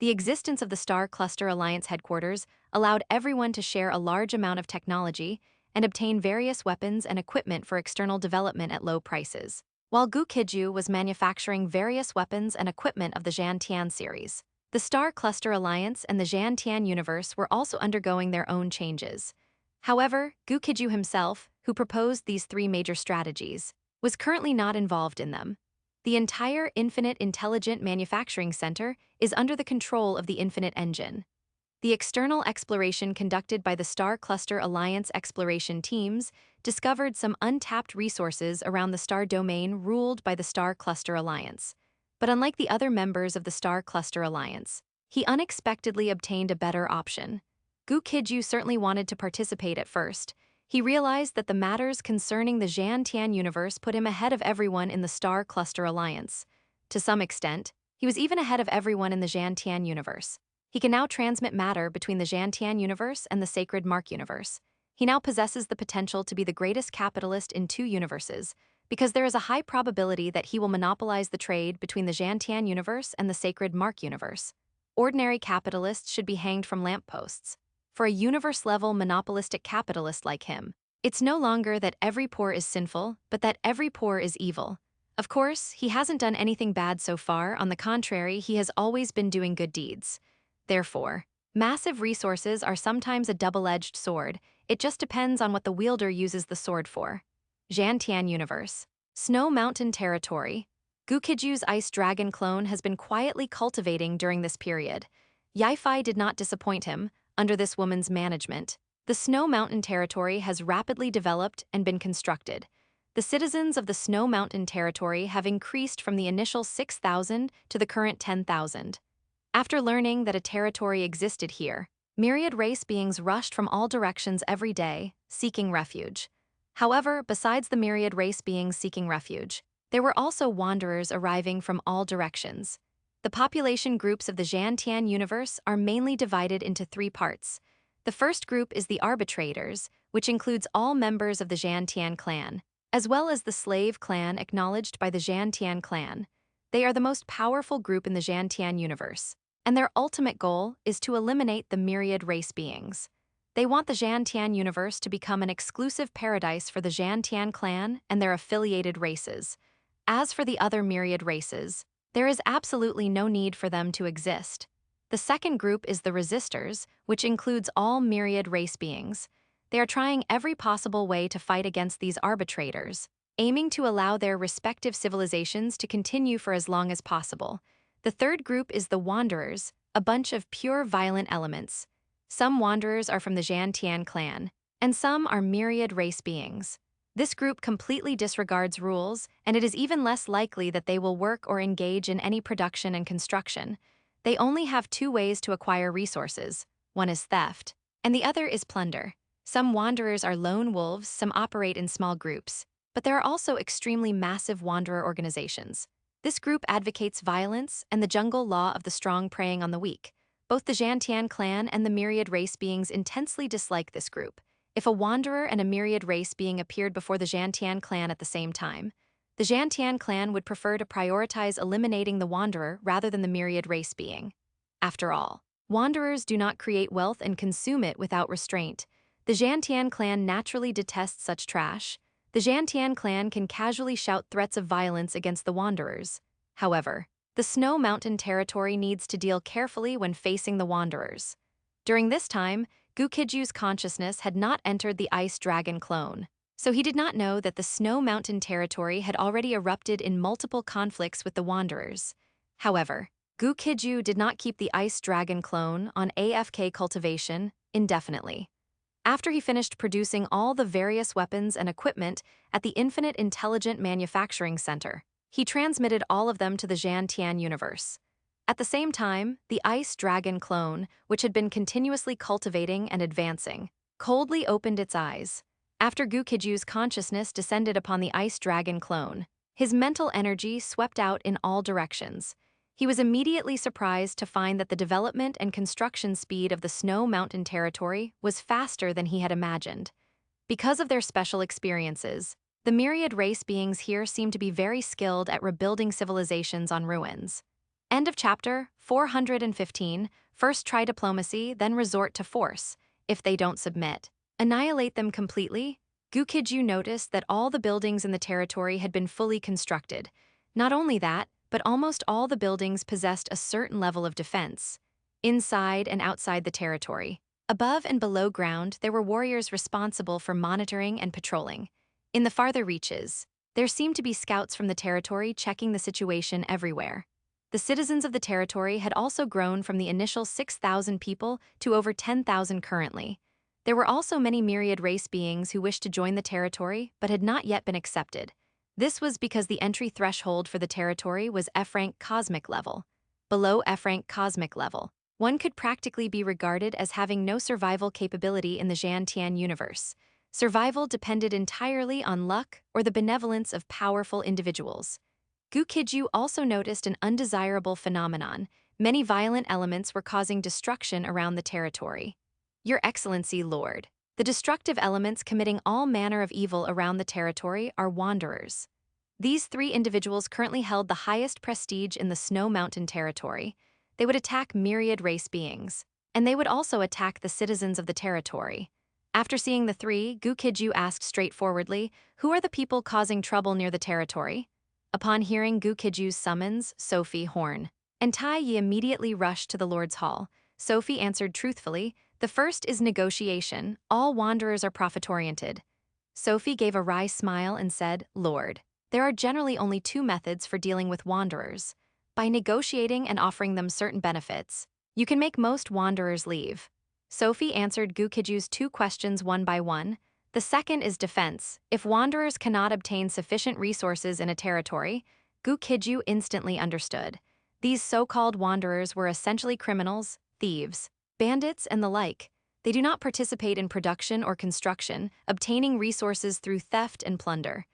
[SPEAKER 1] The existence of the Star Cluster Alliance headquarters allowed everyone to share a large amount of technology and obtain various weapons and equipment for external development at low prices, while Gu Qijue was manufacturing various weapons and equipment of the Zhantian series. The Star Cluster Alliance and the Zhantian universe were also undergoing their own changes. However, Gu Qijue himself, who proposed these three major strategies, was currently not involved in them. The entire Infinite Intelligent Manufacturing Center is under the control of the Infinite Engine. The external exploration conducted by the Star Cluster Alliance exploration teams discovered some untapped resources around the star domain ruled by the Star Cluster Alliance. But unlike the other members of the Star Cluster Alliance, he unexpectedly obtained a better option. Gu Qijue certainly wanted to participate at first. He realized that the matters concerning the Zhantian universe put him ahead of everyone in the Star Cluster Alliance. To some extent, he was even ahead of everyone in the Zhantian universe. He can now transmit matter between the Zhantian universe and the Sacred Mark universe. He now possesses the potential to be the greatest capitalist in two universes, because there is a high probability that he will monopolize the trade between the Zhantian universe and the Sacred Mark universe. Ordinary capitalists should be hanged from lampposts. For a universe-level monopolistic capitalist like him, it's no longer that every poor is sinful, but that every poor is evil. Of course, he hasn't done anything bad so far. On the contrary, he has always been doing good deeds. Therefore, massive resources are sometimes a double-edged sword. It just depends on what the wielder uses the sword for. Zhantian Universe. Snow Mountain Territory. Gu Qijue's Ice Dragon clone has been quietly cultivating during this period. Yi-Fi did not disappoint him. Under this woman's management, the Snow Mountain Territory has rapidly developed and been constructed. The citizens of the Snow Mountain Territory have increased from the initial 6,000 to the current 10,000. After learning that a territory existed here, myriad race beings rushed from all directions every day, seeking refuge. However, besides the myriad race beings seeking refuge, there were also wanderers arriving from all directions. The population groups of the Zhantian universe are mainly divided into three parts. The first group is the arbitrators, which includes all members of the Zhantian clan, as well as the slave clan acknowledged by the Zhantian clan. They are the most powerful group in the Zhantian universe, and their ultimate goal is to eliminate the myriad race beings. They want the Zhantian universe to become an exclusive paradise for the Zhantian clan and their affiliated races. As for the other myriad races, there is absolutely no need for them to exist. The second group is the resistors, which includes all myriad race beings. They are trying every possible way to fight against these arbitrators. aiming to allow their respective civilizations to continue for as long as possible. The third group is the Wanderers, a bunch of pure violent elements. Some Wanderers are from the Zhantian clan, and some are myriad race beings. This group completely disregards rules, and it is even less likely that they will work or engage in any production and construction. They only have two ways to acquire resources. One is theft, and the other is plunder. Some Wanderers are lone wolves, some operate in small groups. But there are also extremely massive Wanderer organizations. This group advocates violence and the jungle law of the strong preying on the weak. Both the Zhantian clan and the myriad race beings intensely dislike this group. If a Wanderer and a myriad race being appeared before the Zhantian clan at the same time, the Zhantian clan would prefer to prioritize eliminating the Wanderer rather than the myriad race being. After all, Wanderers do not create wealth and consume it without restraint. The Zhantian clan naturally detests such trash. The Zhantian clan can casually shout threats of violence against the Wanderers. However, the Snow Mountain territory needs to deal carefully when facing the Wanderers. During this time, Gu Qijue's consciousness had not entered the Ice Dragon clone, so he did not know that the Snow Mountain territory had already erupted in multiple conflicts with the Wanderers. However, Gu Qijue did not keep the Ice Dragon clone on AFK cultivation indefinitely. After he finished producing all the various weapons and equipment at the Infinite Intelligent Manufacturing Center, he transmitted all of them to the Zhantian universe. At the same time, the Ice Dragon clone, which had been continuously cultivating and advancing, coldly opened its eyes. After Gu Qijue's consciousness descended upon the Ice Dragon clone, his mental energy swept out in all directions. He was immediately surprised to find that the development and construction speed of the Snow Mountain territory was faster than he had imagined. Because of their special experiences, the myriad race beings here seem to be very skilled at rebuilding civilizations on ruins. End of chapter 415. First try diplomacy, then resort to force. If they don't submit, annihilate them completely. Gu Qijue noticed that all the buildings in the territory had been fully constructed. Not only that, but almost all the buildings possessed a certain level of defense, inside and outside the territory. Above and below ground, there were warriors responsible for monitoring and patrolling. In the farther reaches, there seemed to be scouts from the territory checking the situation everywhere. The citizens of the territory had also grown from the initial 6,000 people to over 10,000 currently. There were also many myriad race beings who wished to join the territory but had not yet been accepted. This was because the entry threshold for the territory was F-rank cosmic level. Below F-rank cosmic level, one could practically be regarded as having no survival capability in the Zhantian universe. Survival depended entirely on luck or the benevolence of powerful individuals. Gu Qijue also noticed an undesirable phenomenon. Many violent elements were causing destruction around the territory. Your Excellency, Lord. The destructive elements committing all manner of evil around the territory are Wanderers. These three individuals currently held the highest prestige in the Snow Mountain territory. They would attack myriad race beings, and they would also attack the citizens of the territory. After seeing the three, Gu Qijue asked straightforwardly, "Who are the people causing trouble near the territory?" Upon hearing Gu Qijue's summons, Sophie, Horn, and Tai Yi immediately rushed to the Lord's Hall. Sophie answered truthfully, "The first is negotiation. All Wanderers are profit-oriented." Sophie gave a wry smile and said, "Lord, there are generally only two methods for dealing with Wanderers. By negotiating and offering them certain benefits, you can make most Wanderers leave." Sophie answered Gu Qijue's two questions one by one. The second is defense. If Wanderers cannot obtain sufficient resources in a territory, Gu Qijue instantly understood. These so-called Wanderers were essentially criminals, thieves, bandits, and the like. They do not participate in production or construction, obtaining resources through theft and plunder.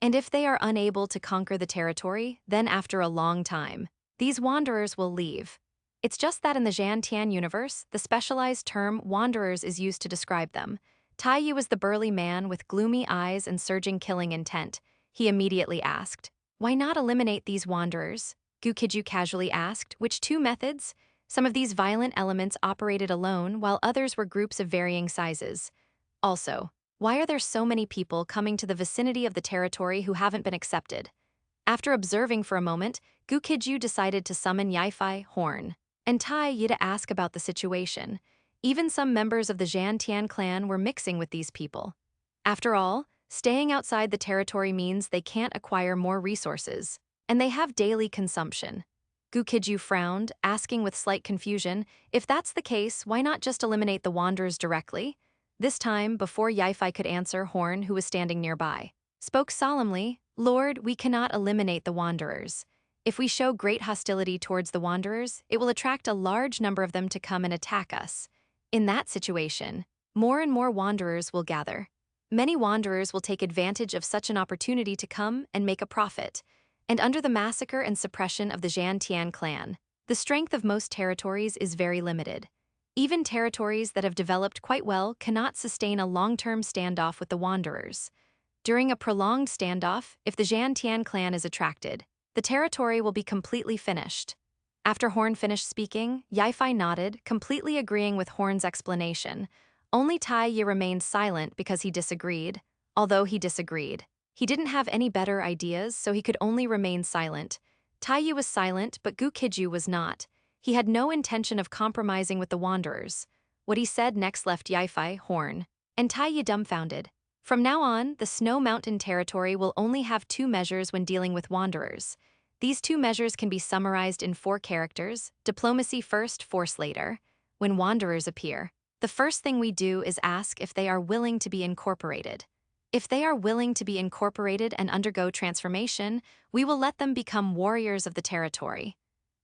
[SPEAKER 1] And if they are unable to conquer the territory, then after a long time, these Wanderers will leave. It's just that in the Zhantian universe, the specialized term Wanderers is used to describe them. Tai Yi was the burly man with gloomy eyes and surging killing intent. He immediately asked, "Why not eliminate these Wanderers?" Gu Qijue casually asked, "Which two methods?" Some of these violent elements operated alone, while others were groups of varying sizes. Also, why are there so many people coming to the vicinity of the territory who haven't been accepted? After observing for a moment, Gu Qijue decided to summon Yifei, Horn, and Tai Yi to ask about the situation. Even some members of the Zhantian clan were mixing with these people. After all, Staying outside the territory means they can't acquire more resources, and they have daily consumption. Gu Qijue frowned, asking with slight confusion, if that's the case, why not just eliminate the wanderers directly? This time, before Yifei could answer, Horn, who was standing nearby, spoke solemnly, Lord, we cannot eliminate the wanderers. If we show great hostility towards the wanderers, it will attract a large number of them to come and attack us. In that situation, more and more wanderers will gather. Many wanderers will take advantage of such an opportunity to come and make a profit. And under the massacre and suppression of the Zhantian clan, the strength of most territories is very limited. Even territories that have developed quite well cannot sustain a long-term standoff with the wanderers. During a prolonged standoff, if the Zhantian clan is attracted, the territory will be completely finished. After Horn finished speaking, Yifei nodded, completely agreeing with Horn's explanation. Only Taiyi remained silent because he disagreed. Although he disagreed, he didn't have any better ideas, so he could only remain silent. Taiyi was silent, but Gu Qijue was not. He had no intention of compromising with the wanderers. What he said next left Yifei, Horn, and Taiyi dumbfounded. From now on, the Snow Mountain territory will only have 2 measures when dealing with wanderers. These 2 measures can be summarized in 4 characters: diplomacy first, force later. When wanderers appear, the first thing we do is ask if they are willing to be incorporated. If they are willing to be incorporated and undergo transformation, we will let them become warriors of the territory.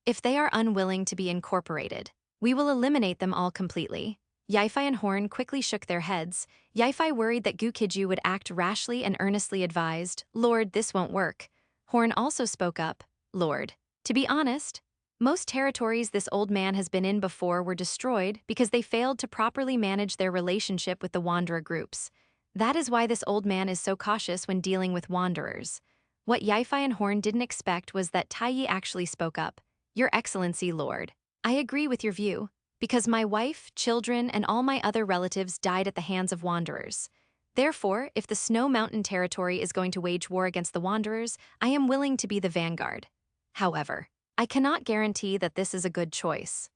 [SPEAKER 1] If they are unwilling to be incorporated, we will eliminate them all completely. Yifei and Horn quickly shook their heads. Yifei worried that Gu Qijue would act rashly and earnestly advised, Lord, this won't work. Horn also spoke up, Lord, to be honest, most territories this old man has been in before were destroyed because they failed to properly manage their relationship with the wanderer groups. That is why this old man is so cautious when dealing with wanderers. What Yifei and Horn didn't expect was that Taiyi actually spoke up. Your Excellency, Lord, I agree with your view, because my wife, children, and all my other relatives died at the hands of wanderers. Therefore, if the Snow Mountain territory is going to wage war against the wanderers, I am willing to be the vanguard. However, I cannot guarantee that this is a good choice.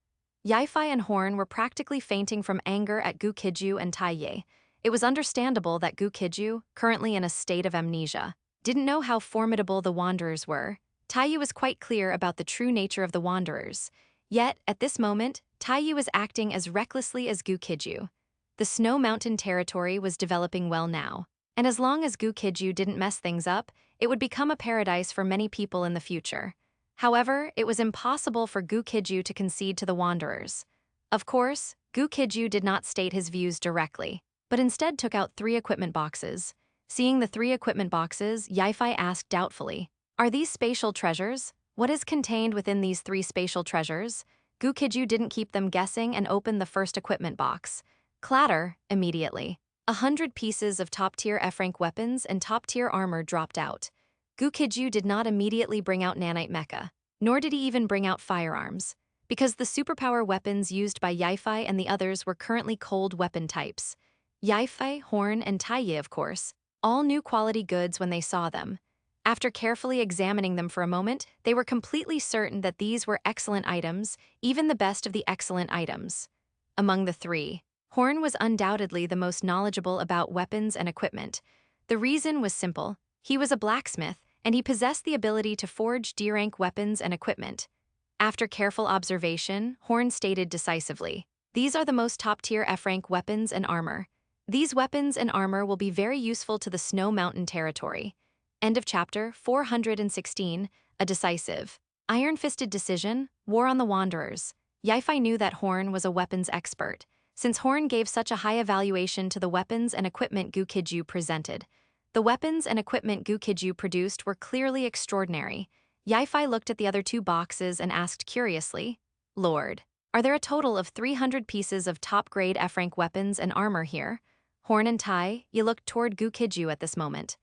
[SPEAKER 1] Yifei and Horn were practically fainting from anger at Gu Qijue and Taiyi. It was understandable that Gu Qijue, currently in a state of amnesia, didn't know how formidable the wanderers were. Taiyi was quite clear about the true nature of the wanderers. Yet, at this moment, Taiyi was acting as recklessly as Gu Qijue. The Snow Mountain territory was developing well now, and as long as Gu Qijue didn't mess things up, it would become a paradise for many people in the future. However, it was impossible for Gu Qijue to concede to the wanderers. Of course, Gu Qijue did not state his views directly, but instead took out 3 equipment boxes. Seeing the 3 equipment boxes, Yifei asked doubtfully, Are these spatial treasures? What is contained within these 3 spatial treasures? Gu Qijue didn't keep them guessing and opened the first equipment box. Clatter, immediately. 100 pieces of top-tier F-rank weapons and top-tier armor dropped out. Gu Qijue did not immediately bring out nanite mecha, nor did he even bring out firearms, because the superpower weapons used by Yifei and the others were currently cold weapon types. Yifei, Horn, and Taiyi, of course, all knew quality goods when they saw them. After carefully examining them for a moment, they were completely certain that these were excellent items, even the best of the excellent items. Among the 3, Horn was undoubtedly the most knowledgeable about weapons and equipment. The reason was simple. He was a blacksmith, and he possessed the ability to forge D-rank weapons and equipment. After careful observation, Horn stated decisively, These are the most top-tier F-rank weapons and armor. These weapons and armor will be very useful to the Snow Mountain territory. End of chapter 416, A Decisive, Iron-Fisted Decision, War on the Wanderers. Yifei knew that Horn was a weapons expert, since Horn gave such a high evaluation to the weapons and equipment Gu Qijue presented. The weapons and equipment Gu Qijue produced were clearly extraordinary. Yifei looked at the other 2 boxes and asked curiously, Lord, are there a total of 300 pieces of top-grade F-rank weapons and armor here? Horn and Taiyi looked toward Gu Qijue at this moment.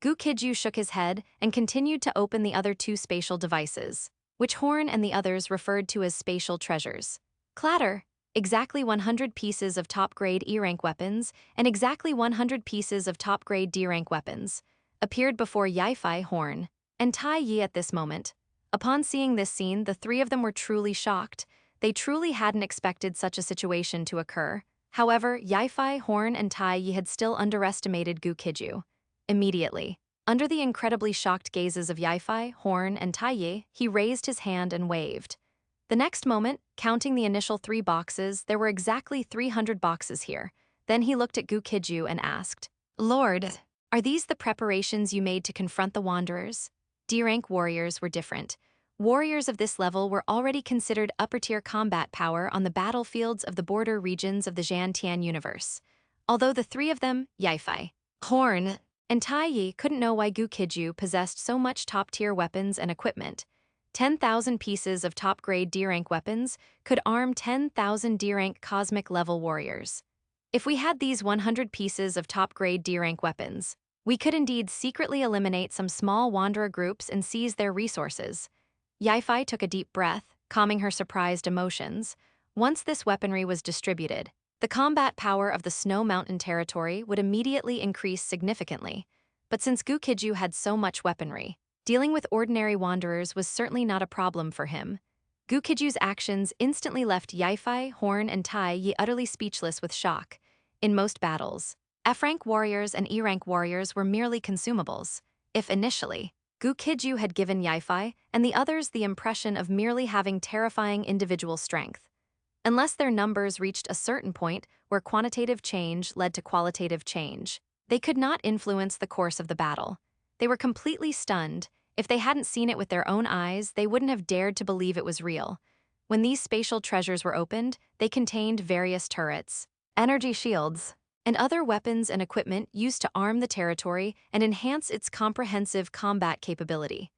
[SPEAKER 1] Gu Qijue shook his head and continued to open the other 2 spatial devices, which Horn and the others referred to as spatial treasures. Clatter! Exactly 100 pieces of top-grade E-rank weapons and exactly 100 pieces of top-grade D-rank weapons appeared before Yifei, Horn, and Taiyi at this moment. Upon seeing this scene, the 3 of them were truly shocked. They truly hadn't expected such a situation to occur. However, Yifei, Horn, and Taiyi had still underestimated Gu Qijue. immediately. Under the incredibly shocked gazes of Yifei, Horn, and Taiyi, he raised his hand and waved. The next moment, counting the initial 3 boxes, there were exactly 300 boxes here. Then he looked at Gu Qijue and asked, "Lord, are these the preparations you made to confront the Wanderers?" D-rank warriors were different. Warriors of this level were already considered upper-tier combat power on the battlefields of the border regions of the Zhantian universe. Although the 3 of them, Yifei, Horn, and Taiyi, couldn't know why Gu Qijue possessed so much top-tier weapons and equipment. 10,000 pieces of top-grade D-rank weapons could arm 10,000 D-rank cosmic-level warriors. If we had these 100 pieces of top-grade D-rank weapons, we could indeed secretly eliminate some small wanderer groups and seize their resources. Yifei took a deep breath, calming her surprised emotions. Once this weaponry was distributed, the combat power of the Snow Mountain territory would immediately increase significantly. But since Gu Qijue had so much weaponry, dealing with ordinary wanderers was certainly not a problem for him. Gu Qijue's actions instantly left Yifei, Horn, and Taiyi utterly speechless with shock. In most battles, F-rank warriors and E-rank warriors were merely consumables. If initially, Gu Qijue had given Yifei and the others the impression of merely having terrifying individual strength. Unless their numbers reached a certain point where quantitative change led to qualitative change, they could not influence the course of the battle. They were completely stunned. If they hadn't seen it with their own eyes, they wouldn't have dared to believe it was real. When these spatial treasures were opened, they contained various turrets, energy shields, and other weapons and equipment used to arm the territory and enhance its comprehensive combat capability.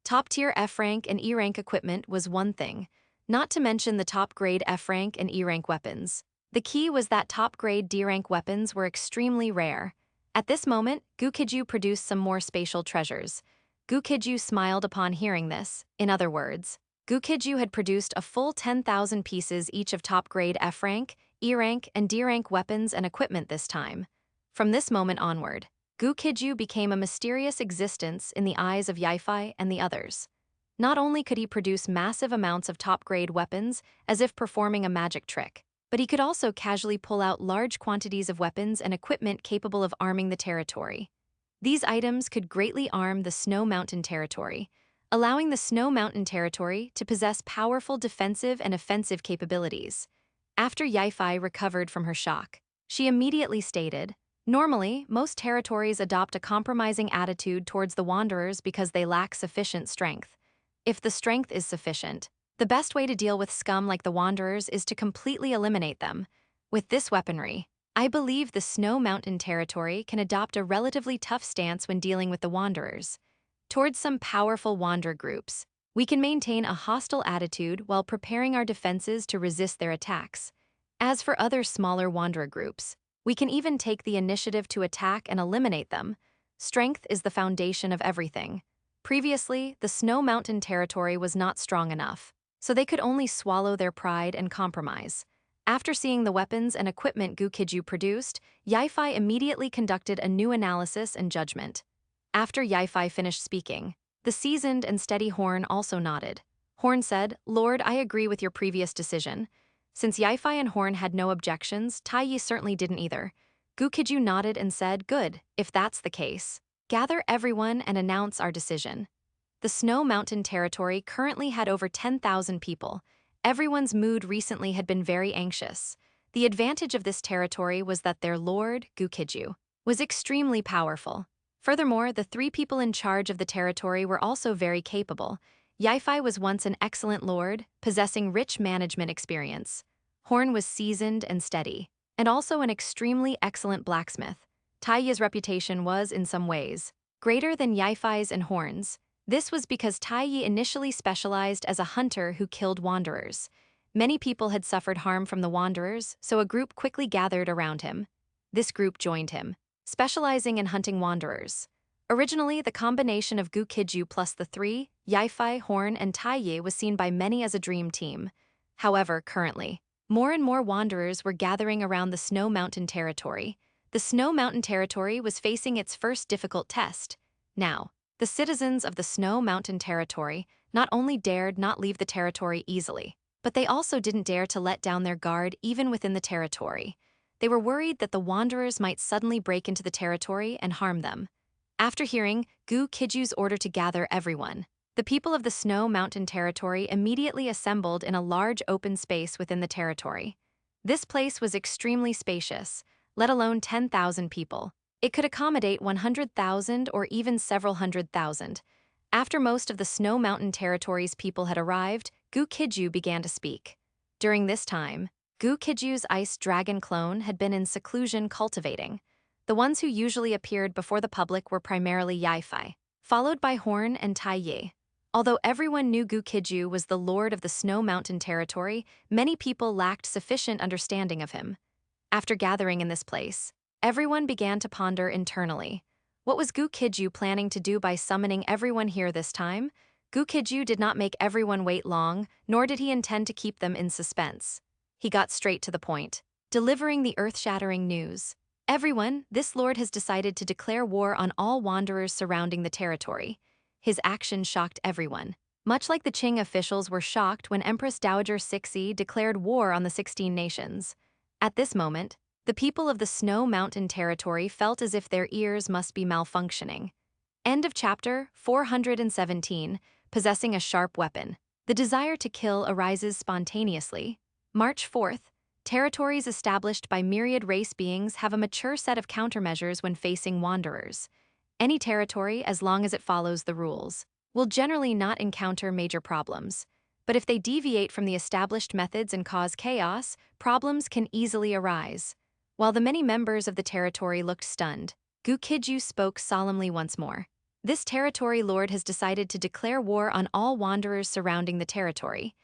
[SPEAKER 1] Top-tier F-rank and E-rank equipment was one thing, not to mention the top-grade F-rank and E-rank weapons. The key was that top-grade D-rank weapons were extremely rare. At this moment, Gu Qijue produced some more spatial treasures. Gu Qijue smiled upon hearing this. In other words, Gu Qijue had produced a full 10,000 pieces each of top-grade F-rank, E-rank, and D-rank weapons and equipment this time. From this moment onward, Gu Qijue became a mysterious existence in the eyes of Yifei and the others. Not only could he produce massive amounts of top-grade weapons, as if performing a magic trick, but he could also casually pull out large quantities of weapons and equipment capable of arming the territory. These items could greatly arm the Snow Mountain territory, allowing the Snow Mountain territory to possess powerful defensive and offensive capabilities. After Yifei recovered from her shock, she immediately stated, "Normally, most territories adopt a compromising attitude towards the Wanderers because they lack sufficient strength. If the strength is sufficient, the best way to deal with scum like the Wanderers is to completely eliminate them. With this weaponry, I believe the Snow Mountain territory can adopt a relatively tough stance when dealing with the Wanderers. Towards some powerful Wanderer groups, we can maintain a hostile attitude while preparing our defenses to resist their attacks. As for other smaller Wanderer groups, we can even take the initiative to attack and eliminate them. Strength is the foundation of everything. Previously, the Snow Mountain territory was not strong enough, so they could only swallow their pride and compromise. After seeing the weapons and equipment Gu Qijue produced, Yifei immediately conducted a new analysis and judgment. After Yifei finished speaking, the seasoned and steady Horn also nodded. Horn said, "Lord, I agree with your previous decision." Since Yifei and Horn had no objections, Taiyi certainly didn't either. Gu Qijue nodded and said, "Good, if that's the case. Gather everyone and announce our decision." The Snow Mountain territory currently had over 10,000 people. Everyone's mood recently had been very anxious. The advantage of this territory was that their lord, Gu Qijue, was extremely powerful. Furthermore, the 3 people in charge of the territory were also very capable. Yifei was once an excellent lord, possessing rich management experience. Horn was seasoned and steady, and also an extremely excellent blacksmith. Taiyi's reputation was, in some ways, greater than Yifei's and Horn's. This was because Taiyi initially specialized as a hunter who killed wanderers. Many people had suffered harm from the wanderers, so a group quickly gathered around him. This group joined him, specializing in hunting wanderers. Originally, the combination of Gu Qijue plus the 3, Yifei, Horn, and Taiyi was seen by many as a dream team. However, currently, more and more wanderers were gathering around the Snow Mountain territory. The Snow Mountain territory was facing its first difficult test. Now, the citizens of the Snow Mountain territory not only dared not leave the territory easily, but they also didn't dare to let down their guard even within the territory. They were worried that the wanderers might suddenly break into the territory and harm them. After hearing Gu Qijue's order to gather everyone, the people of the Snow Mountain Territory immediately assembled in a large open space within the territory. This place was extremely spacious, let alone 10,000 people. It could accommodate 100,000 or even several 100,000. After most of the Snow Mountain Territory's people had arrived, Gu Qijue began to speak. During this time, Gu Qijue's ice dragon clone had been in seclusion cultivating. The ones who usually appeared before the public were primarily Yaifai, followed by Horn and Tai Yi. Although everyone knew Gu Qijue was the lord of the Snow Mountain Territory, many people lacked sufficient understanding of him. After gathering in this place, everyone began to ponder internally. What was Gu Qijue planning to do by summoning everyone here this time? Gu Qijue did not make everyone wait long, nor did he intend to keep them in suspense. He got straight to the point, delivering the earth-shattering news. Everyone, this lord has decided to declare war on all wanderers surrounding the territory. His action shocked everyone. Much like the Qing officials were shocked when Empress Dowager Cixi declared war on the 16 nations. At this moment, the people of the Snow Mountain Territory felt as if their ears must be malfunctioning. End of chapter 417, possessing a sharp weapon. The desire to kill arises spontaneously. March 4th, territories established by myriad race beings have a mature set of countermeasures when facing wanderers. Any territory, as long as it follows the rules, will generally not encounter major problems. But if they deviate from the established methods and cause chaos, problems can easily arise. While the many members of the territory looked stunned, Gu Qijue spoke solemnly once more. This territory lord has decided to declare war on all wanderers surrounding the territory.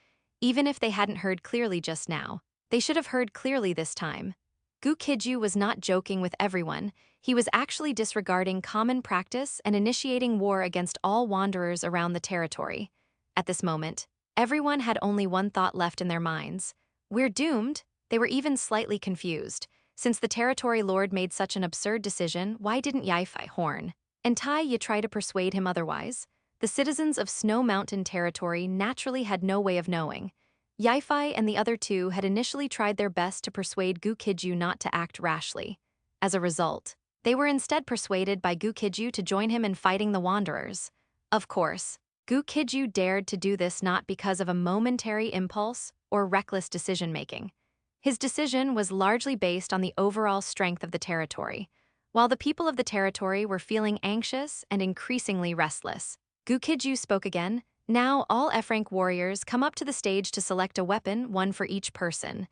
[SPEAKER 1] Even if they hadn't heard clearly just now, they should have heard clearly this time. Gu Qijue was not joking with everyone. He was actually disregarding common practice and initiating war against all wanderers around the territory. At this moment, everyone had only one thought left in their minds. We're doomed. They were even slightly confused. Since the territory lord made such an absurd decision, why didn't Yaifai, Horn, and Tai Yi try to persuade him otherwise? The citizens of Snow Mountain Territory naturally had no way of knowing. Yaifai and the other two had initially tried their best to persuade Gu Qijue not to act rashly. As a result, they were instead persuaded by Gu Qijue to join him in fighting the wanderers. Of course, Gu Qijue dared to do this not because of a momentary impulse or reckless decision-making. His decision was largely based on the overall strength of the territory. While the people of the territory were feeling anxious and increasingly restless, Gu Qijue spoke again. Now all F-rank warriors come up to the stage to select a weapon, one for each person.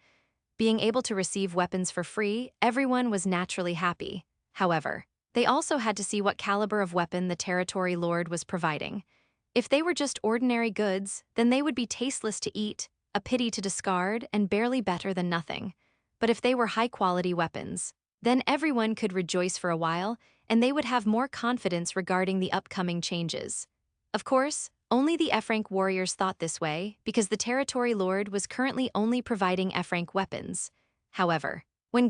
[SPEAKER 1] Being able to receive weapons for free, everyone was naturally happy. However, they also had to see what caliber of weapon the territory lord was providing. If they were just ordinary goods, then they would be tasteless to eat, a pity to discard, and barely better than nothing. But if they were high-quality weapons, then everyone could rejoice for a while, and they would have more confidence regarding the upcoming changes. Of course, only the F-rank warriors thought this way because the territory lord was currently only providing F-rank weapons. However, when